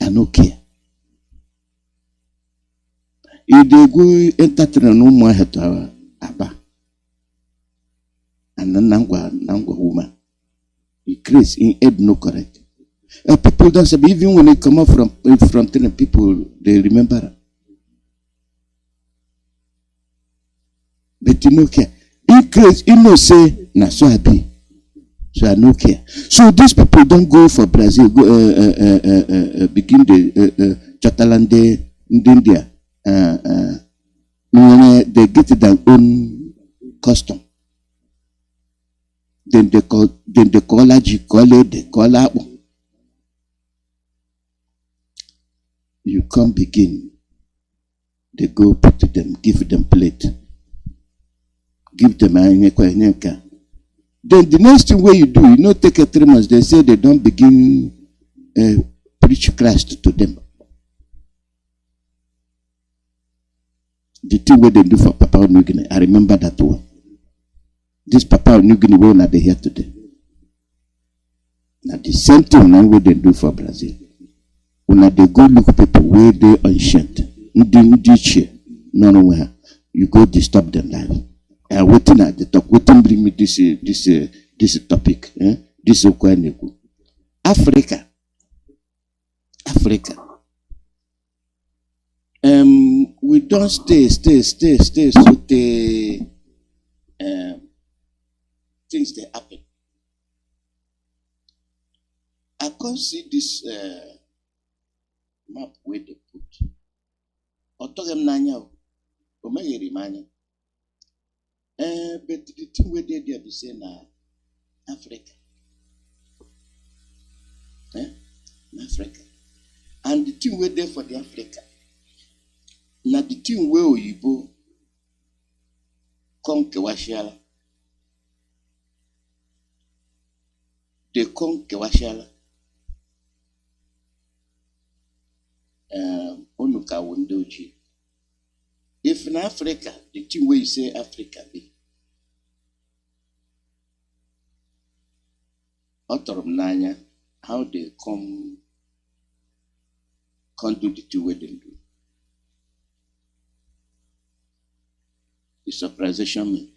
I no care. If they go entertain no more heto aba. And then nangwa woman. He crazy in head no correct. People don't say even when they come up from telling people they remember. But you no care. In case you know say na so I be. So I no care. So these people don't go for Brazil, go begin the Chatalande in India. They get their own custom. Then they call you come begin. They go put to them, give them plate. Give them a nyenka. Then the next thing where you do, you know, take a 3 months, they say they don't begin preach Christ to them. The thing where they do for Papua New Guinea, I remember that one. This Papua New Guinea one are they here today. Now the same thing now what they do for Brazil. When they go look people where they ancient, nowhere, you go disturb them life. And waiting at the talk, waiting bring me this topic, this Okwanego. Africa. We don't stay so they things they happen. I can't see this map where they put. Otogem nanya omegeri manya. But the thing where they be saying Africa. Africa. And the thing where they for the Africa. Now the thing where Oyibo come Kewashiala. They come Kewashiala. Onuka Wondoji. If in Africa, the thing where you say Africa be out of Nanya, how they come do the two way they do. It's surprising me.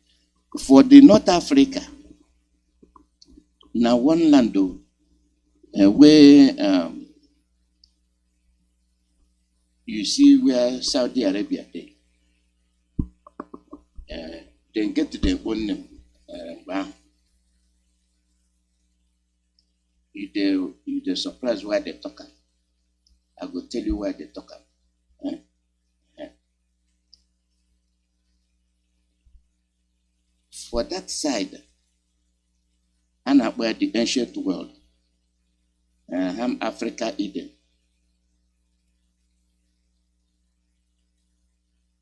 For the North Africa, now one land where you see where Saudi Arabia they get to their own name. You're surprised why they talk. I will tell you why they talk. For that side, and where the ancient world, Africa, Eden.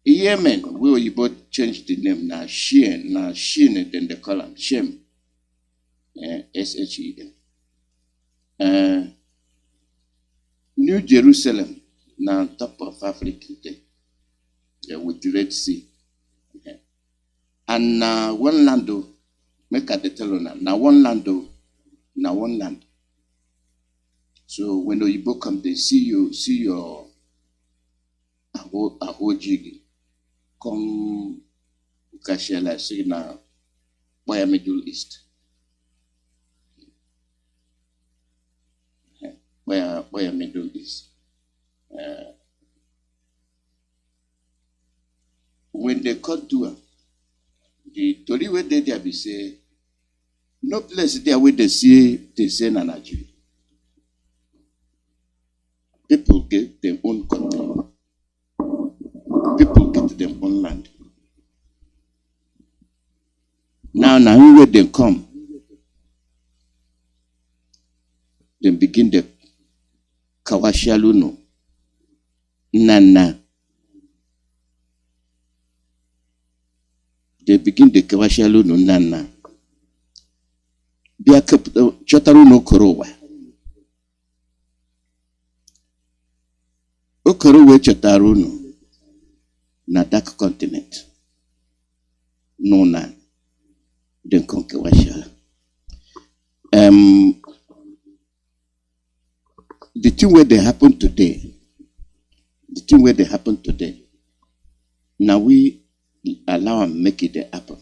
Yemen, where you both changed the name now, Shin, then they call them Shem, S-H-E-M. New Jerusalem, now on top of Africa with the Red Sea. And one land, make a tell now one land, now one land. So when the Igbo come, they see your Ahojigi come Kashela, say now, why Middle East? Where Middle East? When they cut to the Tori where they be say, no place there where they say Nanaji. People get their own country. People get their own land. Now where they come, they begin the Kawashaluno. Nana. They begin the Kawashaluno Nana. Bia Chotaruno Korowa. Okorowe Chotaruno. Na dark continent. No na. Then come Kawashala. The thing where they happen today. Now we allow them make it happen.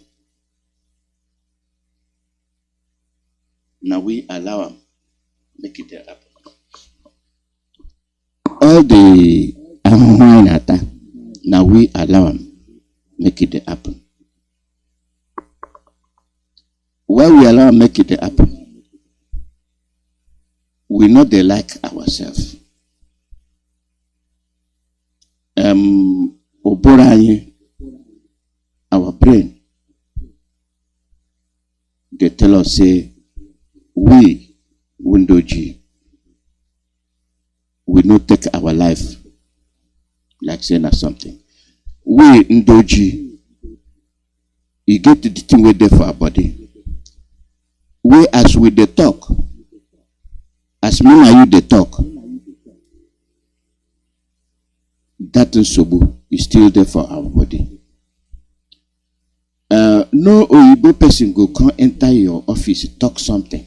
All the now we allow them make it happen. Why we allow them make it happen? We know they like ourselves. Oboranye, our brain, they tell us, say, we, Windoji, we not take our life like saying or something. We, Ndoji, you get the thing we there for our body. We, as we they talk, as me and you they talk, that Nsobu is still there for our body. No Oyibo person go come enter your office, talk something.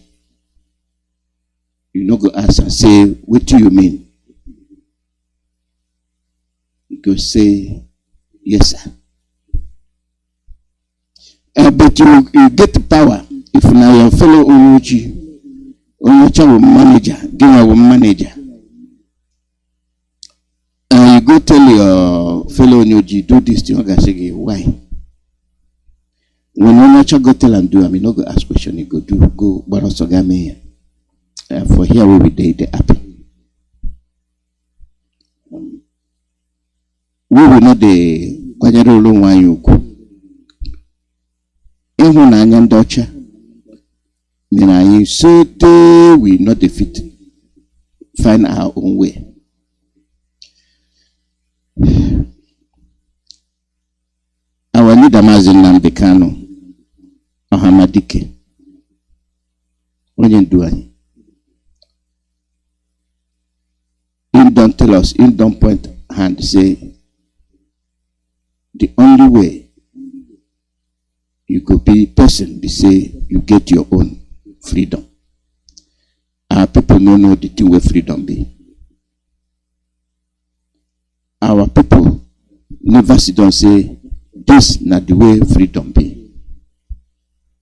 You no go ask and say, what do you mean? You go say, yes, sir. But you get the power if now your fellow Onochi will manager, give our manager. You go tell your fellow Onochi, do this thing, say, why? When Onochi go tell and do, I mean, no go ask question, you go do, go, but also game for here we they happen. We will not the Kwajaro Lumayuku. Even Anyan Docha. Mina you say we not defeat. Find our own way. Our leader Mazi Nnamdi Kanu. Ohamadike. Onyen duani. He don't tell us, he don't point hand, say, the only way you could be person, be say, you get your own freedom. Our people don't know the thing where freedom be. Our people never sit down say, this not the way freedom be.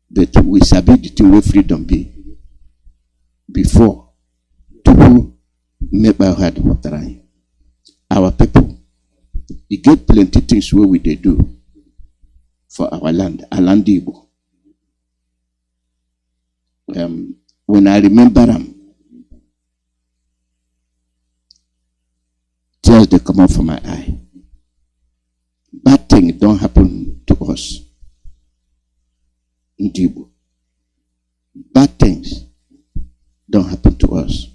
But we sabi the thing where freedom be before to make our heart water. Our people, you get plenty things where we they do for our land, Igbo. When I remember them, tears they come out from my eye. Bad things don't happen to us. Igbo. Bad things don't happen to us.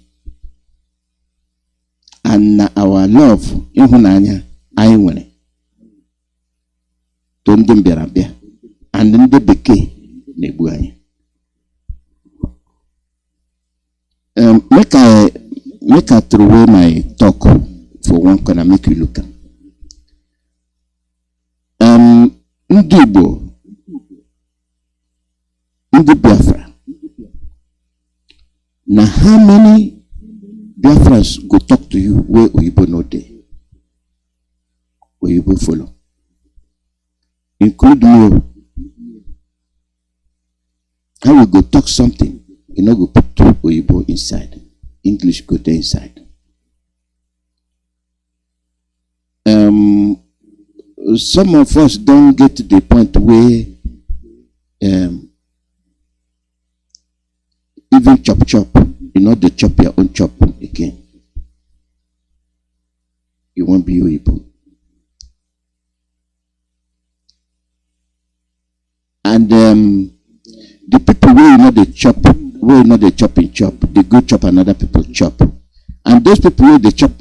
And our love, ihunanya, anyị nwere. To ndị mbịarambịa, and ndị bekee na-egbu anyị. Make I throw away my talk for one corner, make you look am. Ndị Igbo, ndị Biafra. Now, how many Biafrans go talk to you where Oyibo no dey? Oyibo follow. Include me. How we go talk something, you know, go put Oyibo inside. English go there inside. Some of us don't get to the point where even chop, you know, they chop your own chop again. You won't be Oyibo. And the people where you know they chop, where you know they chop in chop, they go chop another people chop. And those people where they chop,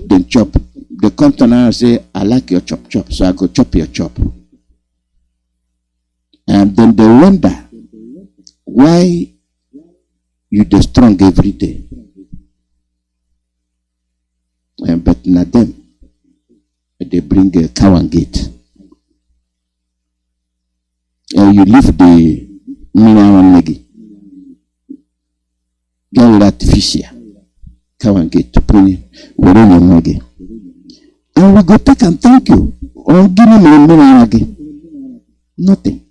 they come to now and say, I like your chop, so I go chop your chop. And then they wonder why you dey strong every day. But not them. They bring a cow and gate. You leave the mineral negi. Get artificial. Cow and gate to put it within your negi. And we go take and thank you. Or give me my mineral again. Nothing.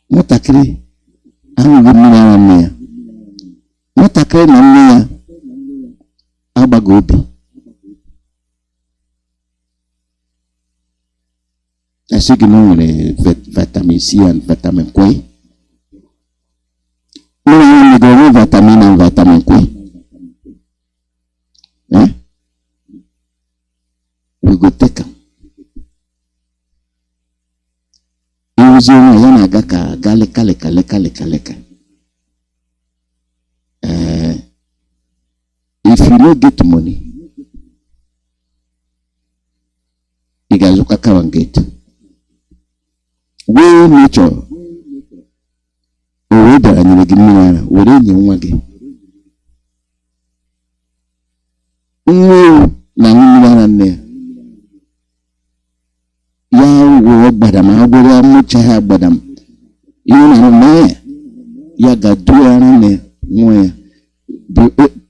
What I create. I will give mineral near. What I create near. Abagobi. I say you know vitamin C and vitamin K. No, go vitamin and vitamin K. We go take them. Yana gaka galeka leka. If you don't get money, you guys look at and get. We nature, we there and you give me we don't need one again. Na ne. Ya wo badam agora mucha badam. You na me. Ya gadu ana ne moya.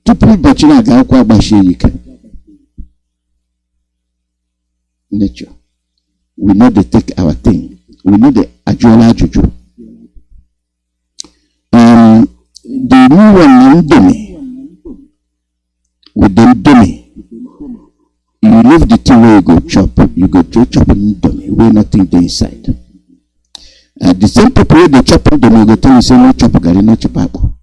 People bachina ga kwa bashi yike. Nature. We know they take our thing. We know the ajola juju. The new one Nnamdi with the Nnamdi. You leave the thing where you go chop. You go to chop Nnamdi where nothing there inside. The same people where they chop Nnamdi, you go tell you say no chop gari, no chop apple.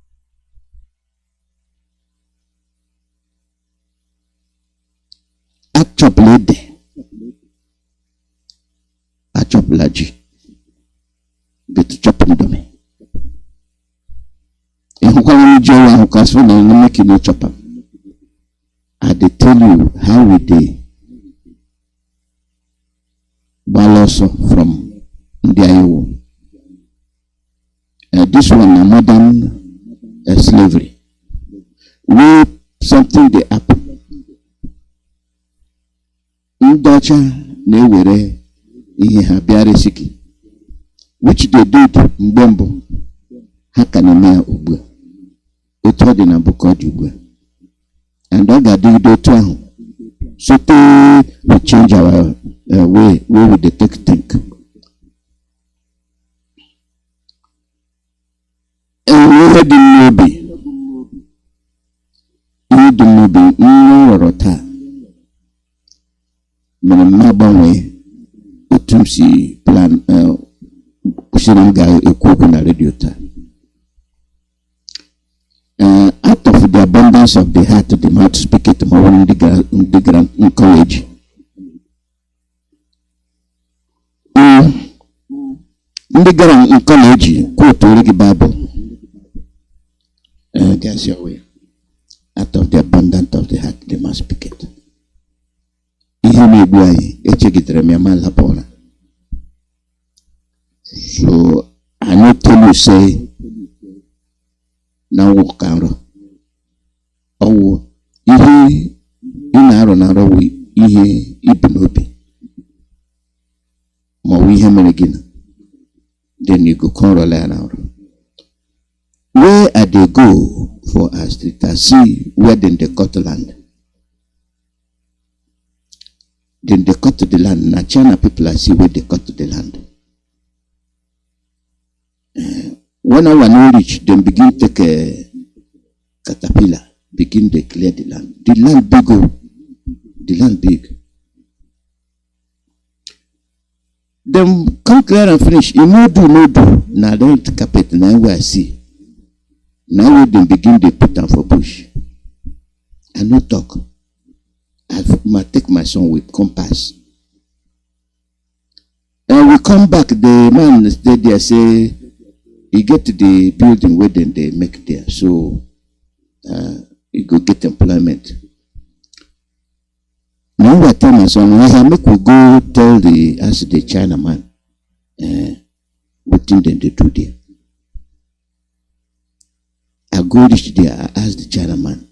I chop lady. I chop laji. Get chop Nnamdi. And who can you who can make you no chop up? I dey tell you how we dey balance from India. This one a modern slavery. Where something dey happen. Ndocha na-ewere ihe ha bịara siki. Which they did mbombo. Ha ka na-eme ya ugbu a. Otu ọ dị na book ọ dị ugbu a. And I got to do it too. So we change our way we take think. And we had the movie, no rota. Manabanwe, Utumsi plan, pushing guy a cook in a radio time. Out of the abundance of the heart, the mouth speaketh more in the grand college. In the grand college, quote to the Bible. That's your way. Out of the abundance of the heart, the mouth speaketh. So I not tell you say. Now walk out. Oh, ihe ị na-arụ we ihe Where are they go for a street? I see where then they cut the land. Then they cut the land. Now China people I see where they cut the land. When I want to reach, then begin take a caterpillar, begin to clear the land. The land big, the land big. Then come clear and finish. You no do. Now don't carpet. Now where I see. Now we then begin to put them for bush. I no talk. I take my son with compass. And we come back. The man stay there say he get to the building where then they make there. So he go get employment. Now I tell my son, I make we go tell the China man what thing then they do there. I go reach there, I ask the China man,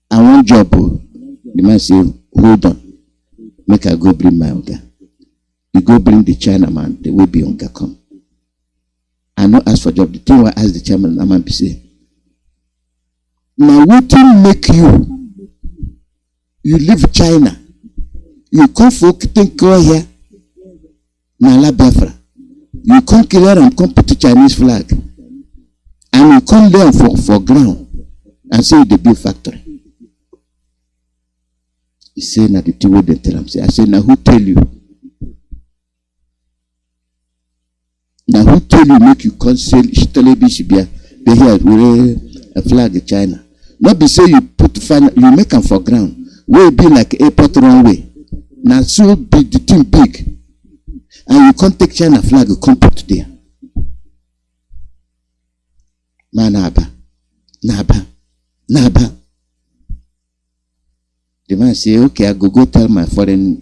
I want job. The man say, hold on, make I go bring my unga. You go bring the China man, they will be unga come. I not ask for job. The thing I ask the China man be say, now what will make you leave China, you come for think here, now la Biafra. You come kill her and come put the Chinese flag. And you come there for ground and say the big factory. He say now the two way they tell him. I say now who tell you? Now who tell you make you come sell Shibia be here with a flag in China? Not be say you put you make them for ground. Where be like airport runway. Now so big the thing big. And you can't take China flag, you come put there. Naba. The man say, okay, I go tell my foreign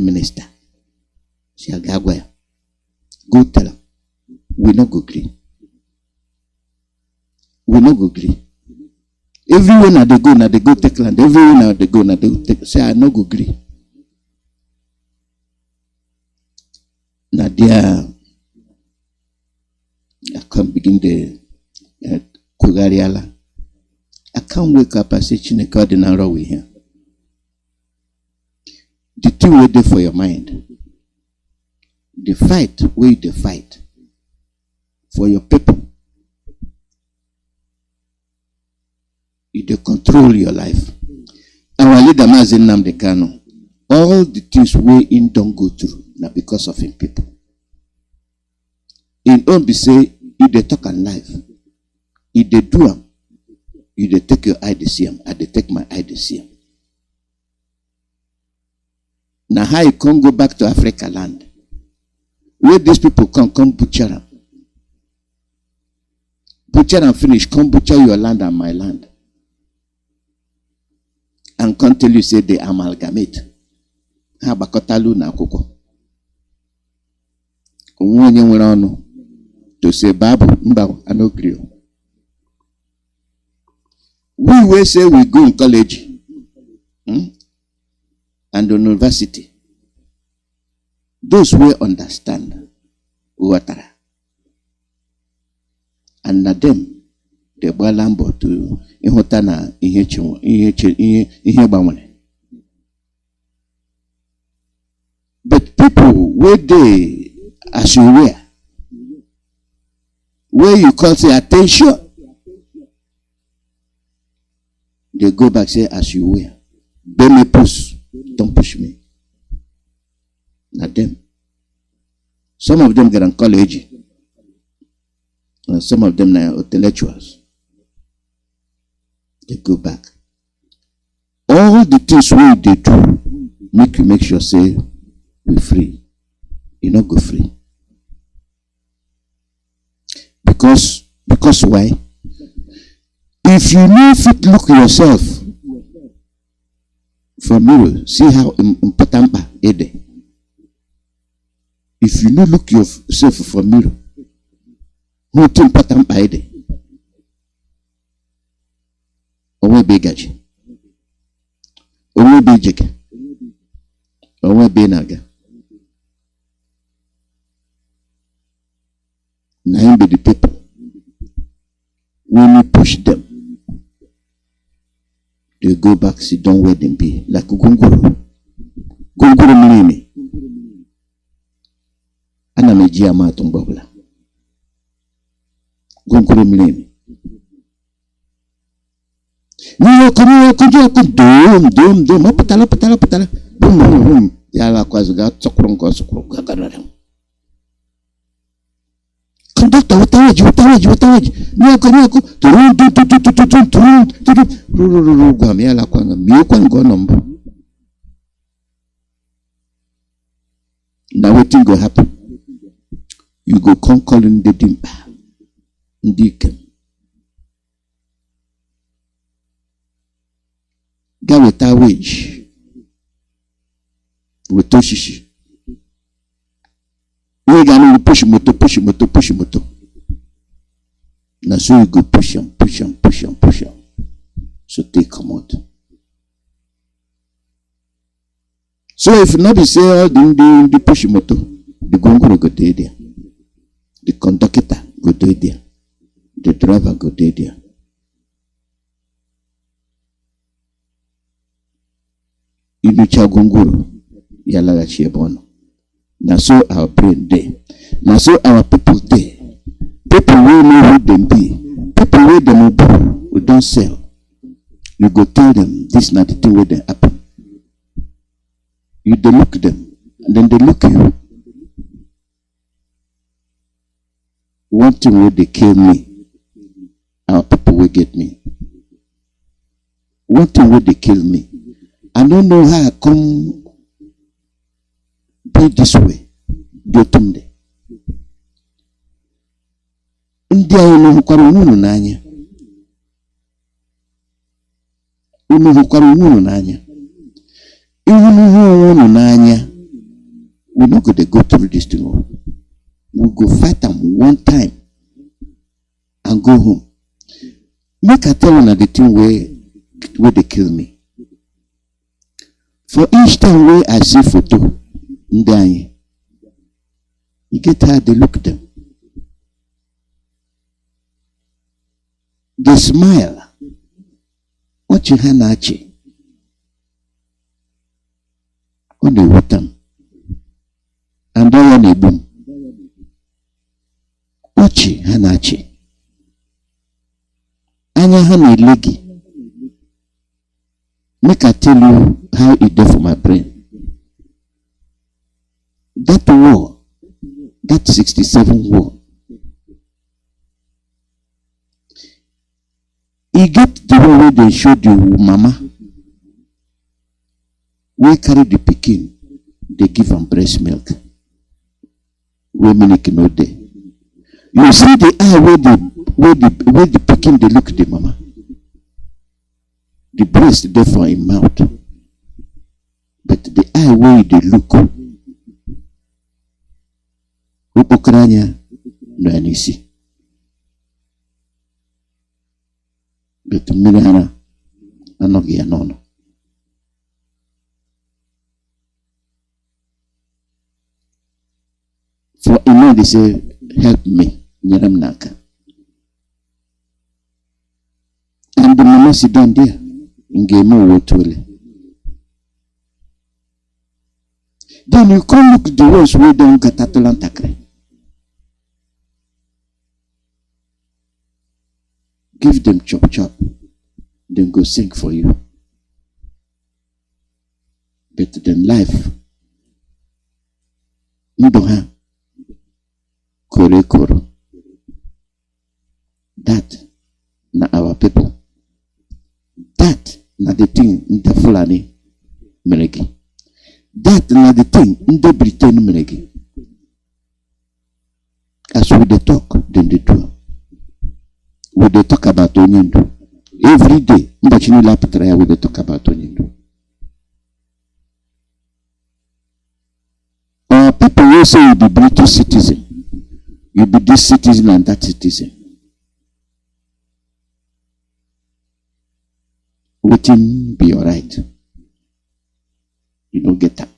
minister. Say, Agagwaya. Go tell him. We not go green. Everywhere now they go take land. Everywhere now they go take. Say, I no go green. Nadia, I can't begin the Kugariala. I can't wake up and say Chineke Ordinary we here. The two way there for your mind. The fight where the fight for your people. You dey control your life. Our leader Mazi Nnamdi, all the things where in don't go through. Now because of him people. In own be say, if they talk and life, if they do them, if they take your eye to see them, I they take my eye to see them. Now how you can't go back to Africa land? Where these people come butcher them. Butcher and finish, come butcher your land and my land. And come tell you say they amalgamate. Ha bakotalu na koko. Onye nwere ọnụ to say babu mba I no gree. We will say we go in college and university. Those who understand watara and na them they lambo to ihota na ihe gbanwere. But people where they as you wear, where you call say attention, they go back say as you wear. They me push, don't push me. Not them. Some of them get in college, and some of them are intellectuals. They go back. All the things we they do make sure say we free. You not go free. Because why? If you know fit look yourself from mirror, see how important it is. If you know look yourself from mirror, who important by it? Owe be gaji. Owe be jeke. Owe be naga. Now be the people. When you push them, they go back, sit down where them be. Like Gunguru. Gunguru mlimi. Ana mejia matumbabla. Gunguru mlimi. Niyo kujo dum patala bum yala kwazuga tsokurungo gagarara. Conductor utawaji niyo turun gwam yala kwanga miyo kwango nombo. Now what thing go happen? You go come calling the dimba ndikem. Get without wage. With Toshishi. We gonna push moto. Now so you go push him. So they come out. So if not be say the push moto, the gongoro go there. The conductor go there. The driver go there. Inucha gongoro yalaga chiebono. Now so our brain there. Now so our people there. People will know who them be. People will them we don't sell. You go tell them this not the thing where they happen. You they look them and then they look you. One thing where they kill me, our people will get me. One thing where they kill me, I don't know how I come be this way. Jotumde. India unu hukaru nunu nanya. Unu hukaru nunu nanya. Unu nanya. We're not going to go through this thing. We'll go fight them one time and go home. Make I tell you the thing where they kill me. For each time where I see photo, you get how they look at them. They smile. What you hanachi? On the water. And I am a boom. Ochi hanachi. Anya hani legi. Make I tell you how it did for my brain. That war, that 67 war, you get the one where they showed you mama. We carry the pikin, they give them breast milk. We milk no day. You see the eye where the pikin they look at the mama. The breast there for him mouth. But the eye where they look. Upokranya no anisi. But Mirana anogia nono. For a they say, help me, Nyaramnaka. And the mama sit down there in game water. Then you come look the ones where they don't get Atalantakre. Give them chop, then go sing for you. Better than life. Ndoha. Koro. That na our people. That na the thing in the Fulani Meregi. That na the thing in the Britain Meregi. As we they talk, then they do. We they talk about Onyendo. Every day, we they talk about Onyendo. Our people will say you'll be British citizen. You'll be this citizen and that citizen. Waiting be alright. You don't get that.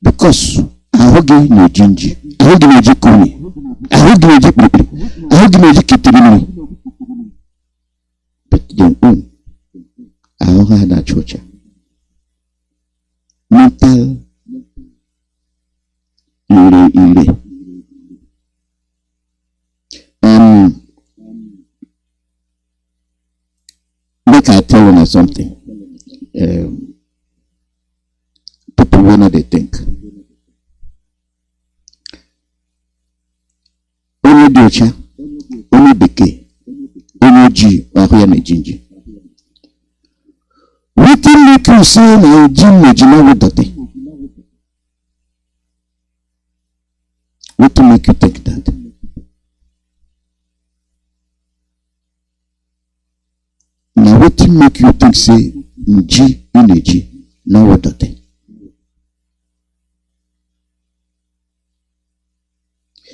But because ahụ gị na-eji nji, ahụ gị na-eji kuni, ahụ gị na-eji kpirikpiri, ahụ gị na-eji kitiri mmiri. But their own ahụ ha na-acha ọcha. Mental ire. Make I tell you something. People when they think. Only docha, only beke, only G, or who na jinji. Wetin make you say na Jim na Jima dote? Wetin make you think that? Now wetin make you think say Nji Ineji na dote?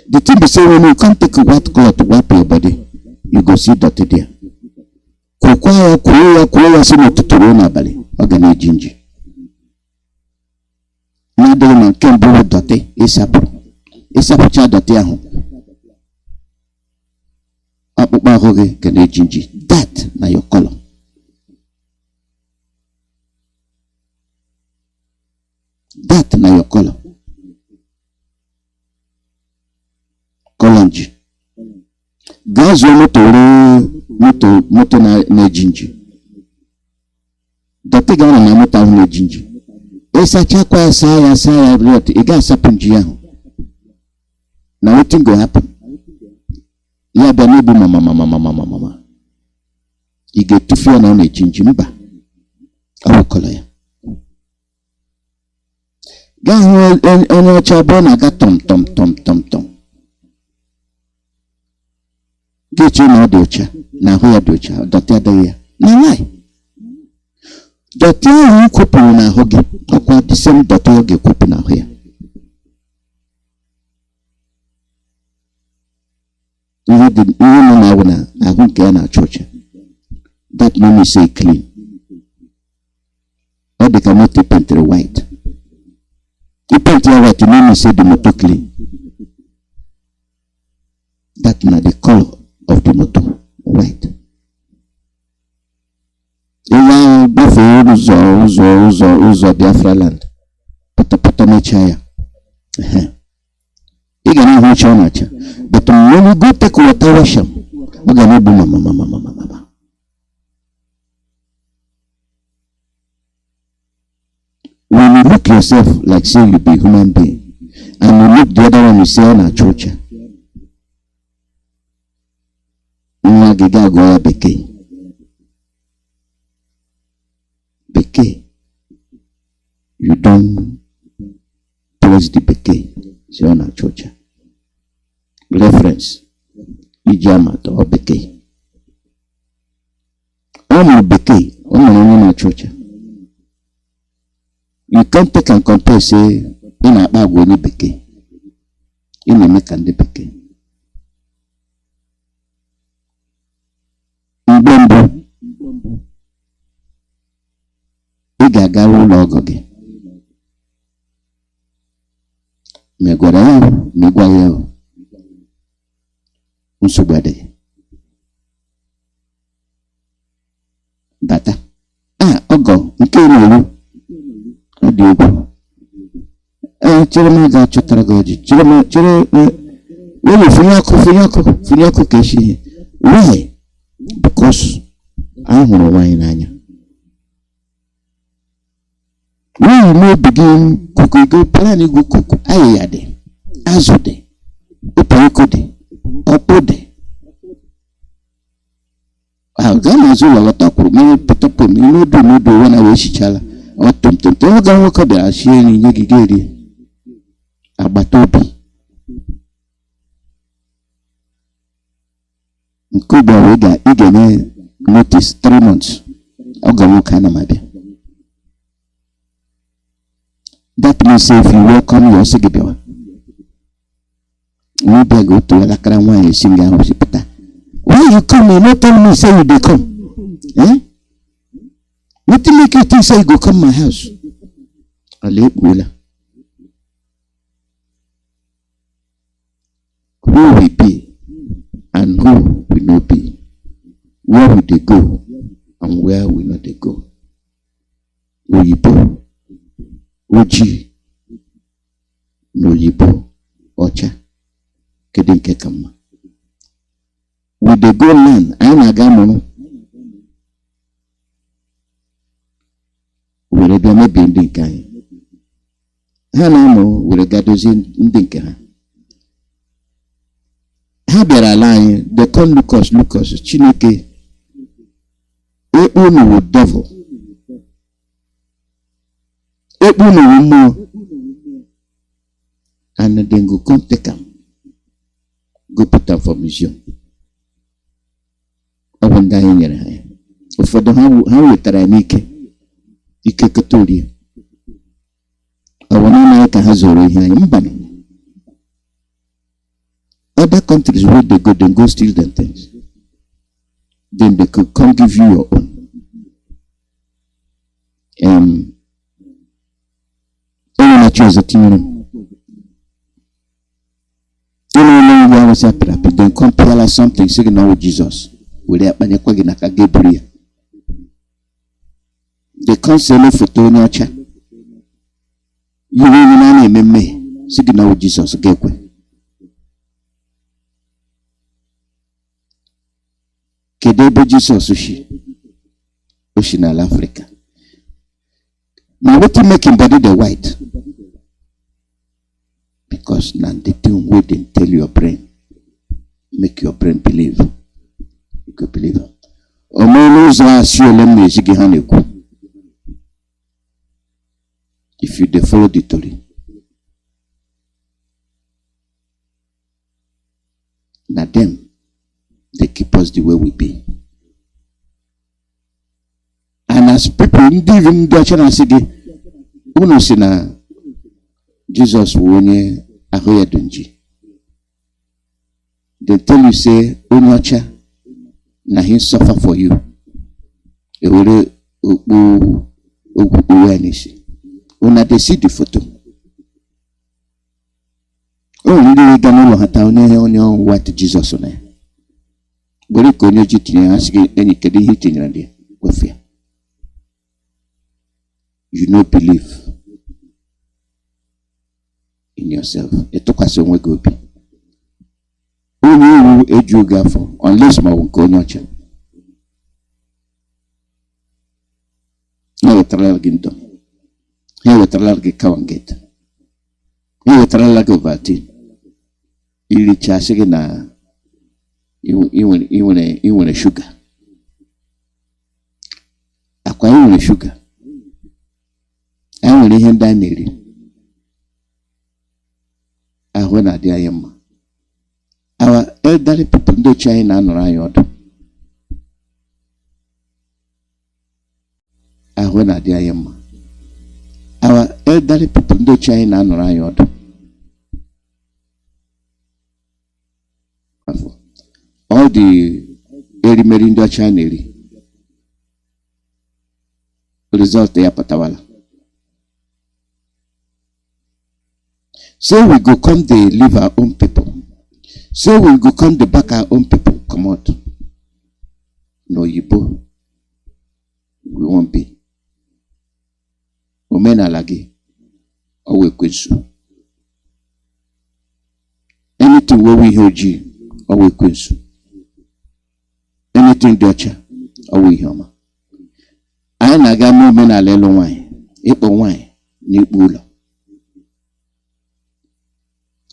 The thing be say when you can't take a white cloth to wipe your body, you go see dirty there. Kuwa si n'ụtụtụ n'abalị ọ ga na-eji nji. Na-adịghị na nke mbụ dọtị ịsapụcha dọtị ahụ akpụkpọ ahụ gị ga na-eji nji. That na your color. That na your color. Color nji. Gaa zụọ moto na-eji nji. Dọtị ga na moto ahụ na-eji nji. Ịsachakwa ya saa ya rịọt, ị ga-asapụ nji ahụ. Na wetin go happen? Ya bịa n'ebu mama. Ị ga-etufu ya na ọ na-eji nji. Mba, ọ bụ kọlọ ya. Gaa hụ onye ọcha abụọ na-aga tọm. Get you now, Docha. Now, who are Docha? Dr. Daya. Now, why? Dr. Who coupon na hogi, or quite the same Dr. Hogi coupon now here. Even now, I won't get our church. That made me say clean. Or they cannot paint the white. You paint the white, you made me say the motor clean. That na the color of the motor, white. Ewa bafo uzo Biafra land. Pata mechaya. Iga na hucha onacha. But when you go take water wash them, oga na bu mama. When you look yourself like say you be human being, and you look the other one you say na church. Nwa gị ga-agụ ya bekee. You don't towards the bekee. Si ọ na-achọ ọcha. Reference. Iji amata ọ bekee. Ọ mụrụ bekee, ọ mụrụ onye na-achọ ọcha. You can't take and compare say ị na-akpa agwa onye bekee. Ị na-eme ka ndị bekee. Mbụ ị ga-aga ụlọ ọgọ gị ma ị gwara ya ma ị gwa ya nsogbu adịghị. Bata ọgọ nke na-eru ọ dị egwu. Chere m ga-achọtara gị ọjị. Chere onye funye ọkụ ka esi ihe. Why? Because I hụrụ nwaanyị n'anya. When you may begin kuku plan you go kuku ayaya dị, azụ dị, ụpọrọkọ dị, ọkpụ dị. Gaa n'azụ ụlọ ghọta kwuru mere pụtapụ m n'odo ụwa na wee chichala ọ tụmtụmtụ oge nwoke bịara sie nri nye gị ga-eri agbata obi. Nke ugbu a ị ga-enye notice 3 months. Ọ ga nwoke ana m abịa. That means if you welcome your Sigibiwa, we beg you to Alakara one sing and hospital. Why you come and not tell me say you dey come? What make you think say you go come my house? Ale Bula. who we be and who we not be, where we they go and where we not they go. Oyibo, Oji, Noyibo, Ocha, Kedinke Kama. We they go land, I na gamo. We they be maybe Ndinka. Hanamo, we gadozi Ndinka. Habera line, they call Lucas, Chineke. Unu devil. And then go come take them. Go put them for mission. I won't die in your hand. For the how we try make Ike Katoria. I want to make a hazard here in Bannon. Other countries where they go steal them things. Then they could come give you your own. Choose a team. Then compare something saying now with Jesus. With that Banyakwagina Gabriel. They can't say no for Tony Cha. You really know me, saying now with Jesus. Gateway. Kedebe Jesus Oceanal Africa. Now what you make him body the white? Because now the thing waiting tell your brain. Make your brain believe. You could believe it. If you follow the story. Now them, they keep us the way we be. And as people even Dutch and Sige, uno sina Jesus wonye ahoya dunji. They tell you say onyocha na he suffer for you. E were uwanishi. Una they see the photo. Oh, really gonna hata onyo what Jesus on there. Bori konyo jitini asige any kedi hitting randi wafia. You not believe in yourself. It took us a way go be. Only you edu gafo unless ma wonko nyocha. Na wetrala ginto. Na wetrala gikawangeta. Na wetrala govati. Ili chasige na iwone sugar. Akwa iwone sugar. I only him that nearly. I went at the IM. Our elderly people do China and riot. I went at the IM. Our elderly people do China and riot. All the early Merindo China result they are Patawala. So we go come they leave our own people. So we go come the back our own people come out. No Yibo. We won't be. Omena lagi. Owe kwensu. Anything where we heard you, owe kwensu. Anything docha, owe hama. I naga no mena lelo wine. Ipo wine. Ni bula.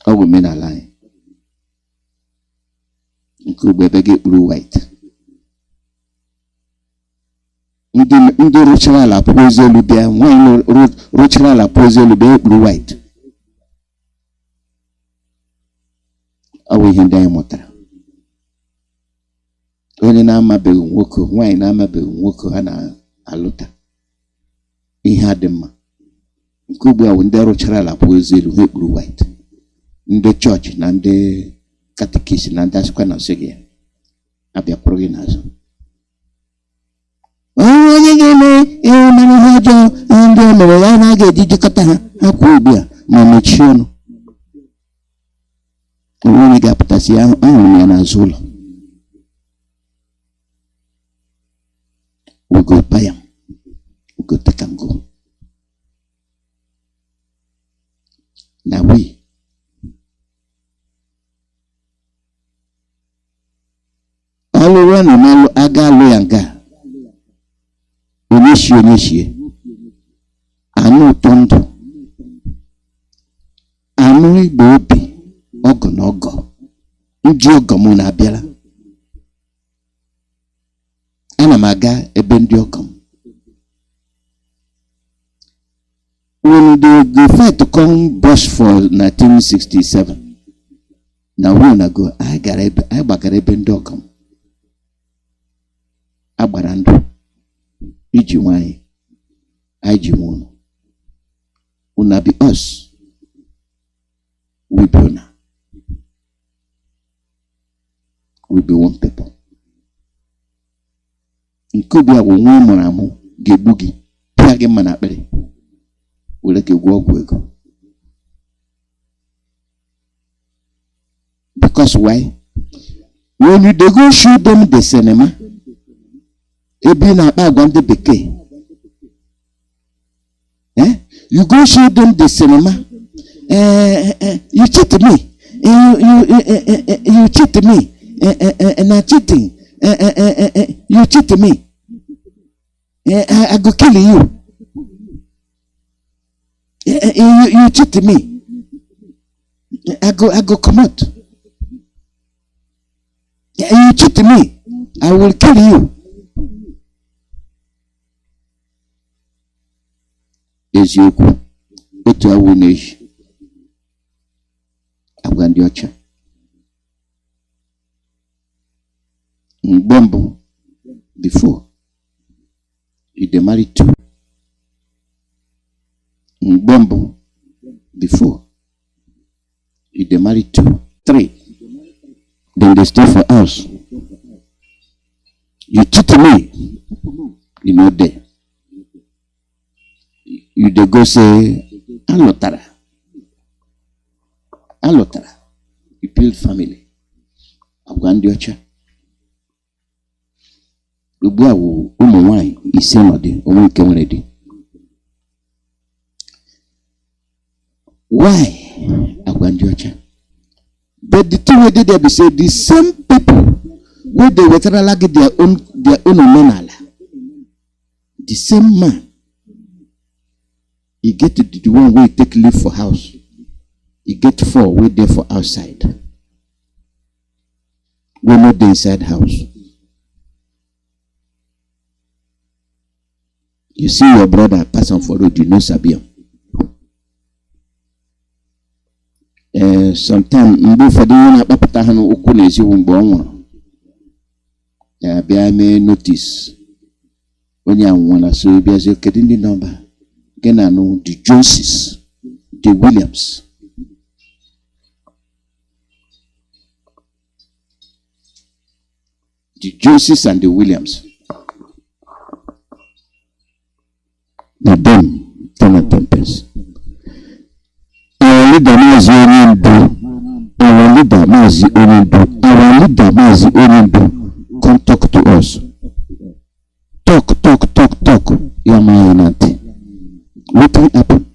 All women are lying. Nkubebe get blue white. Ndi rochara la pose lubia. Wine rochara la pose lubia blue white. Awe hinda yamotara. Onye na ama be nwoko. Wine na ama be nwoko hana aluta. Ihe adema. Nkubwe awe ndi rochara la pose lubia blue white. The church and the catechism and that's kind of sige. Abia proginazo. Oh, you many hajo and the Mariana get digicata. Akubia, Mamichiono. onye ga-apụtasị ahụrụ ya n'azụ ụlọ. We go buy am, we go take am go. Na we ọlụrụ na malụ aga alụ ya nga onye shie anụ ụtọ ndụ, anụ igbo obi, ọgọ na ọgọ, ndị ọgọ m na-abịara. Ana m aga ebe ndị ọgọ m. When the fight to come burst for 1967, na we na go, I gbagara ebe ndị ọgọ m. Agbara ndụ iji nwanyị, anyị ji nwe ụnụ. Una be us, we be una. We be one people. Nke obi a nwe mụrụ amụ ga-egbu gị, pịa gị mma n'akpịrị, were ka gwọ ọgwụ ego. Because why? When you go show them the cinema, ebe na-akpa agwa ndị bekee, you go show them the cinema, you cheat me, you cheat me, and cheating, you cheat me, I go kill you, you cheat me, I go come out, you cheat me, I will kill you. Eziokwu, otu awụ na-eji agwa ndị ọcha. Mgbe mbụ, before you dey marry two. Mgbe mbụ, before you dey marry two, three, then they stay for us. You cheat me, you know there. You dey go say, alotara, you build family. Agwa ndị ọcha. Ugbu a wụ ụmụ nwanyị ise nọdị, onwe nke nwere di. Why? Agwa ndị ọcha. But the thing we did there be say the same people wey dey wetara like their own omenala. The same man. He get the one wey take leave for house. He get 4 wey there for outside. We not the inside house. You see your brother pass on for road, you know sabi am. Sometimes mgbe ụfọdụ ihe na-akpapụta ha n'okwu n'eziokwu mgbe ọ nwụrụ. Ya bịa mee notice. Onye anwụọ na so bịa sị kedu ndị nọmba. The Joneses, the Williams. The Joneses and the Williams. The them, 10 and 10 pence. Our leader Mazi Iyke, come talk to us. Talk. Yama Nnamdi. What will happen?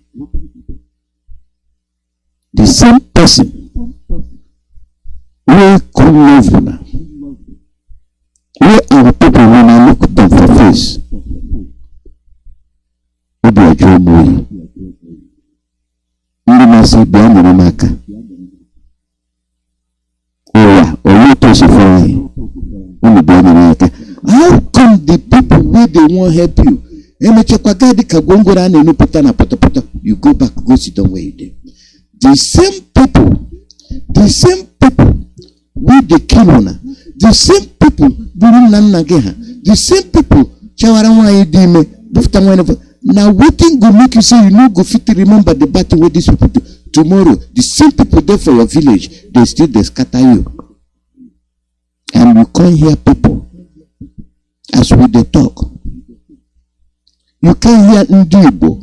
The same person will come over now. Where our people when I look them for face, will be a Joe Moy. Ndị na-asị bịa nyere m aka. Ụwa, onye tosi for anyị. Unu bịa nyere aka. How come the people wey they won't help you? You go back, go sit down where you did. The same people with the Kanu, the same people the same people now waiting go make you say you no go fit remember the battle with these people do. Tomorrow the same people there for your village, they scatter you, and you can't hear people as we they talk. You can't hear Ndibo.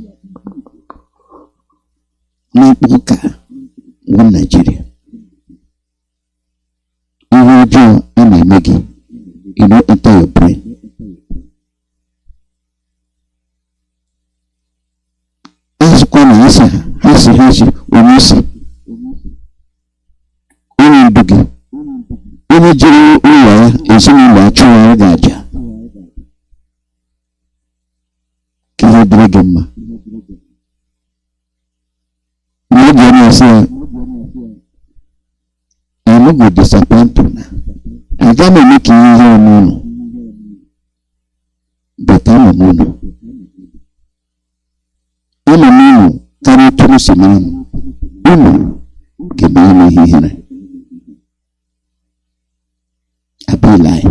N'Igboka, one Nigeria. ọjọọ a na-eme gị, you know, enter your brain. Asịkwa na ha si onye isi onye ndu gị, onye jere ụlọ ya ezinụlọ achụghị gị aja ka ihe dịrị gị mma. N'oge na-esi ya, I'm not going to disappoint you now. I can't make you hear no. But I'm a mono. I'm a mono. Carry to the same. Uno. Give me here. I be lie.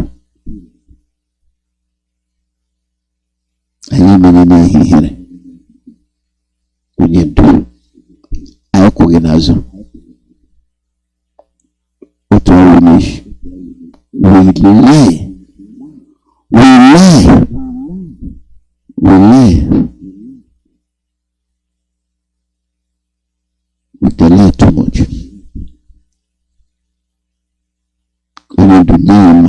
I am in here. When you do, I could get as we lie with the lie too much. We do name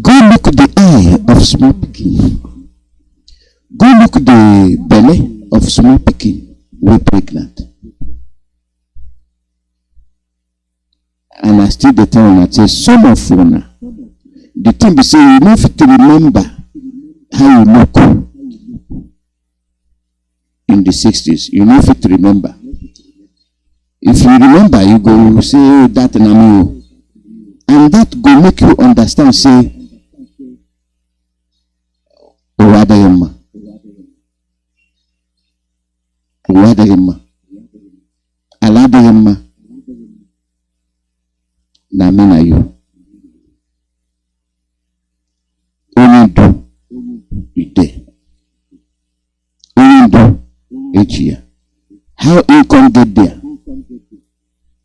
go look at the eye of small picking. Go look at the belly of small picking. We pregnant. And I still the time I say some of you the thing be say you know fit to remember how you look in the 60s. You know fit to remember. If you remember, you go say oh, that Nnamdi, and that go make you understand. Say, Uwadayama, Aladayama. Na me na you. Only do ide. Only do each year. How you can get there?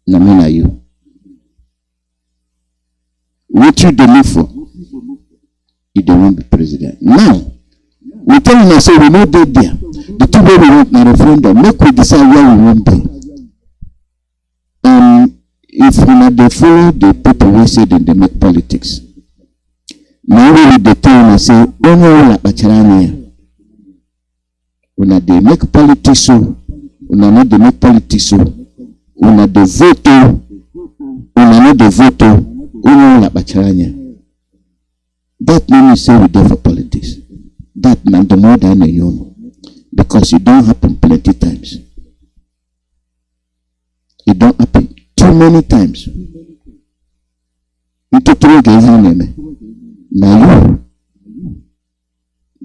Na me na you. What you dey look for? You don't want to be president. Now, we tell you say we no dey there. The two way we want na referendum. Make we decide where we want be. If una dey follow the people who say they make politics, now we dey tell una say only una kpachara anya. Una dey make politics so, una no dey make politics so, una dey vote o, una no dey vote o, only una kpachara anya. That no mean say we dey for politics. That na the more than you know, because it don't happen plenty times. It don't happen too many times. You talk to me, now you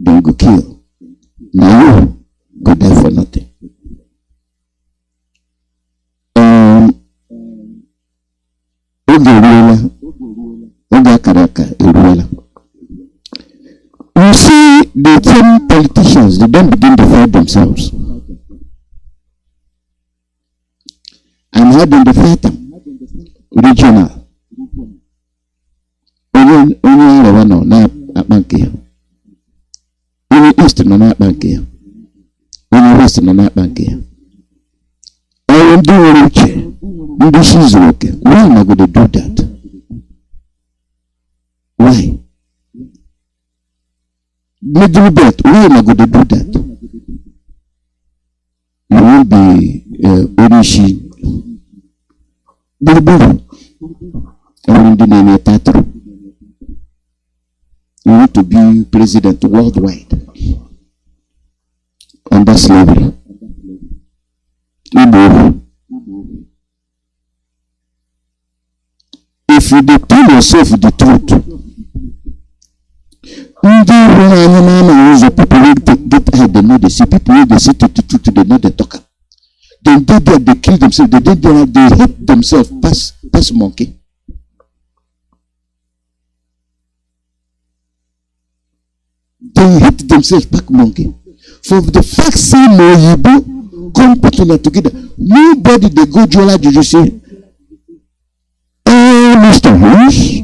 don't go kill. Now you go die for nothing. You see, the same politicians, they don't begin to fight themselves. And how do they fight them? Regional. Only one na bank. Only east na bank. Only west na bank. I do which this is okay. Why am I going to do that? Why? Middle belt. Why am I going to do that? You won't be Onishi. Bilibili. You want to be president worldwide under slavery. If you tell yourself the truth, people get ahead, they know they see people they see to the truth, they know they talk. Then they kill themselves, they hate themselves, pass monkey. They hate themselves, back monkey. For the fact say no Yibo come put together. Nobody they go Jola Juju say, oh Mr. Hirsch,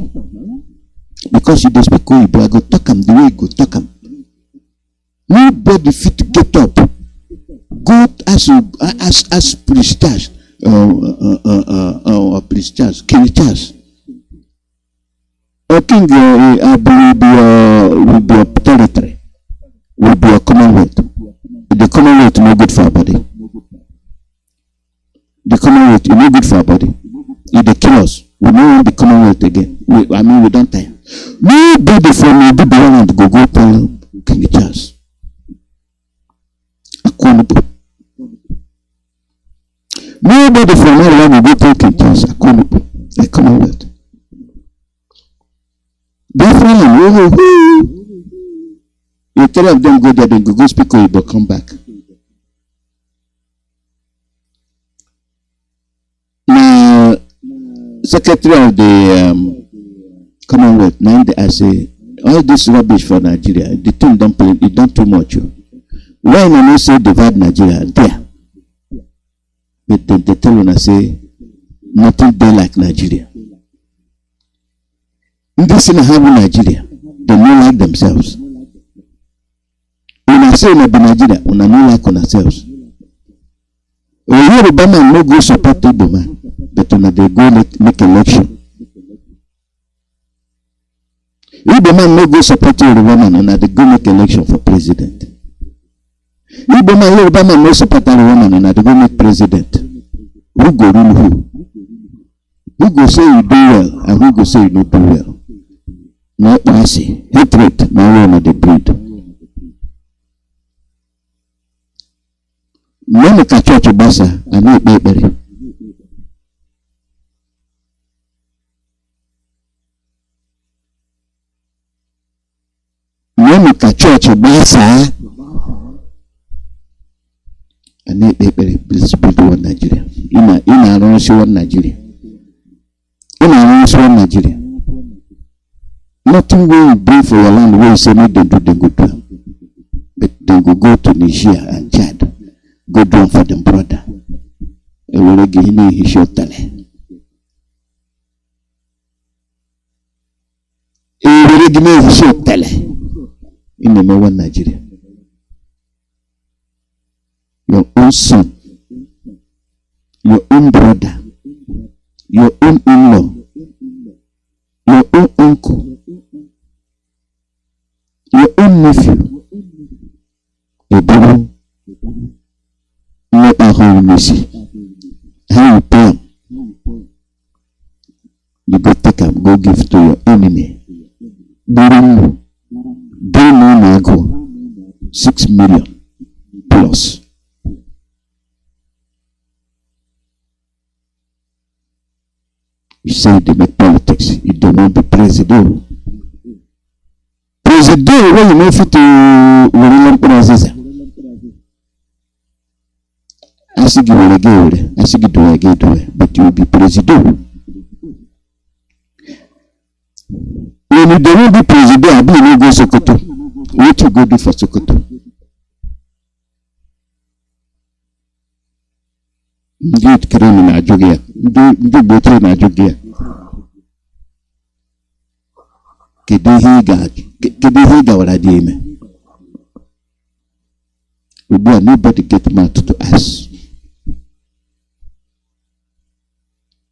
because you don't speak Oyibo, I go talk him the way you go talk him. Nobody fit to get up go as Prince Charles, Prince Charles, King Charles. I think will be a territory, will be a Commonwealth. The Commonwealth is no good for our body. The Commonwealth is no good for our body. If they kill us, we don't want the Commonwealth again. We don't tire. Nobody from Biafra go tell King Charles. Nobody from Ireland will go tell King Charles. The Commonwealth. Biafran, you tell of them go there, then go speak or you come back. Now, Secretary of the Commonwealth, now I say, all this rubbish for Nigeria, the thing don't play, it done too much. Why not say divide Nigeria? There. But they tell when I say, nothing there like Nigeria. In this in Nigeria, they don't like themselves. When I say we be Nigeria, we don't like ourselves. When Yoruba man no go support Igbo man, but when they go make election. Igbo man no go support Yoruba man, and they go make election for president. Igbo man, Yoruba man no support Yoruba man, and they go make president. Who go rule who? Who go say you do well, and who go say you don't do well? No mercy, hatred, no one of the breed. Many church basa and no baby. Many church basa and no baby. Please build one Nigeria. In a one Nigeria. In a one Nigeria. Nothing will bring for your land where you say make them do the good one. But they go to Nigeria and Chad. Go do for them brother. E will give him his short tale. E will give me his short tale. In the one Nigeria. Your own son, your own brother, your own in-law, your own uncle, your own nephew, a brother, not a whole mercy. How you pay him? You go take him, go give to your enemy. Don't go 6 million plus. You say they make politics, you don't want to be president. President, when you know fit to Colonial process. I say you will get I say you do it, but you will be president. When you don't be president, I be no go Sokoto. What you go do for Sokoto? Get Kanu na Jogia. Do better na Jogia. Kedehiga waradime. Nobody get mad to us.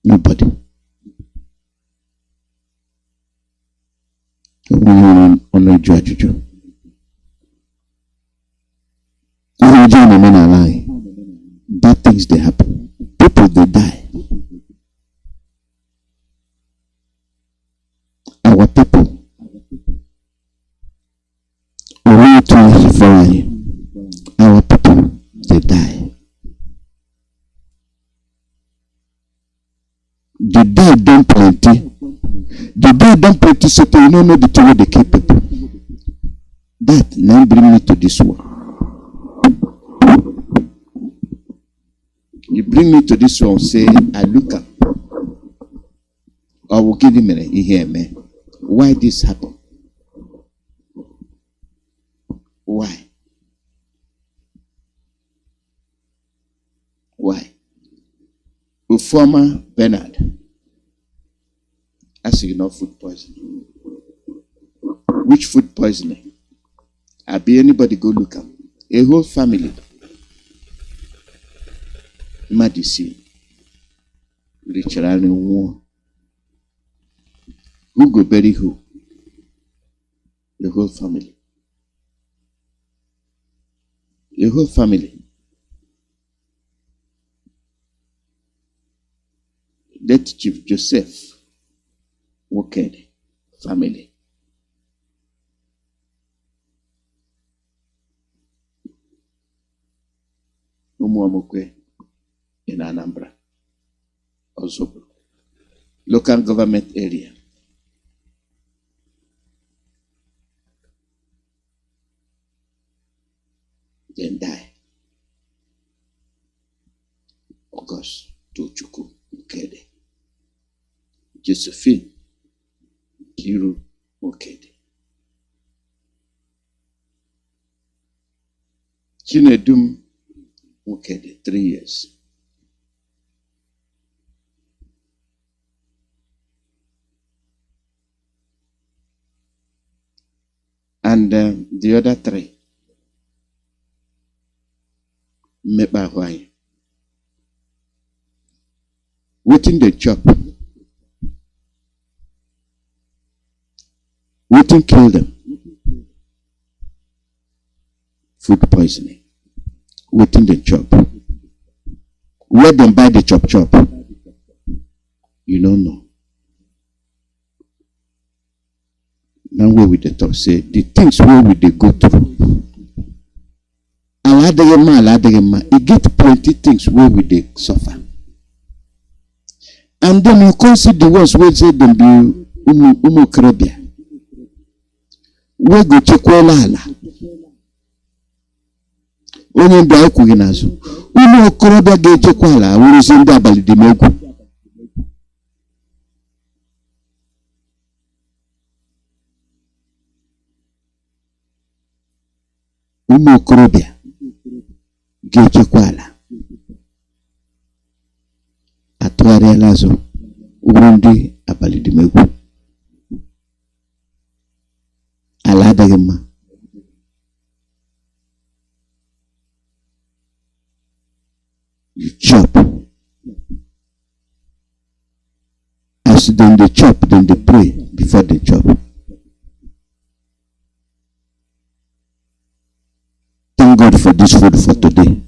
Nobody. On a judge. Bad things they happen. People they die. Our people. Our people they die. The day don't plenty. The day don't plenty so you don't know the two they keep people. That now bring me to this one. You bring me to this one, say, I look up. I will give him a minute, you hear me? Why this happen? Why? Why? A former Bernard, I say, food poisoning. Which food poisoning? I be anybody go look up. A whole family. Madisi, literally war. Who go bury who? The whole family. The whole family. Let Chief Joseph Woked family. Umuamukwe in Anambra. Also, local government area. Then die. August Tochukwu Okede. Josephine Kiru Okede. Chinedum Okede, 3 years. And the other 3, Meba Hwai. Waiting the chop. Waiting kill them. Food poisoning. Waiting the chop. Where them buy the chop. You don't know. Now where we the talk say the things where we they go through. It get plenty things where we they suffer. And then you consider the ones where say them be umu we go check well ala. Onye ndị akwụghị n'azụ. Ụmụ okorobịa ga-echekwa ala wụrụzi ndị abalị dị megwu. Ụmụ okorobịa ga-echekwa ala. Atụgharịala azụ wụrụ ndị abalị dị megwu. Ala adịghị mma. You chop. As then they chop, then they pray before they chop. Thank God for this food for today.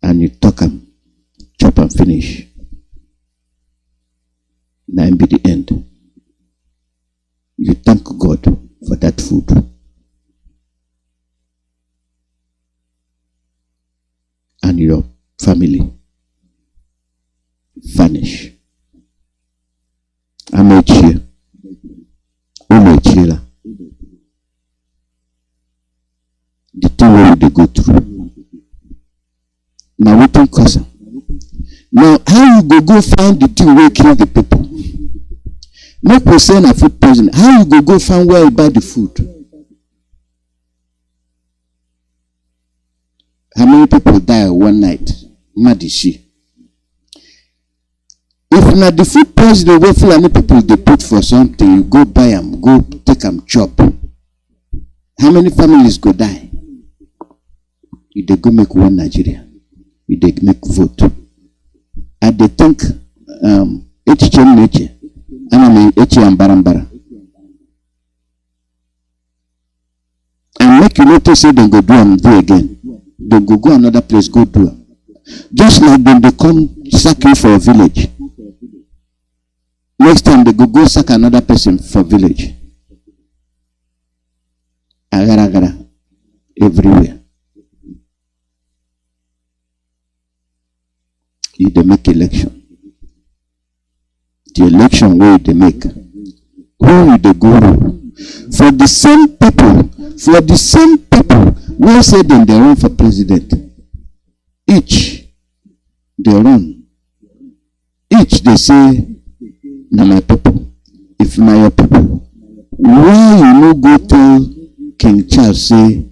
And you talk them, chop and finish. Now be the end. You thank God for that food. And your family vanish. I'm not here. The thing where they go through. Now we don't cause. Now how you go find the thing where kill the people? No person a food poisoning. How you go find where you buy the food? How many people die one night? Madishi. If not the food poisoning, where many people they put for something, you go buy them, go take them chop. How many families go die? You they go make one Nigeria. You they make vote. And they think nature. And barambara. And make you notice say they go do and do again. They go another place, go do it. Just like when they come sack you for a village. Next time they go sack another person for village. Agara everywhere. If they make election. The election where they make. Who will they go to? For the same people who say them they run for president. Each they run. Each they say, na my people. If na your people, why you no go tell King Charles say,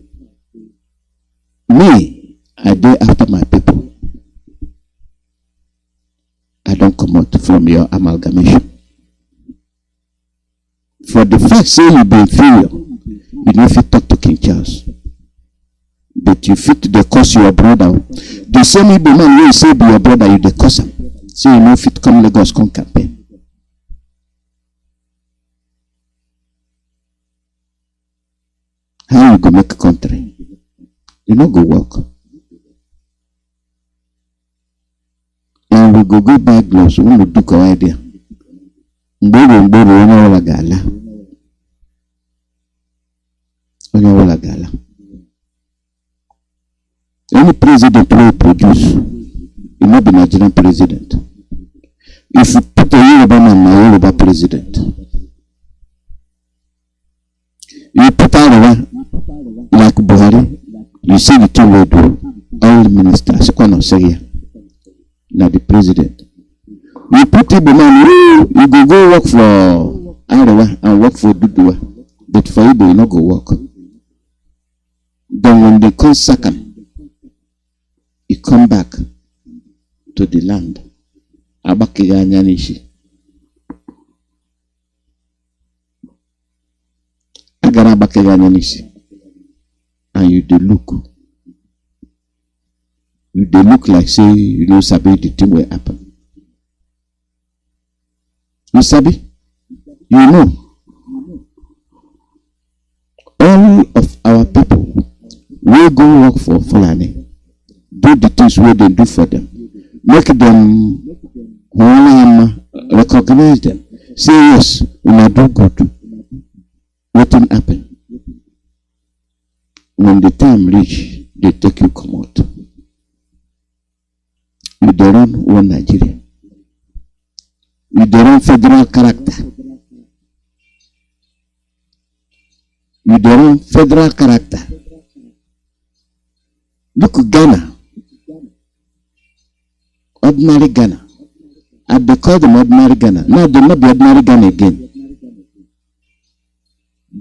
me, I dey after my people. I don't come out from your amalgamation. For the fact say you be inferior, you know if you talk to King Charles. that you fit to curse your brother. The same Igbo man wey say be your brother, you dey curse am. Say you no fit come Lagos come campaign. How you go make a country? You no go work. And we go buy gloves. We no do our idea. Mgboro onye ọla ga-ala. Onye ọla ga-ala. Any president will produce, it may be Nigerian president. If you put a Yoruba man, a Yoruba president, you put Arawa like Buhari, you see the two will do. All the ministers, now the president. You put a man, you go work for Arawa and work for Dudua, but for Igbo, you not go work. Then when they come second, you come back to the land. Abakiganyanishi. Agarabakiganyanishi. And you dey look. You dey look like say you know sabi the thing will happen. You sabi? You know. All of our people will go work for Fulani. Do the things where they do for them. Make them recognize them. Say yes, we do good. What will happen? When the time reach, they take you come out. You don't run one Nigeria. You don't run federal character. You don't run federal character. Look at Ghana. Ordinary Ghana. And they call them ordinary Ghana. Now they not be ordinary Ghana again.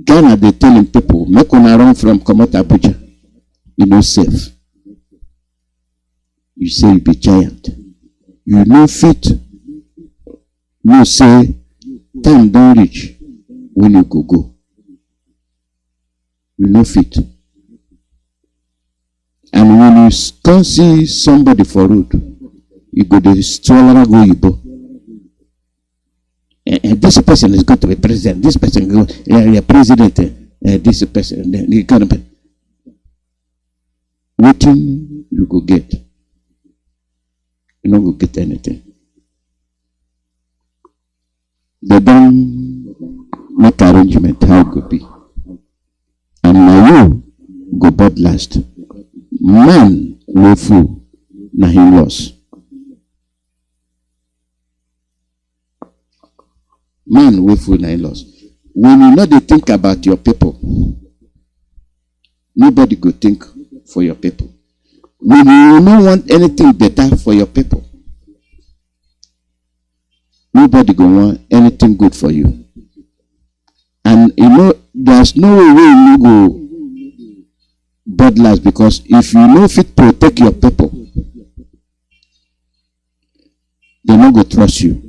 Ghana, they telling people, make una run from Komota Abuja. You know safe. You say you be giant. You know fit. You say time don't reach when you go. You know fit. And when you can't see somebody for road, you go to stroller go Igbo. And this person is going to be president. This person go president. This person the economy. Waiting you go get. You don't go get anything. They don't make arrangement how it could be. And now you go bad last. Man will fool. Now he lost. Man will fool. Now he lost. When you know they think about your people, nobody go think for your people. When you don't want anything better for your people, nobody go want anything good for you. And you know, there's no way you go bad last, because if you know fit protect your people, they no go trust you.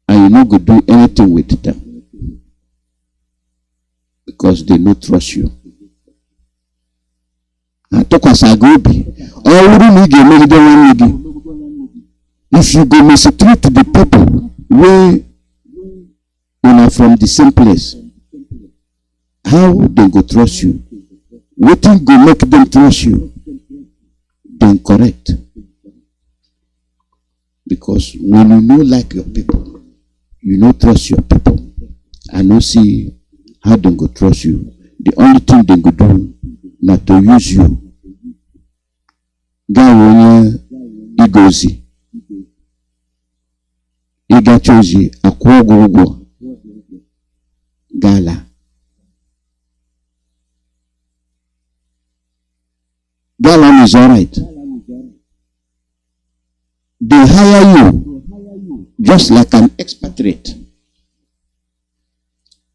And you no go do anything with them. Because they no trust you. If you go mistreat the people where you are from the same place, how they go trust you? What thing go make them trust you? Then correct. Because when you know like your people, you know trust your people, and no see how they go trust you. The only thing they go do not to use you. Gawonya igozi. Igachozi akwogo gala. Gala is alright. They hire you just like an expatriate.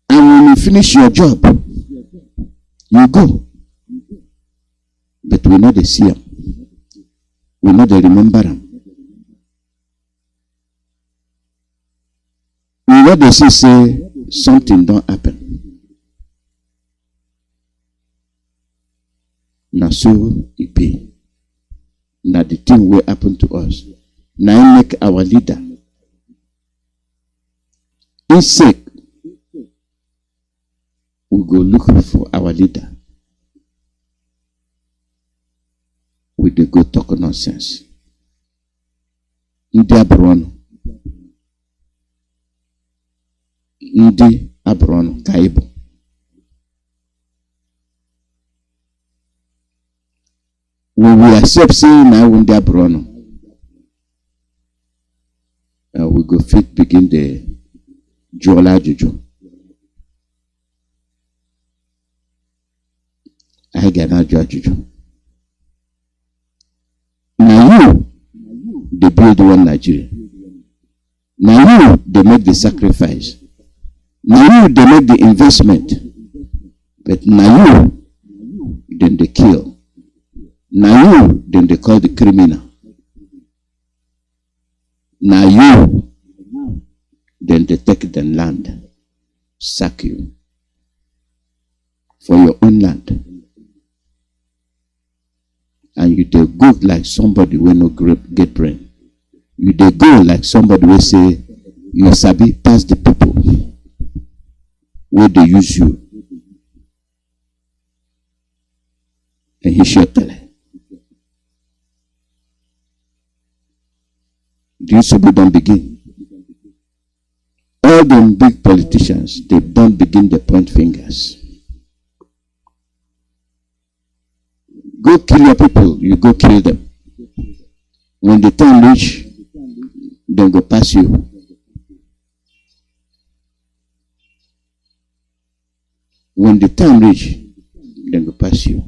And when you finish your job, you go. But we know they see them. We know they remember them. We know they say something don't happen. Na so it be. Na the thing will happen to us. Now make our leader. Insect, we go look for our leader. We dey go talk nonsense. Ndị abụrụ ndị abụrụ ka ịbụ. When we accept saying na ndị abụrụ we go fit begin the jụọla ajụjụ. Anyị ga na-ajụ ajụjụ. Now you, they build one Nigeria. Now you, they make the sacrifice. Now you, they make the investment. But now you, then they kill. Now you, then they call the criminal. Now you, then they take the land, sack you for your own land. And you dey go like somebody wey no get brain. You dey go like somebody wey say you sabi pass the people wey dey use you. And he should tell her. The Nsogbu don't begin. All them big politicians, they don't begin to point fingers. Go kill your people, you go kill them. When the time reach, then go pass you. When the time reach, then go pass you.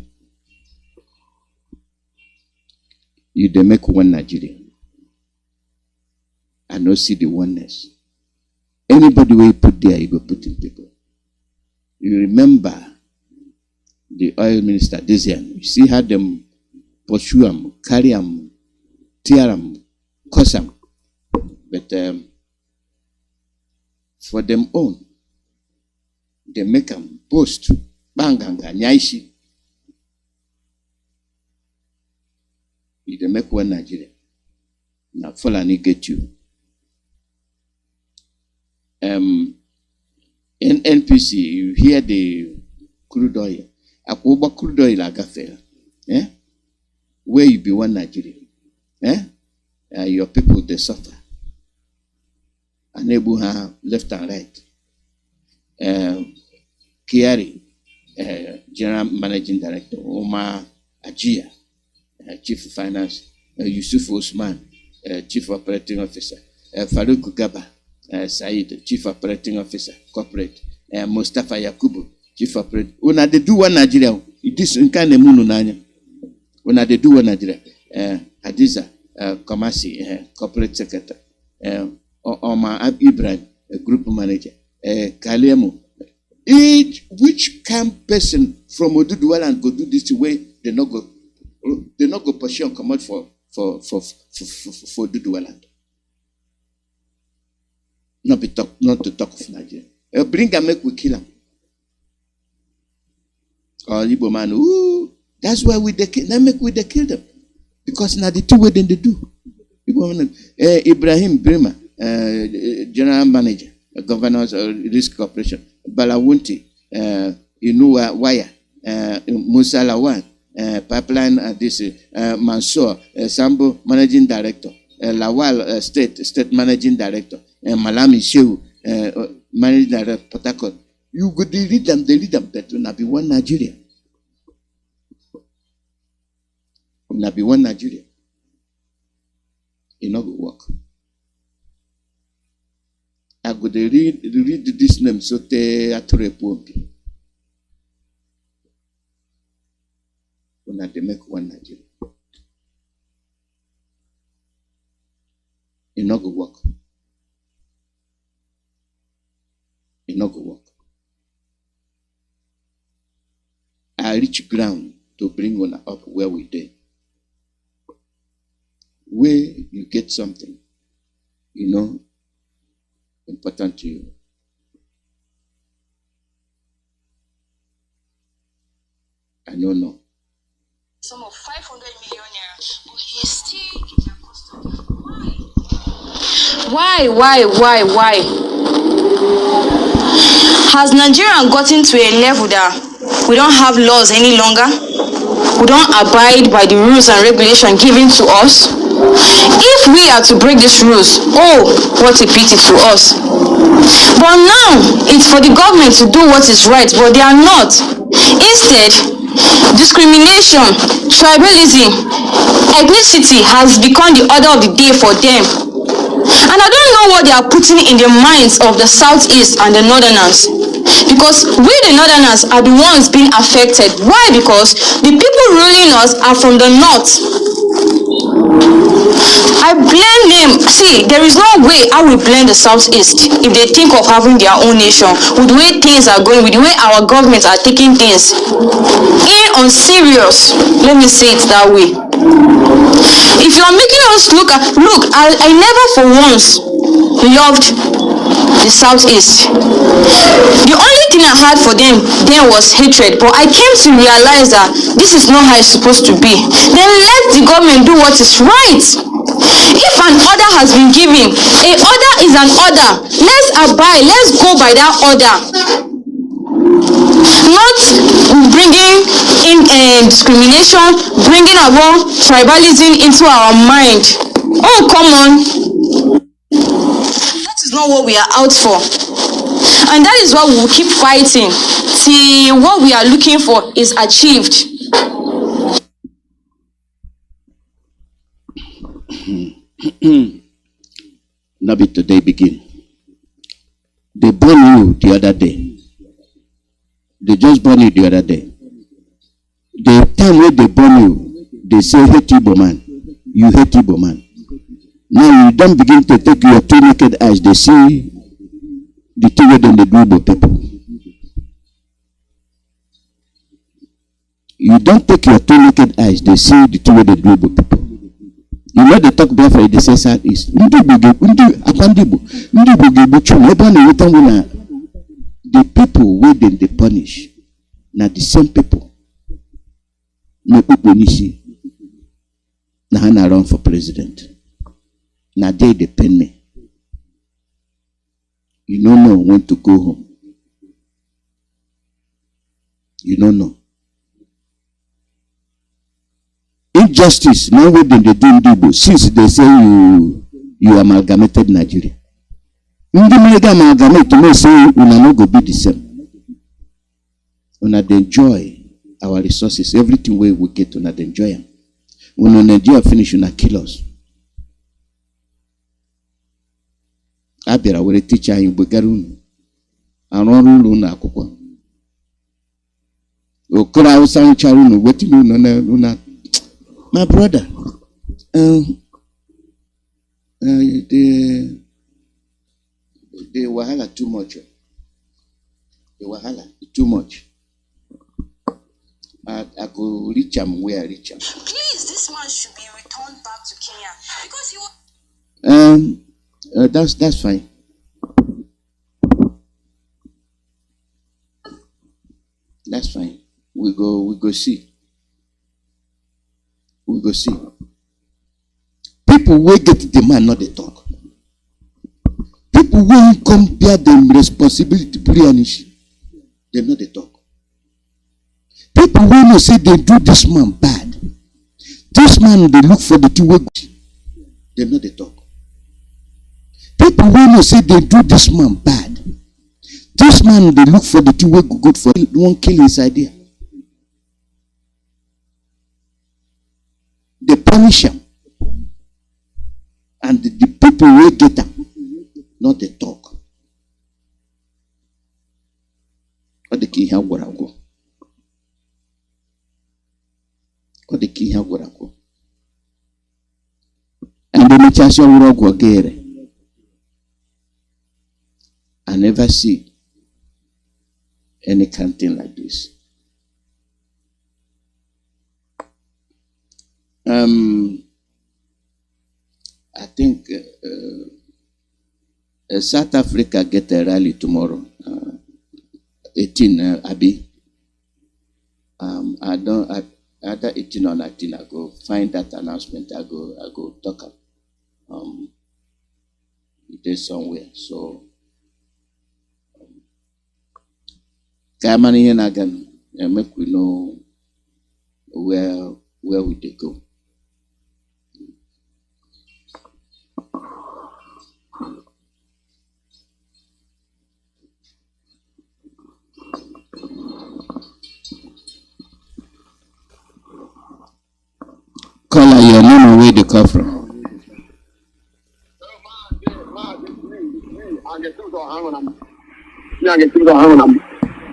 You dey make one Nigeria. I no see the oneness. Anybody where you put there, you go put in people. You remember the oil minister this year. You see how them pursue him, carry him, tear him, curse him. But for them own, they make them boast. Banganga, nyaishi. You make one Nigeria. Now Fulani get you. In NPC, you hear the crude oil. Akoba crude oil agafe. Where you be one Nigeria. Your people they suffer. Unable have left and right. Kiari, General Managing Director, Omar Ajia, Chief of Finance, Yusuf Osman, Chief Operating Officer, Farouk Gaba, Said, Chief Operating Officer, Corporate, Mustafa Yakubu, Chief Operating. When they do one Nigeria, it is in kind of moon. When they do one Nigeria, Hadiza, Kamasi, Corporate Secretary, Omar Ibrahim, Group Manager, Kalemu. Which camp person from Oduduwaland go do this way? They not go pursue and come out for Oduduwaland. Not to talk of Nigeria. Bring and make we kill him. Or Igbo man, ooh, that's why we make we kill them. Because now the two way then they do. Ibrahim Brima, General Manager, Governors Risk Corporation, Balawunti, Inua Waya, Musa Lawan, Pipeline, Mansour, Sambo Managing Director, Lawal State Managing Director, Malami Shehu, Managing Director, Port Harcourt. You go they lead them, that will not be one Nigeria. Will not be one Nigeria. It not go work. I go to read this name so te atore pompi. When they make one Nigeria. It not go work. It not go work. I reach ground to bring one up where we did. Where you get something, important to you. I don't know. sum of 500 million naira, but he's still in their custody. Why? Why? Has Nigeria gotten to a level that we don't have laws any longer? We don't abide by the rules and regulations given to us? If we are to break these rules, oh, what a pity to us. But now, it's for the government to do what is right, but they are not. Instead, discrimination, tribalism, ethnicity has become the order of the day for them. And I don't know what they are putting in the minds of the Southeast and the Northerners. Because we, the Northerners, are the ones being affected. Why? Because the people ruling us are from the North. I blame them. See, there is no way I will blame the Southeast if they think of having their own nation with the way things are going, with the way our governments are taking things in on serious. Let me say it that way. If you are making us look, I never for once loved the Southeast. The only thing I had for them then was hatred, but I came to realize that this is not how it's supposed to be. Then let the government do what is right. If an order has been given, a order is an order. Let's abide, let's go by that order. Not bringing in discrimination, bringing about tribalism into our mind. Oh, come on. That is not what we are out for. And that is why we will keep fighting till what we are looking for is achieved. Nnamdi today begin. They born you the other day. They just born you the other day. The time when they born you, they say hate Igbo man. You hate Igbo man. Now you don't begin to take your two naked eyes. They see the thing within the Igbo people. You don't take your two naked eyes. They see the thing within the Igbo people. You know they talk Biafra, they say Southeast. The people wey dem dey punish na the same people. No people nishi. Na Hana run for president. Na they pain me. You don't know when to go home. You don't know. Injustice, now what they do in Igbo, since they say you amalgamated Nigeria. Amalgamate to me say una no go be the same. Una dey enjoy our resources, everything we get, una dey enjoy them. When Nigeria finish, una kill us. Abira were teacher in Bugarun. Aron una akwụkwọ. Okora Hausa ncharunu wetin una. My brother, the wahala too much. The wahala too much. I could reach him where I reach him. Please, this man should be returned back to Kenya because he was. That's fine. That's fine. We go see. We go see. People will get the man, not the talk. People will come bear them responsibility, they know the talk. People will say they do this man bad. This man they look for the two way. They know the talk. People will say they do this man bad. This man they look for the two way good for one kill his idea. They punish him. And the people will get them, not the talk. What the key have what I go. What the key have what I go. And the mutation will go again. I never see any canteen like this. I think South Africa get a rally tomorrow. 18 Abi. After 18 or 19, I go find that announcement. I go talk up. It is somewhere. So, Kamani and again, make we know where we dey go. Caller, your name and where they come from.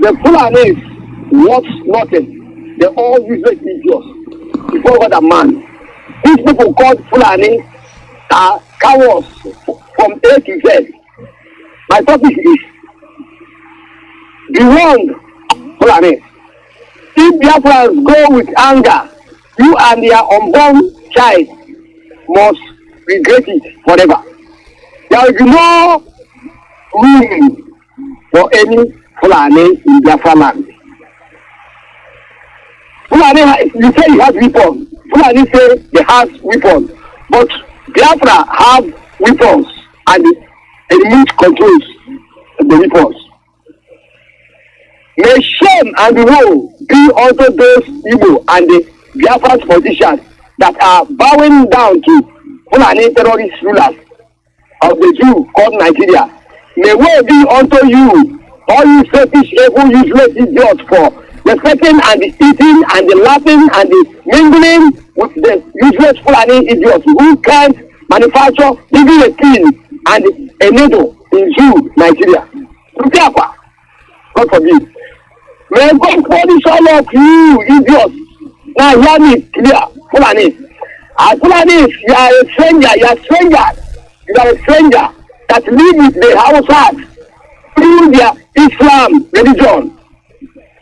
The Fulanis watch nothing. They all useless idiots before God and man. These people called Fulani are cowards from A to Z. My topic is beyond Fulani. If Biafrans go with anger, you and your unborn child must regret it forever. There will be no room for any Fulani in Biafra land. Fulani, you say he has weapons. Fulani say they have weapons. But Biafra have weapons and the enemy controls the weapons. May shame and woe be unto those Igbo and the Biafran politicians that are bowing down to Fulani terrorist rulers of the Jew called Nigeria. May woe be unto you, all you selfish, evil, useless idiots for respecting and the eating and the laughing and the mingling with the useless Fulani idiots who can't manufacture even a pin and a needle in Jew, Nigeria. God forbid. May God punish all of you idiots. Now hear me clear, Fulani. As Fulani, you are a stranger, you are a stranger that live with the houses through their Islam religion.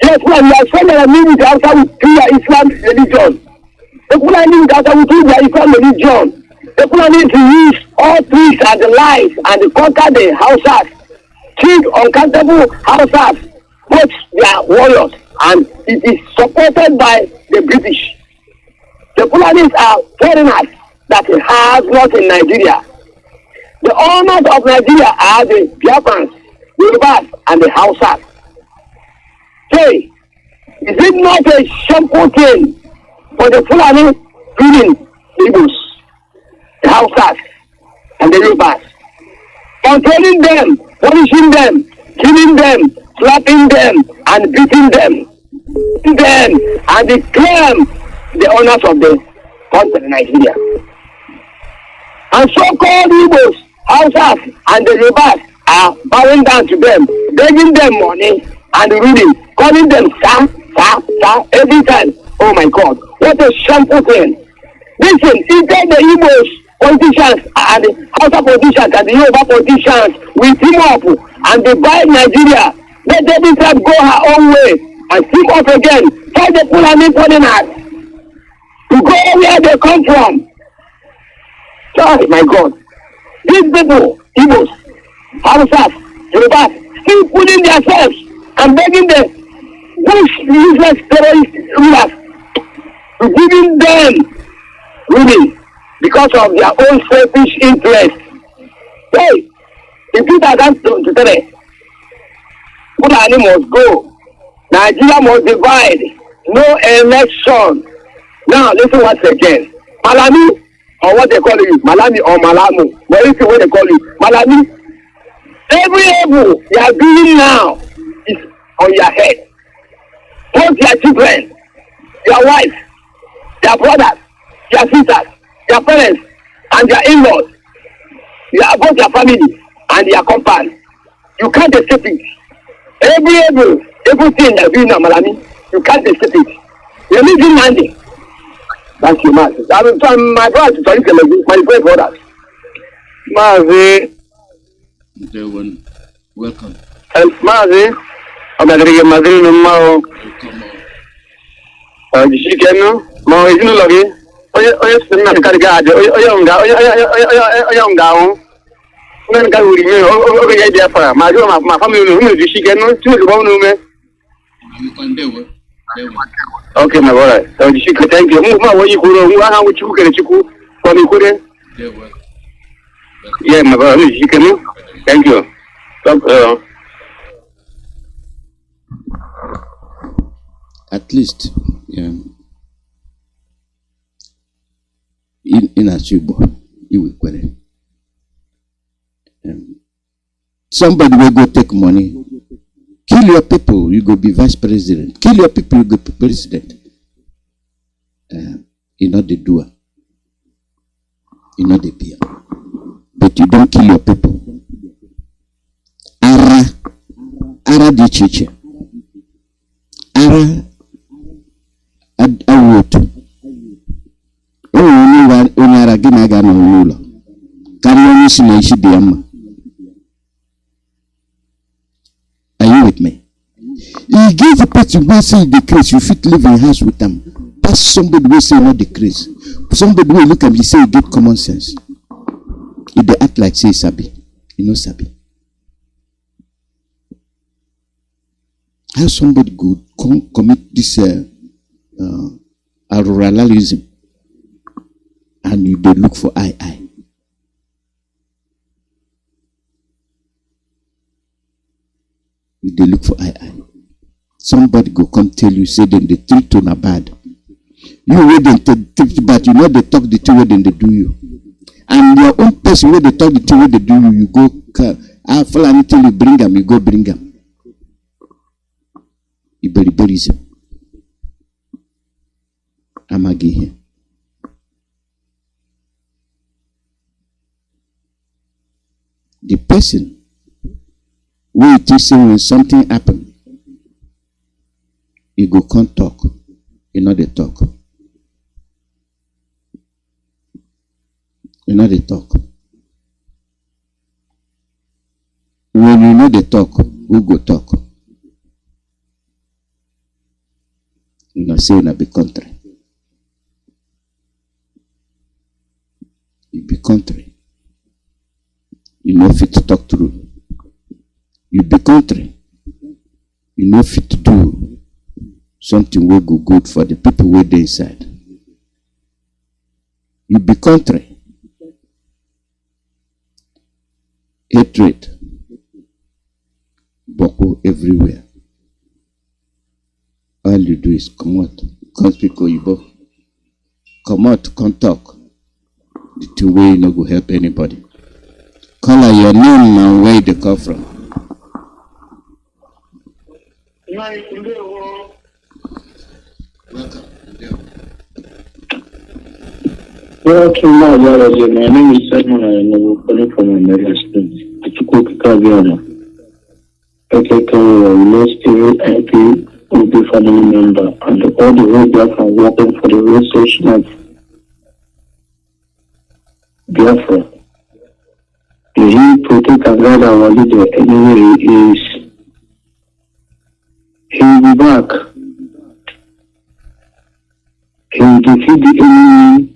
Yes, Fulani, you are a stranger that live with the houses through their Islam religion. The Fulani live with the houses through their Islam religion. The Fulani to use all tricks and the lies and to conquer the houses, kill uncountable houses. But they are warriors, and it is supported by the British. The Fulanis are foreigners that have not in Nigeria. The owners of Nigeria are the Biafrans, the Yorubas, and the Hausas. Say, is it not a shameful thing for the Fulani killing the Igbos, the Hausas, and the Yorubas, controlling them, punishing them, killing them, slapping them and beating them, and they claim the owners of the country, Nigeria. And so-called Igbos, Hausas, and the Yorubas are bowing down to them, begging them money and ruling, calling them sir every time. Oh my God, what a shameful thing. Listen, if the Igbos politicians and the Hausa politicians and the Yoruba politicians will team up and divide Nigeria, let every tribe go her own way and team up again. Tell the Fulani foreigners to go where they come from. Sorry, my God. These people, Igbos, Hausas, Yorubas, still putting themselves and begging the useless terrorist rulers to giving them ruling because of their own selfish interest. Hey, in 2023, Fulani must go. Nigeria must divide. No election. Now listen once again. Malami, or what they call you, Malami or Malamu, but if you what they call you, Malami. Every evil you are doing now is on your head. Both your children, your wife, your brothers, your sisters, your parents, and your in-laws, both your family and your company. You can't escape it. Everything you're doing now, Malami, you can't escape it. You're living Nnamdi. Thank you, Mazi. I'm my brother to tell you, my great brothers. Mazi. Welcome. Mazi. I'm going to get Mazi no more. Jishikenu, mo izinu logi. Oye sena karga ajo. Oye unga. Ngan ka uri me o ga Biafra. Ma jo ma family no me jishikenu, tu ko no me. Okay, my brother. So thank you. Yeah, my brother. Thank you. At least, yeah. In Achibo, you will query. Somebody will go take money. Kill your people, you go be vice president. Kill your people, you go be president. You know the doer. You know the peer. But you don't kill your people. Ara di chiche. Ara awoto. Onye ara gị na aga n'ụlọ. Karịa onye isi na isi dị mma. Are you with me? He gave the person who say the case, you fit live in house with them. That's somebody who say not the case. Somebody who look at me say you get common sense. If they act like say sabi, you know sabi. How somebody could commit this ruralism and you they look for I. They look for I. Somebody go come tell you, say then they treat you na bad. You wait them treat bad, you know they talk the two way then they do you. And your own person where they talk the two way they do you, you go follow anything you bring them, you go bring them. Iberiberism. Amagi here. The person who it is when something happen, you go can't talk. You know they talk. You know they talk. When you know they talk, who go talk? You know say in a big country. You be country. You know fit to talk through. You be country. You know fit to do something will go good for the people where they inside. You be country. Hatred. Boko everywhere. All you do is come out. Can't speak Oyibo. Come out, can't talk. The two way you no go help anybody. Call out your name and where they come from. Welcome, my name is Simon and I'm calling from America State. I took a caviar. Most MP will be family member and all the whole Biafran working for the restoration of Biafra. He protect and guide our leader anywhere he is. He will be back. He will defeat the enemy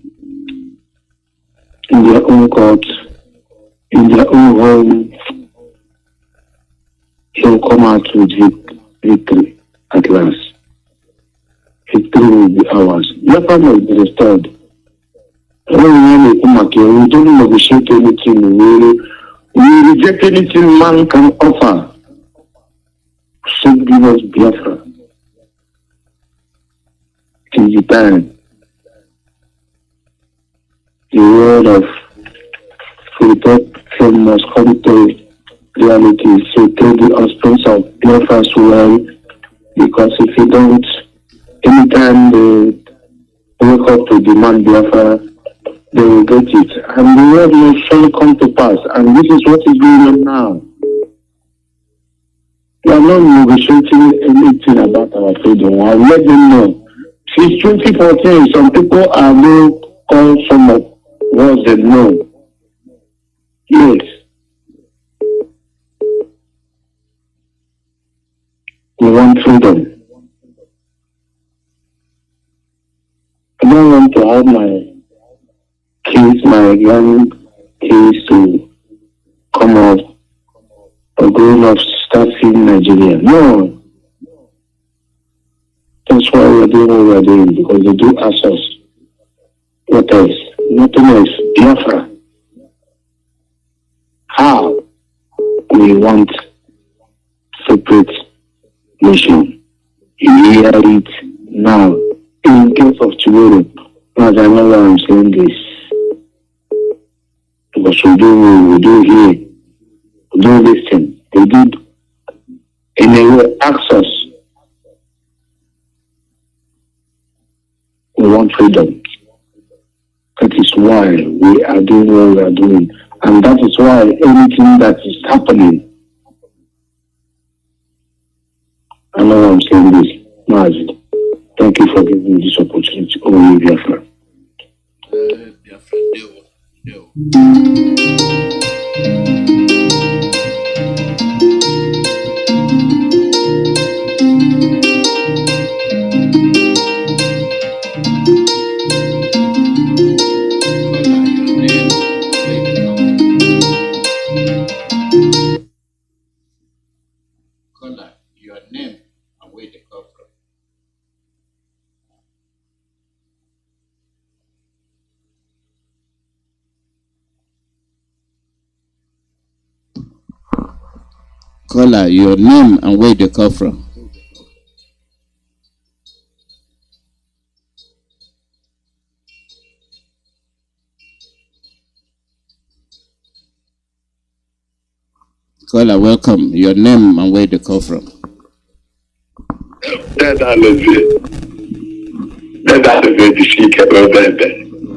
in their own courts, in their own home. He will come out with victory at last. Victory will be ours. Biafra must be restored. We don't negotiate anything. We reject anything man can offer. So give us Biafra. It is the time. The word of freedom must come to reality. So take the husbands of Biafra as well. Because if you don't, anytime they wake up to demand Biafra, they will get it. And the word will surely come to pass. And this is what is going on now. We are not negotiating anything about our freedom. I'll let them know. Since 2014, some people are now called some of words they know. Yes. We want freedom. I don't want to have my kids, my young kids to come out or grown up start seeing Nigeria. No. That's why we're doing what we're doing, because they do ask us. What else? Nothing else. Biafra. How we want separate nation. You hear it now. In case of tomorrow, as I know why I'm saying this. Because we do here. We do listen. They did in a way ask us. We want freedom. That is why we are doing what we are doing. And that is why anything that is happening, I know I'm saying this, Mazi, thank you for giving me this opportunity. Oh, Biafra. Your name and where they come from. Caller, your name and where they come from. Caller, welcome. Your name and where they come from.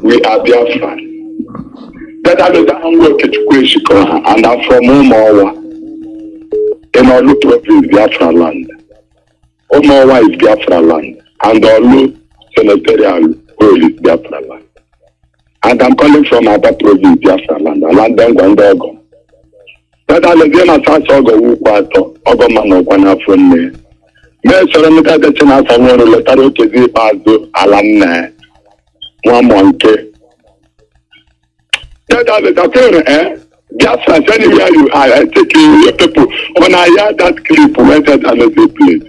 We are Biafran. And I'm from Umawa. In Olu province, Biafra land. Umawa is Biafra land. And Olu senatorial role is Biafra land. And I'm calling from Aba province, Biafra land. Alandeng Gwandogo. That I live in a Sasogo Wukato, Ogomano Guanafone. Mesoramika de China Samono Lotaro Kezi Pazo, Alamne, Wamonke. That I live Biafra, anywhere you are, I take your people. When I hear that clip, went at another place.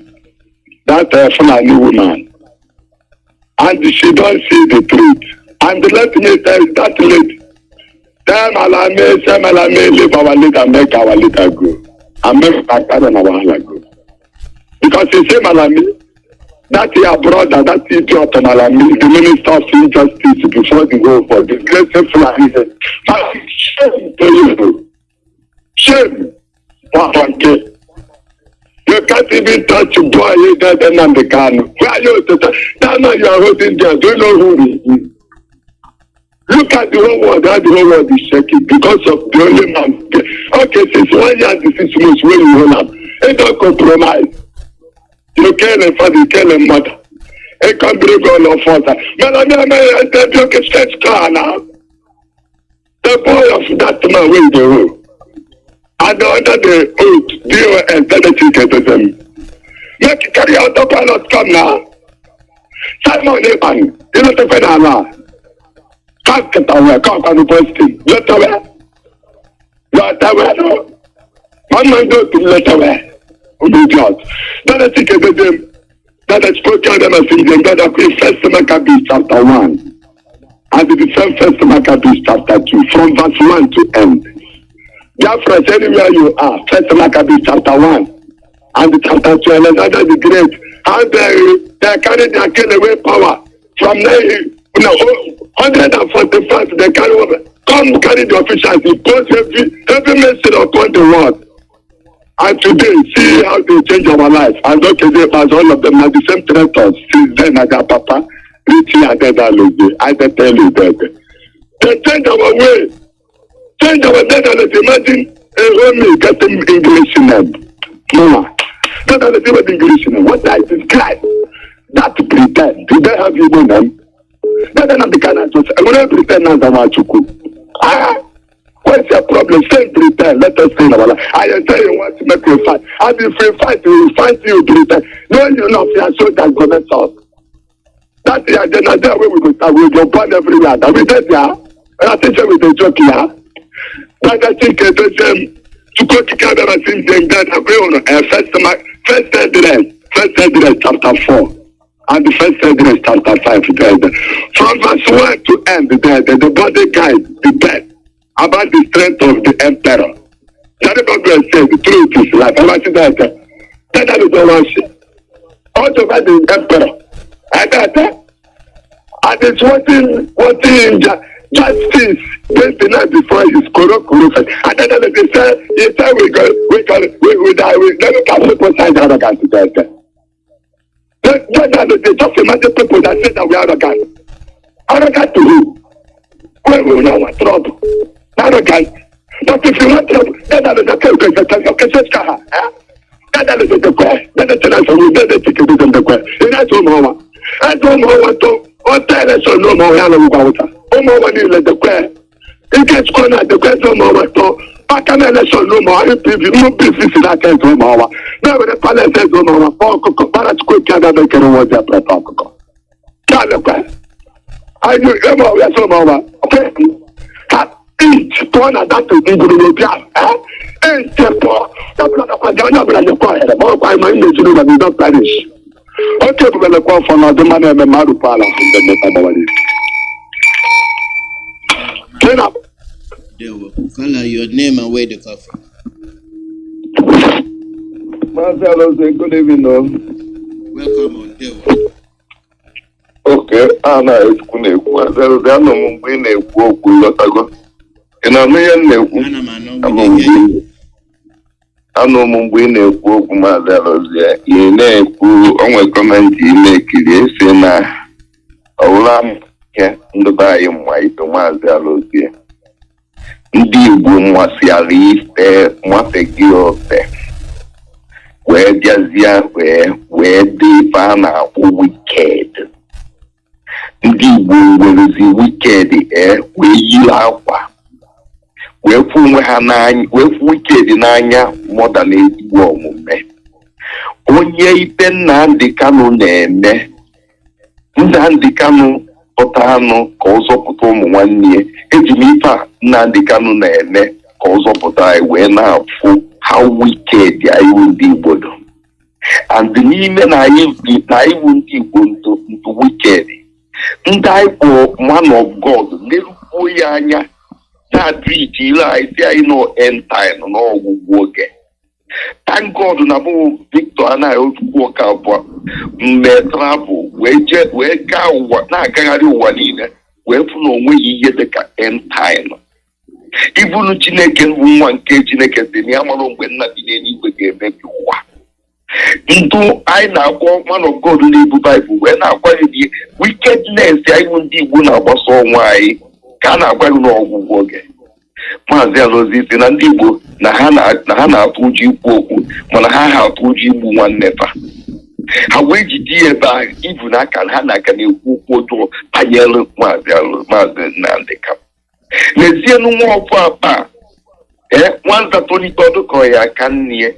That Fulani woman. And she don't see the truth. And let me tell you that lady. Say Malame, leave our leader, make our leader go. And make Pakistan our leader go. Because you say Malame, that your brother, that idiot Malame, the Minister of Injustice before the war for disgraceful Fulani. Shame to you. Shame. Wapanke. You can't even touch a boy you dead and Nnamdi Kanu. Where are you? That man you are holding there, do you know who he is? Look at the whole world, how the whole world is shaking because of the only man. Okay, since 1 year and 6 months when you hold up, it don't compromise. You kill him father, you kill him mother. It can't bring all of us. Man, tell you can stretch car now. The boy of that man will the road. And under the oath, DON, tell the ticket to them. Make it carry out the pilot come now. Simon Eban, you know the federal. Can't get away, can't go to Boston. Let away. Let away, no. One man go to let away. Idiot. Then the ticket to them. Then the spoken them as in the God of First Maccabees chapter 1. And the same First Maccabees chapter 2. From verse 1 to end. Biafra, anywhere you are, First Maccabees chapter 1. And the chapter 2, Alexander the Great. And they carry their kill away power. From there, 145, they carry over. Come carry the officials, impose every message upon the world. And today, see how they change our life. And okay, they pass all of them are the same traitors. Since then, I got Papa, Richie, and then I tell you that. They change our way. Change our data. Imagine a homie getting English name. No, not with English name. What I describe, that pretend. Do they have Igbo name? That's not the kind of thing. I will pretend as a machuku. What's your problem? Stay pretend. Let us stay in our life. I tell you what to make you fight. And if you fight, we will fight you pretend. No, you're not your soldiers gonna talk. That's the agenda there where we go start. We go burn everywhere. That we did there. And I think we the joke here. That I think the same to go to Canada since then that we on first address chapter 4. and the first Esdras chapter 5 there. From verse 1 to end there, the body guide debate about the strength of the emperor. That Bible says the truth is life. I want to that. That is the one. Also about the emperor. And it's wanting justice 29 before his corrupt. And then they say we die. We never can sympathize arrogant. Just imagine people that say that we are arrogant. Arrogant to who? When we don't want trouble. Arrogant. But if you want trouble, then that is the case. Then that is the question. Then the tenants will be the ticket in the question. And that's all more. I don't know what to. What tell us no more. I don't know what. Oh, more need the question. It gets cornered. The question more what to. I can't election no more. If you no business in that case no more. Now the palace says no more. Oh, para to quick and make it what they prepare. Can't look at. I do. We are so more. Okay. Each one of that to be good in the and temple. The blood of the choir. The more by my image will not perish. Okay, we're going to call for now the man and the Marupala from the Metaboli. Turn up. Fella, your name and where they come from. Marcelo, say good evening. Welcome on Dewo. Okay, Anna is Kune. Marcelo, they are no more in a walk with Lotago. In a million, ano mgbe na-ekwu okwu Mazi Iyke ị na-ekwu onwe gọọmenti na-ekiri esi na ọwụla nke ndị be anyị mma ibe Mazi Iyke ndị Igbo nwasịara ife nwafegi ofe wee bịazie wee dị ife a na-akpọ wiked ndị Igbo werezi wiked wee yiri akwa wee fụ onwe ha n'anya wee fụ wiked n'anya mọda na ezigbo omume onye ikpe Nnamdi Kanu na-eme Nnamdi Kanu pụta anụ ka ọ zọpụta ụmụ nwanne ya eji m ife a Nnamdi Kanu na-eme ka ọ zọpụta anyị wee na-afụ ha wiked anyị ndị Igbo do and n'ime na anyị bụ ndị Igbo ntụ wiked ndị anyị bụ man of God na-erukwuo ya anya na-adịghị ile anyị si anyị nọ end time n'ọgwụgwụ oge. Thank God na bụ Victor anaghị otukwu ọka abụọ mme travel wee gaa ụwa na-agagharị ụwa niile wee fụ na onweghị ihe dịka end time. Ibunu Chineke bụ nwa nke Chineke dị na ya mara mgbe nna dị n'eluigwe ga-emebi ụwa. Ndụ anyị na-akpọ man of God na-ebu Baịbụl wee na-agwaghị wickedness anyị bụ ndị Igbo na-agbasa ọnwa anyị ka a na-agwaghị n'ọgwụgwụ oge. Mazi Iyke na ndị Igbo na ha na-atụ ụjọ ikwu okwu mana ha atụ ụjọ igbu nwanne fa. Ha wee jide ebe ahụ ibu n'aka ha na-aka na-ekwu okwu ọjọọ banyere Mazi Nnamdi Kanu. N'ezienụ nwa ọfụ apa nwata tonite ọdụkọ ya aka nne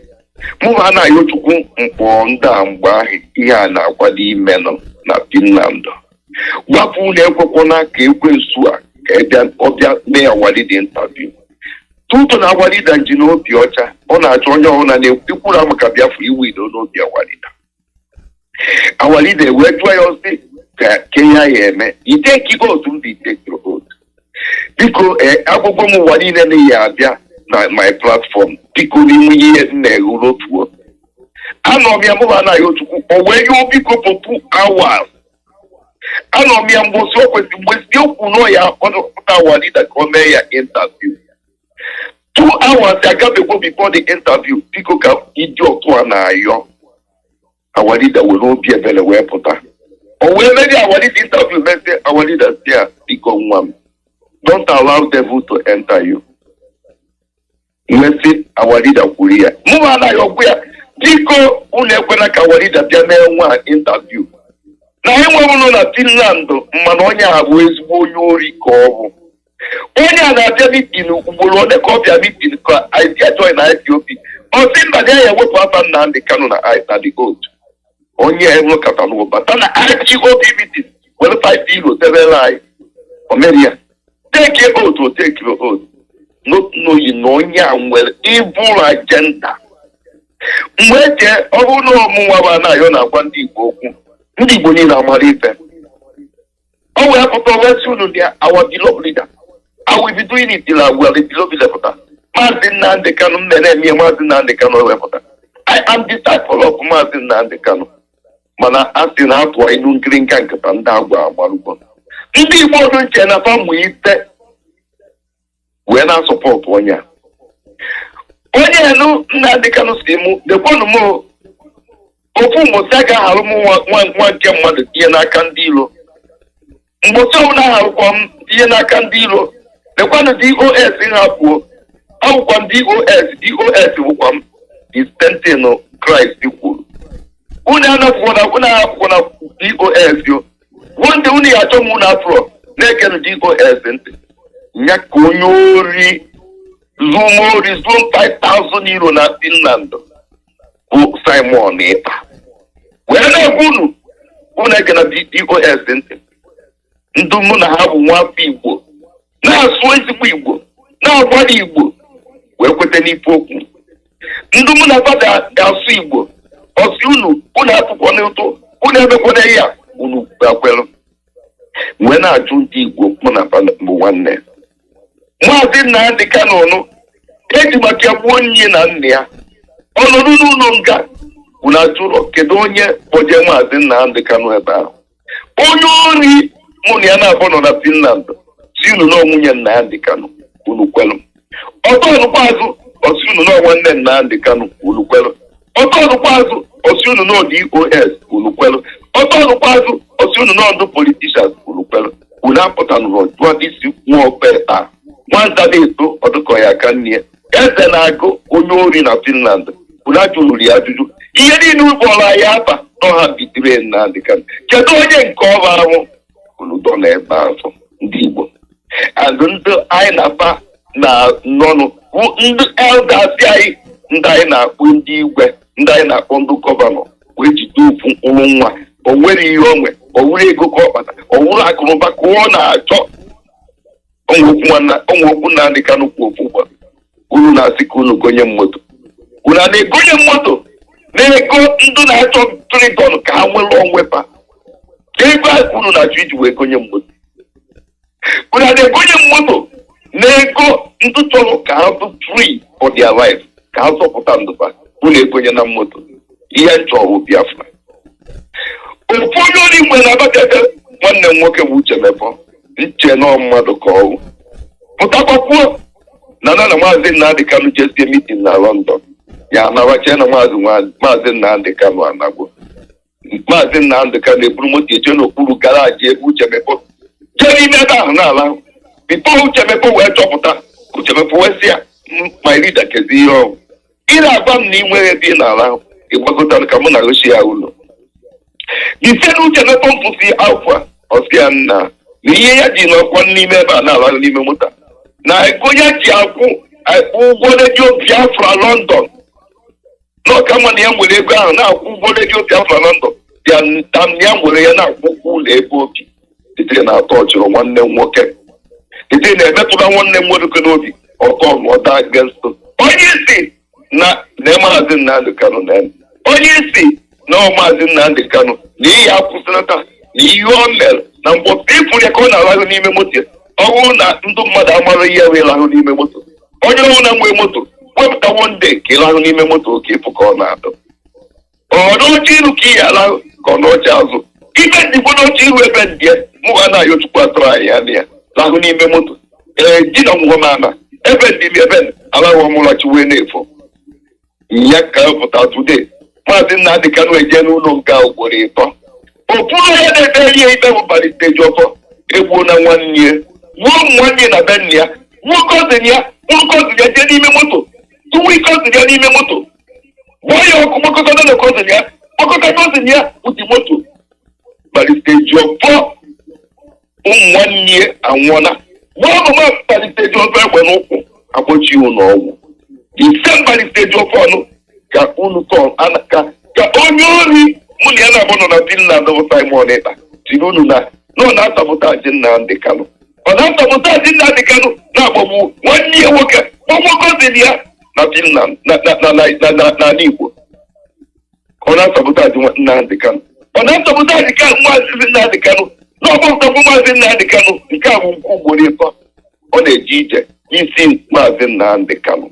mụ ha na-ayọ Chukwu mkpọ ndị a mgbe ahụ ihe a na-akwado ime nọ na Finland. Gwapụ na ekwekwana ka ekwensu a ka ọbịa mee Awalida interview. Tutu na Awalida ji n'obi ọcha ọ na-achọ onye ọbụla na-ekwuru maka Biafra iwu ido n'obi Awalida. Awalida wee jụọ ya ọsị ka Kenya ya eme itekigo otu mba itekiro otu. Biko agbụgbọ m ụwa niile na-eyi abịa na my platform biko n'ime ihe na-ehu n'otuo. Anọ m ya mụ na anaghị Chukwu o wee nye biko for 2 hours. Anọ m ya mgbosi o kwesịrị mgbesi okwu nọ ya ọdụpụta Awalida ka o mee ya interview. 2 hours agabegwo before the interview biko ka iji ọtụ a na-ayọ Awalida were obi ebele wee pụta. O wee mee Awalida interview mete Awalida si ya biko nwa m don't allow devil to enter you. Mmesi Awalida kwuru ya mụ anaghị ọgwụ ya biko unu ekwela ka Awalida bịa mee nwa interview. Na enweghị nọ na Finland mana onye a bụ ezigbo onye ori ka ọ bụ. Onye a na-abịa mitin ugboro ole ka ọ bịa mitin ka idea join na IPOB. Ọ sị mba ya ewepụ afa Nnamdi Kanu na the old. Onye enwekọta n'ụbata na IPOB mitin were 5 euro tebere anyị. Omeria take your oath or take your oath. Not knowing no ya nwere evil agenda. Mgbe ọ bụrụ na ọmụnwa bụ anaghị ọ na-agwa ndị Igbo okwu ndị Igbo niile amara ife o wee pụta wee sị unu dia our beloved leader I will be doing it till I will be beloved leader. Mazi Nnamdi Kanu mere eme Mazi Nnamdi Kanu wee pụta I am the disciple of Mazi Nnamdi Kanu mana a sị na atụọ ilu nkiri nka nkata ndị agwa agbarugbo ndị Igbo ọdụ nche na famụ ife wee na-asọpọtụ onye a onye elu Nnamdi Kanu si mụ dekwanụ m ofu mgbụsị a ga-aharụ m nwa nke mmadụ tinye n'aka ndị ilo mgbụsị ọbụla aharụkwa m tinye n'aka ndị ilo dekwanụ DOS ha kwuo akwụkwọ m DOS bụkwa m distentin Kraịst kwuru unu ahapụkwa na DOS yo wonde unu ya achọ m unu afro na-ekenu DOS ntị nya ka onye ori zuo 5,000 euro na Finland bụ Simon Ịta wee na-ekwu unu ekena DOS ntị ndụ mụ na ha bụ nwafọ Igbo na-asụ ezigbo Igbo na-agbara Igbo wee kweta n'ife okwu ndụ mụ na fada ga-asụ Igbo ọsị unu apụkwa n'ụtụ unu emekwana ya unu akwelụ wee na-ajụ ndị Igbo mụ na fada bụ nwanne Mazi Nnamdi Kanu eji maka ya gbuo nne na nna ya ọnọdụ n'ụlọ nga unu ajụrụ kedu onye kpọje Mazi Nnamdi Kanu ebe ahụ onye ori mụ na ya na-abụ nọ na Finland si unu na nwunye Nnamdi Kanu unu kwelụ ọtọ ọnụkwazụ osi unu na nwanne Nnamdi Kanu unu kwelụ ọtọ ọnụkwazụ osi unu na DOS unu kwelụ ọtọ ọnụkwazụ osi unu na ndụ politicians unu kwelụ unu apụta n'ụlọ jụọ isi nwa ofe taa nwata na-eto ọdụkọ ya aka nne eze na-agụ onye ori na Finland unu ajụrụrụ ya ajụjụ ihe niile ụbọrọ anyị aba n'ọha bidire Nnamdi Kanu kedu onye nke ọba ahụ unu dọ n'ebe ahụ ndị Igbo and ndị anyị na-aba na nnọnụ ndị elders anyị ndị anyị na-akpọ ndị igwe ndị anyị na-akpọ ndị gọvanọ wee jide ofu mkpụrụ nwa o nwere ihe onwe o nwere ego ka ọ kpata o nwere akụrụba ka ọ na-achọ onwekwu Nnamdi Kanu kwu ofu ụgbọ unu na-asị ka unu gonye moto unu na-egonye moto na-ego ndị na-achọ tridon ka ha nwere onwepa ka ego akụ unu na-achọ iji wee gonye moto unu na-egonye moto na-ego ndị chọrọ ka ha bụ free for their life ka ha zọpụta ndụba unu egonye na moto ihe nchọrọ Biafra ụfọdụ onye mgbe na-abataga nwanne m nwoke bụ Uche Mefọ nche nọ mmadụ ka ọrụ pụtakwakwuo na Mazi Nnamdi Kanu jesie meeting na London ya anabacha na Mazi Nnamdi Kanu anagbo Mazi Nnamdi Kanu eburu moto eje n'okpuru garaji ebe Uche Mefọ jee n'ime ebe ahụ n'ala bifo Uche Mefọ wee chọpụta Uche Mefọ wee sị ya ma irida kezi ihe ọrụ ị na-agwa m na ị nwere ebe ị n'ala ahụ ịgbagotara ka mụ na gosi ya ụlọ ise na Uche Mefọ mfụsi akwa ọsịa nna na ihe ya ji n'ọkwa n'ime ebe a na-ala n'ime moto na ego ya ji akwụ ụgwọ redio Biafra London n'ọka ma na ya nwere ego ahụ na-akwụ ụgwọ redio Biafra London ya tam ya nwere ya na-akwụ ụlọ ebe obi site na atọ ọchịrị nwanne m nwoke site na-emetụta nwanne m nwoke n'obi ọtọ ọda against onye isi na Mazi Nnamdi Kanu na onye isi na Mazi Nnamdi Kanu na ihe akwụsịnata na ihe o mere na mgbọpụ ịfụrụ ya ka ọ na-alahụ n'ime moto ọ bụrụ na ndị mmadụ amara ihe wee lahụ n'ime moto onye ọbụla nwee moto wepụta wonde ka ịlahụ n'ime moto ka ịfụ ka ọ na-adọ n'oche iru ka ihe alahụ ka ọ n'oche azụ ibe ndigbo n'oche iru ebe ndịe mụ ha na-ayọ chukwu atụrụ anyị ya na ya lahụ n'ime moto di na nwụọ mana ebe ndị ebe alahụ ọmụlachi wee na-efo ya ka pụta today Mazi Nnamdi Kanu eje n'ụlọ nga ugboro ịtọ okpuru ya na-ebe ihe ikpe bụ baliteji ọfọ egbuo na nwanne gbuo nwanne na be nne ya gbuo kozin ya jee n'ime moto tụwa kozin ya n'ime moto gbaa ya ọkụ gbakọta na kozin ya kpọkọta kozin ya ụdị moto baliteji ọfọ ụmụ nwanne anwụọla gbaa mama baliteji ọfọ egbe n'ụkwụ akpọchi ụlọ ọgwụ ise baliteji ọfọ ọnụ ka unu tọn ka onye ori mụ na ya na-abụ nọ na Finland bụ Simon Ịta tiri unu na nọ na-asapụtaji Nnamdi Kanu ọ na-asapụtaji Nnamdi Kanu na-agbagbu nwanne ya nwoke gbagbokozin ya na Finland n'ala Igbo ọ na-asapụtaji Nnamdi Kanu ọ na-atọpụta nke Mazi Nnamdi Kanu n'ọbụtọbụ Mazi Nnamdi Kanu nke a bụ nkwu ugboro ịtọ ọ na-eje ije isi Mazi Nnamdi Kanu.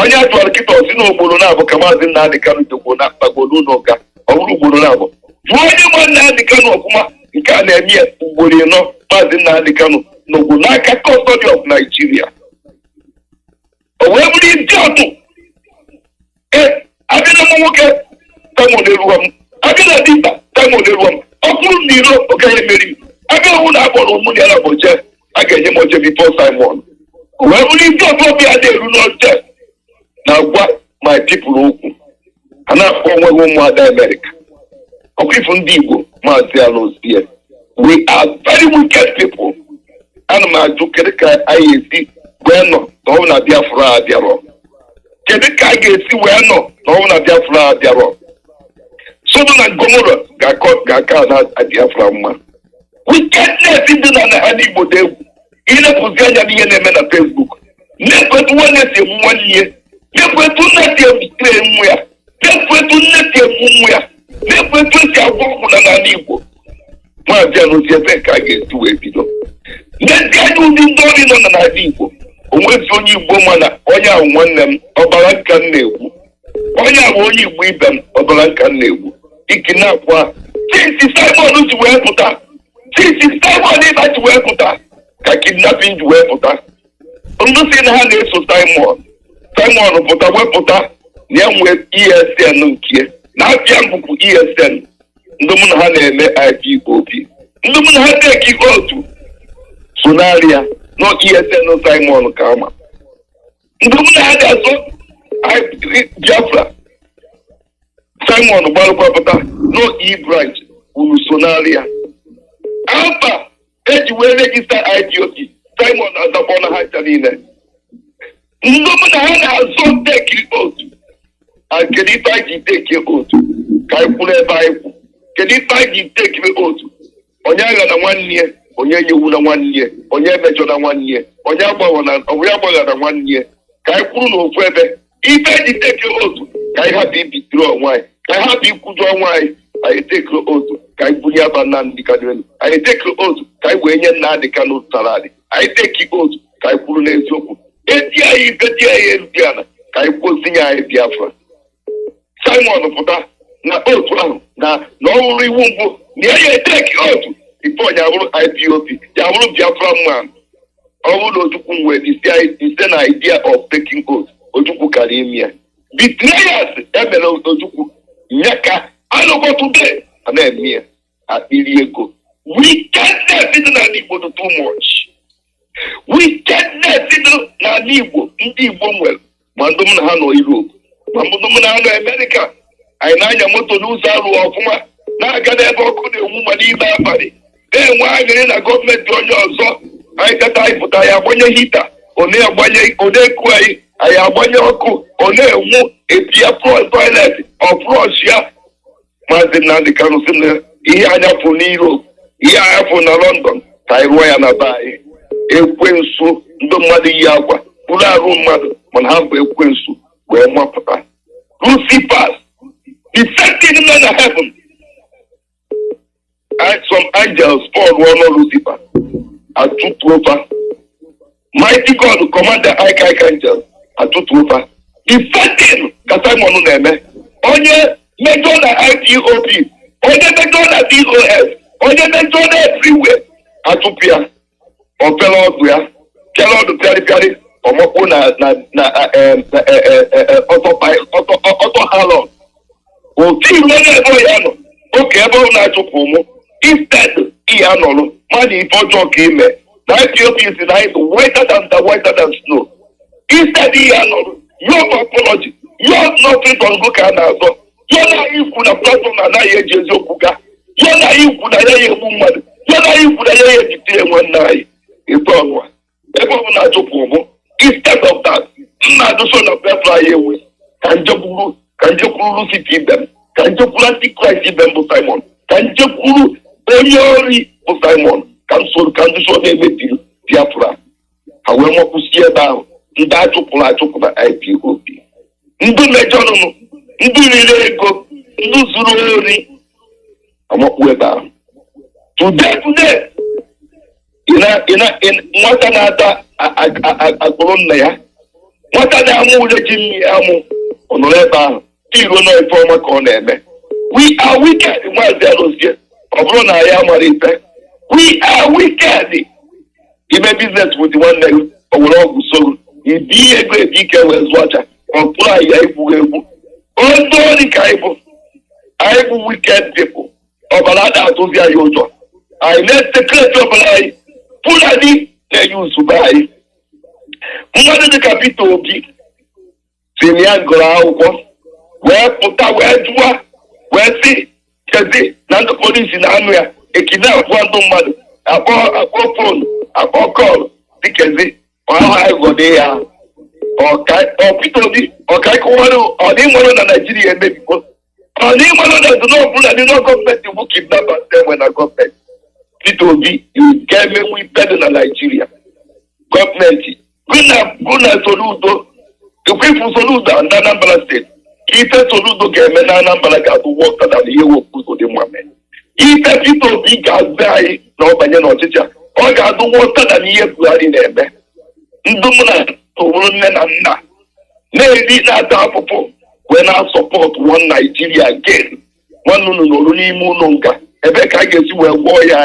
Onye atụrụ kịta osi n'ogboro na-abụ ka Mazi Nnamdi Kanu jogbo na akpagolu n'ụga ọ bụrụ ugboro na-abụ jụọ onye Mazi Nnamdi Kanu ọfụma nke a na-eme ya ugboro ịnọ Mazi Nnamdi Kanu n'ogbo n'aka custody of Nigeria. O wee bụrụ isi ọtụ abịa na m nwoke tango na-eruwa m abịa na dịta tango na-eruwa m ọ bụrụ na iro okenye meri abịa hụ na akpọrọ ụmụnne ya na boje a ga-enye m oche bifo Simon. O wee bụrụ isi ọtụ ọbịa na-eru n'oche na-agwa my people okwu a na-akpọ onwe ha ụmụada America ọkwa ifu ndị Igbo Maazị Alozie. We are very wicked people. Ana m ajụ kedu ka anyị esi wee nọ na ọ bụ na Biafra abịarọ kedu ka a ga-esi wee nọ na ọ bụ na Biafra abịarọ Sodom na Gomora ga-aka na Biafra mma. Wickedness dị na ha n'Igbo dị egwu ilepụzi anya n'ihe na-eme na Facebook na-ekwetu nwanne si egbu nwanne ihe na-ekwetu nne si ebutere nwa ya na-ekwetu nne si egbu nwa ya na-ekwetu esi agwọ ọgwụ na n'ala Igbo. Maazị Alozie ebe ka a ga-esi wee bido n'ezi anya ụdị ndị ọrị nọ na n'ala Igbo onwezi onye Igbo mana onye ahụ nwanne m ọbara nka m na-egbu onye ahụ onye Igbo ibe m ọbara nka m na-egbu iki na-akwa tisi Simon ji wee pụta tisi Simon ịba ji wee pụta ka kidnapping ji wee pụta ndụ si na ha na-eso Simon pụta wepụta na ya nwee ESN nke na-abịa mbụkwu ESN ndị mụ na ha na-eme IPOB ndị mụ na ha teki otu sonaria no ESN Simon ka ama ndị mụ na ha ga-azụ Biafra Simon gbalụkwapụta no E-branch uru sonaria alfa eji wee regista IPOB Simon azakpọ na ha ncha niile ndị mụ na ha na-azụ teki otu kedu ife anyị ji teki otu ka anyị kwuru ebe anyị kwu kedu ife anyị ji tekiri otu onye agha na nwanne ya onye nyewu na nwanne ya onye emejọ na nwanne ya onye agbagha na nwanne ya ka anyị kwuru n'ofu ebe ife eji tekiri otu ka anyị hapụ ibitiri onwe anyị ka anyị hapụ ikwuju onwe anyị anyị tekiri otu ka anyị bunye aba Nnamdi Kanu anyị tekiri otu ka anyị wee nye Nnamdi Kanu salari anyị tekiri otu ka anyị kwuru n'eziokwu eti anyị iketi anyị erudi ala ka anyị kwụsịnye anyị Biafra. Simon pụta na otu ahụ na ọhụrụ iwu mbụ na ya eteki otu ife onye abụrụ IPOB ya bụrụ Biafra man ọ bụrụ na Ojukwu nwere ise na idea of taking oath Ojukwu kara ime ya betrayers emere Ojukwu nye ka anọkwa today a na-eme ya akpịrị ego wickedness dị n'ala Igbo dị too much wickedness dị n'ala Igbo ndị Igbo nwere ma ndị m na ha nọ Europe ma ndị m na ha nọ America anyị na-anya moto n'ụzọ arụ ọfụma na-aga n'ebe ọkụ na-enwu ma n'ime abalị na-enwe aṅụrị na gọọmenti onye ọzọ anyị kata anyị pụta ya agbanye hita one eku anyị agbanye ọkụ ọ na-enwu epia toilet ọfrọsh ya. Maazị Nnamdi Kanu sị na ihe anya fụ n'Europe ihe anya fụ na London ka anyị rụọ ya na be anyị. Ekwensu ndị mmadụ yi akwa bụrụ arụ mmadụ mana ha bụ ekwensu wee mapụta Lucifer. The same thing in heaven. Some angels fall one on Lucifer. I took over. Mighty God, commander Archangel. I took over. The same thing that Simon Neme. Onye major na IPOB. Onye major na DOS. Onye major na everywhere. I took here. On fellow where. Tell all the piari. Omoko na auto halon. Oti onye ebe ya nọ oke ebe ọ na-achụpụ mụ instead ihe anọrụ mmadụ ife ọjọọ ka ime na IPOB si na anyị whiter than snow instead ihe anọrụ your apology your nothing go ka a na-azọ ya na ikwu na platform anaghị eji eziokwu ga ya na ikwu na ya egbu mmadụ ya na ikwu na ya ejite nwanne anyị ebe ọnwa ebe ọ na-achụpụ mụ instead of that nna adụso na Biafra ya ewe ka njekwuru Lucifer ibem ka njekwuru Antichrist ibem bụ Simon ka njekwuru onye ori bụ Simon ka ndị so na-emebiri Biafra ha wee makwụsi ebe ahụ ndị achụpụrụ na IPOB ndị mejọrụnụ ndị riri ego ndị zuru ori Today, nwata na-ata akpụrụ nna ya, nwata na-amụ ule ji nri amụ ọnọrọ ebe ahụ, iruo na ife ọma ka ọ na-eme. We are wicked, Mazi Alozie. Ọ bụrụ na ya mara ife. We are wicked. Ime business with one leg, ọ were ọgwụ soro. Ibi ego ebi ike wee zụọ acha, ọ tụrụ anyị ya egwu egwu. Otu ọ dị ka anyị bụ wicked people. Ọbara ada atụzi anyị ụjọ. Anyị na-esekreti ọbara anyị. Fulani na-enye nsogbu anyị. Mmadụ dịka Peter Obi si na ya gụrụ akwụkwọ wee pụta wee jụwa wee sị kezi na ndị polisi na-anụ ya ekidnapụ ndị mmadụ akpọ fonu akpọ kọlụ dịkezi ọha ịgọdị ya Peter Obi ọkaikụwarụ ọdịnwere na Naijiria emebigo ọdịnwere na ọbụla dị na gọọmenti bụ kidnapers enwe na gọọmenti. Peter Obi ga-emenwu ife dị na Naijiria gọọmenti gụna Soludo ekwefu Soludo na Anambra steeti ife Soludo ga-eme na Anambra ga-abụ wọta na ihe wepụgo dị mma mee. Ife Peter Obi ga-azụ anyị na ọbanye n'ọchịchị ọ ga-adụ wọta na ihe Buhari na-eme. Ndị mụ na owuru nne na nna na-eri na-ata afụfụ wee na-asọpọtụ one Nigeria again. Nwanne unu n'olu n'ime ụlọ nka ebe ka anyị ga-esi wee gwọọ ya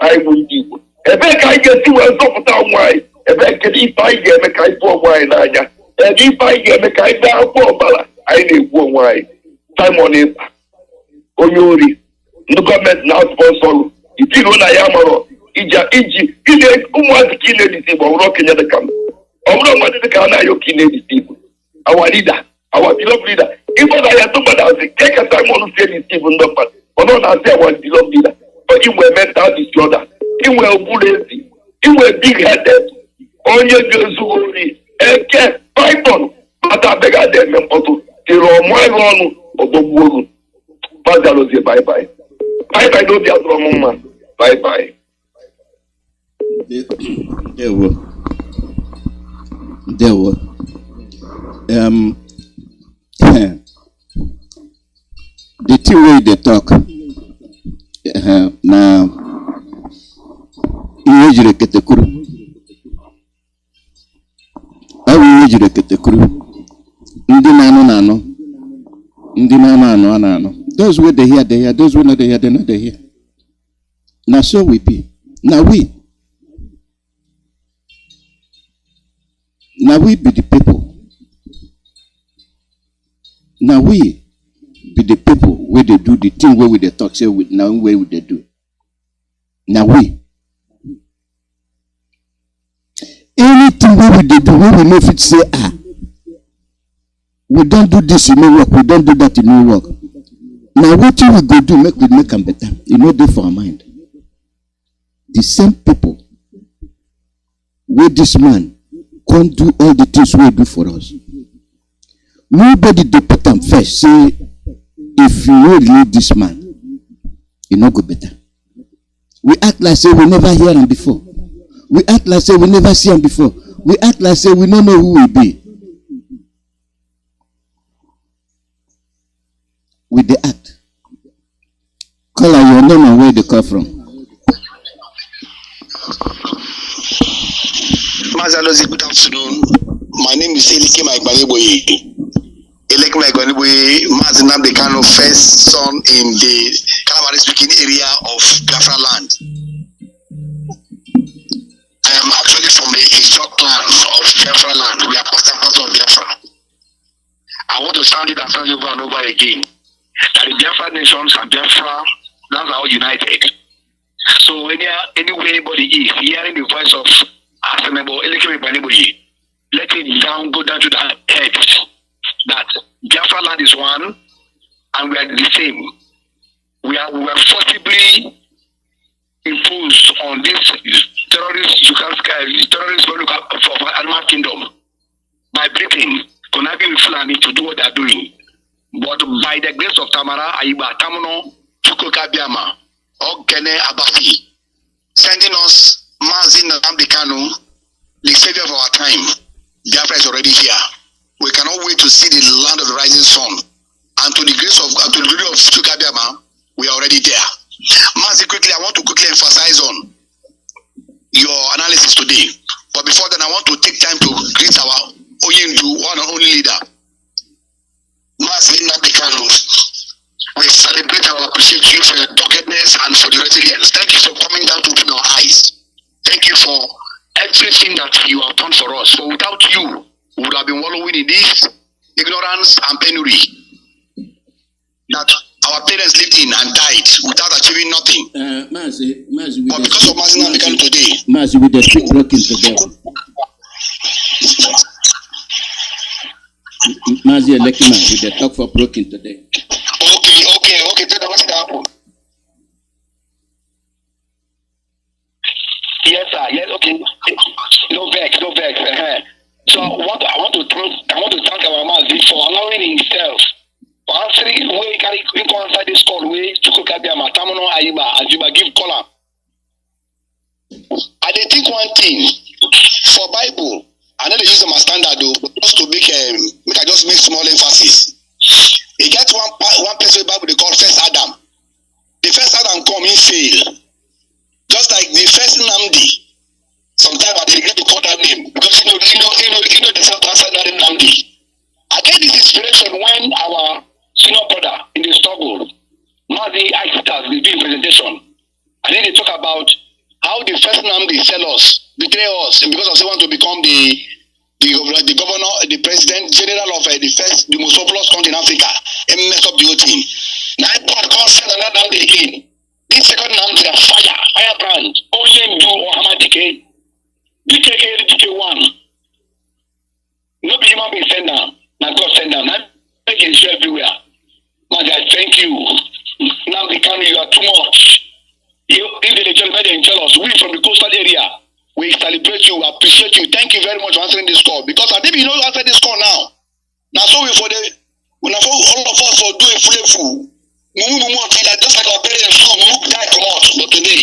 anyị bụ ndị Igbo, ebe ka anyị ga-esi wee zọpụta onwe anyị, ebe kedu ife anyị ga-eme ka anyị pụọ onwe anyị n'anya, ebe ife anyị ga-eme ka anyị bee akwụkwọ ọbara anyị na-egbu onwe anyị. Simon Ekpa onye ori ndị gọọmenti na-spọnsọrụ itiruo na ya marọ iji ụmụazị ka ị na-edisi Igbo ọbụrụ okenye dịka m, ọbụrụ mmadụ dịka a na-ayọ ka ị na-edisi Igbo. Our leader, our beloved leader, ịbụ na ya tụgbadazi ka Simon si edisi Igbo ndị mmadụ ọ na-asị our beloved leader inwe mental disorder, inwe ụbụrụ ezi, inwe big headed, onye ga-ezu ori eke python mata abịaghị ada eme mkpọtụ tiri ọmụ ego ọnụ ọgbọgbu oru. Mazi Alozie, bye bye n'obi atụrụ m mma, bye bye. Ndewo. The two way they talk na ihe jiri ketekuru ihe jiri ketekuru ndị na-anụ ndị na-anụ a na-anụ. Those wey dey hear they hear, those wey no dey hear they no dey hear. Na so we be. Na we be the people. Na we be the people wey dey do the thing wey we dey talk say na wey we dey do. Na we. Anything wey we dey do wey we no fit say we don do this e no work, we don do that e no work. Na wetin we go do make we make am better e no dey for our mind. The same people wey this man come do all the things wey do for us. Nobody dey put am first say if you no leave this man e no go better. We act like say we never hear am before. We act like say we never see am before. We act like say we no know who we be. We dey act. Call out your name and where they come from. Mazi Alozie, good afternoon. My name is Nnamdi Mazi Nnamdi Kanu, first son in the Kalabari speaking area of Biafra land. I am actually from the historic clan of Biafra land. We are part and parcel of Biafra. I want to sound it and sound over and over again that the Biafra nations and Biafra lands are all united. So anywhere anybody is hearing the voice of Asenebo, let it go down to the head that Biafra land is one and we are the same. We were forcibly imposed on this terrorist of animal kingdom by Britain, conniving with Fulani to do what they are doing. But by the grace of Tamara, Aiba, Tamuno, Chukoka Biama, Ogene Abafi, sending us Mazi Nnamdi Kanu, the savior of our time. Biafra is already here. We cannot wait to see the land of the rising sun. And to the grace of Chukoka Biama, we are already there. Mazi, quickly, I want to quickly emphasize on your analysis today. But before then, I want to take time to greet our Oyindu, one and only leader, Mazi Iyke. We celebrate and appreciate you for your doggedness and for the resilience. Thank you for coming down to open our eyes. Thank you for everything that you have done for us. For without you, we would have been wallowing in this ignorance and penury that our parents lived in and died without achieving nothing. Mazi, but because of Mazi Iyke today, Mazi, with the speak broken today. Mazi Iyke, with the talk for broken today. Okay. Tell them what's happened. Yes, sir. Yes, okay. No vex. So I want to thank our Mazi for allowing himself for answering where he can answer this call where Chukwukabiama, Tamuno Ayiba, and Juba give column. I dey think one thing for Bible. I know they use them as standard though, but just to make I just make small emphasis. He get one place where Bible they call first Adam. The first Adam come in fail. Just like the first Nnamdi. Sometimes I regret to call that name because you know the self answer that Nnamdi. I get this inspiration when our senior brother in the struggle, Mazi Iyke, will be in presentation. And then they talk about how the first Nnamdi sell us, betray us, and because of they want to become the governor, the president general of the most populous country in Africa, and mess up the whole thing. Now God can't sell another Nnamdi again. This second Nnamdi is firebrand, Oyendu or Hamadike, DK1. No be human being send down. Now God send down. Now make it show everywhere. Man, I thank you. Nnamdi Kanu, you are too much. If they tell us, we from the coastal area, we celebrate you, we appreciate you. Thank you very much for answering this call. Because I think you know you answer this call now. Now so when all of us will do a full. Just like our parents do, we die come out. But today,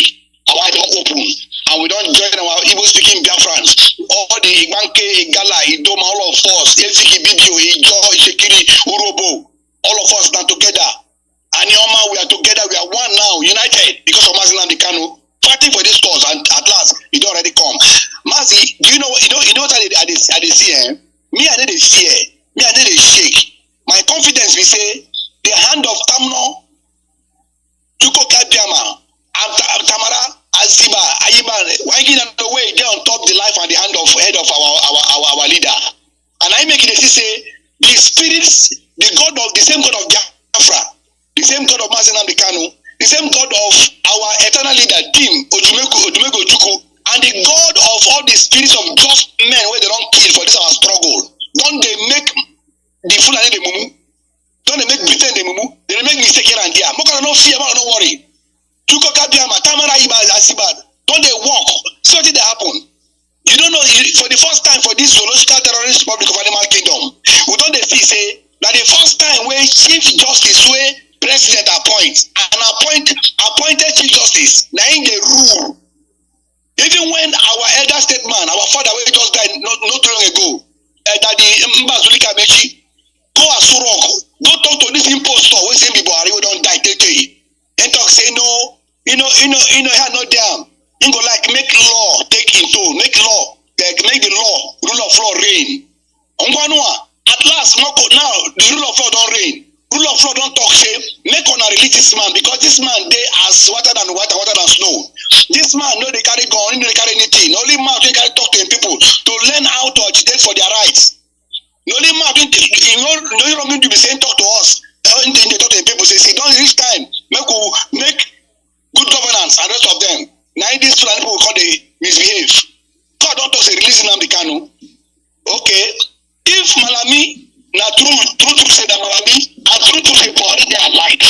our eyes don't open. And we don't join our Igbo speaking Biafrans. All the Igbanke, Igala, Idoma, all of us, Efiki, Bidio, Ijo, Ishekiri, Urobo, all of us now together. And Yoma, we are together, we are one now, united, because of Mazi Iyke, fighting for this cause, and at last, it already come. Mazi, do you know what I see, eh? Me, I need a fear. Me, I need a shake. My confidence, we say, the hand of Tamno, Chukwukabiama, Tamara, Aziba, Ayiba, wanging the way they on top the life and the head of our leader. And I make it say, the spirits, the same God of Biafra, the same God of Mazi Iyke, the same God of our eternal leader, Tim Odumego Chukwu, and the God of all the spirits of just men where they don't kill for this our struggle. Don't they make the Fulani the mumu? Don't they make Britain the mumu? They make mistake here and there. Mokana no fear, no worry. Chukwukabiama, Tamara Iba Asibad. Don't they walk? So what did that happen? You don't know, for the first time for this zoological terrorist republic of Animal Kingdom, we don't they see say that the first time where Chief Justice where president appointed Chief Justice, now in the rule. Even when our elder statesman, our father where he just died not too long ago, Daddy Mbazulika Mechi, go Asurok, go talk to this impostor who say Buhari who don't die today. And talk say no, you know, had no damn. You go like make law take into, make the law, rule of law reign. At last, now the rule of law don't reign. Rule of law don't talk say, make on a religious man, because this man they as water than snow. This man no they carry gun, no they carry anything. Only man they carry talk to people to learn how to agitate for their rights. The only man you don't mean to be saying talk to us. They talk to people say, don't reach time, make good governance and rest of them. Now these people will call they misbehave. God don't talk say releasing Nnamdi Kanu. Okay. If Malami na true say that Malami and true say Buhari they are like.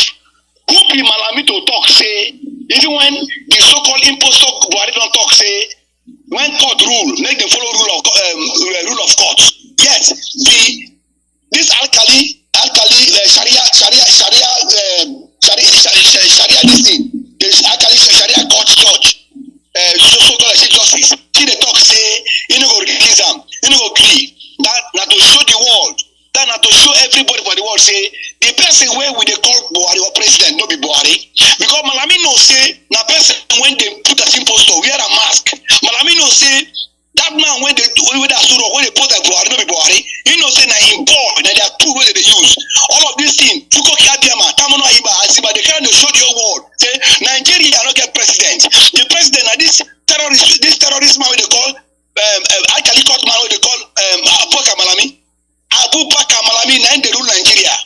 Who be Malami to talk say even when the so-called impostor Buhari don't talk say when court rule make them follow rule of court. Yet this alkali Sharia this thing. This alkali Sharia court judge so-called Chief Justice. He they talk say you know go release them, you know go agree. That not to show the world, that not to show everybody for the world say the person where we they call Buhari or president no be Buhari, because Malami knows they put that Buhari, no be Buhari. You know, say na him boy, that there are two ways they use. All of these things, Chuko Kiadiama, Tamono Iba, Asiba, they kind of show the whole world. Say Nigeria not get president. The president are this terrorist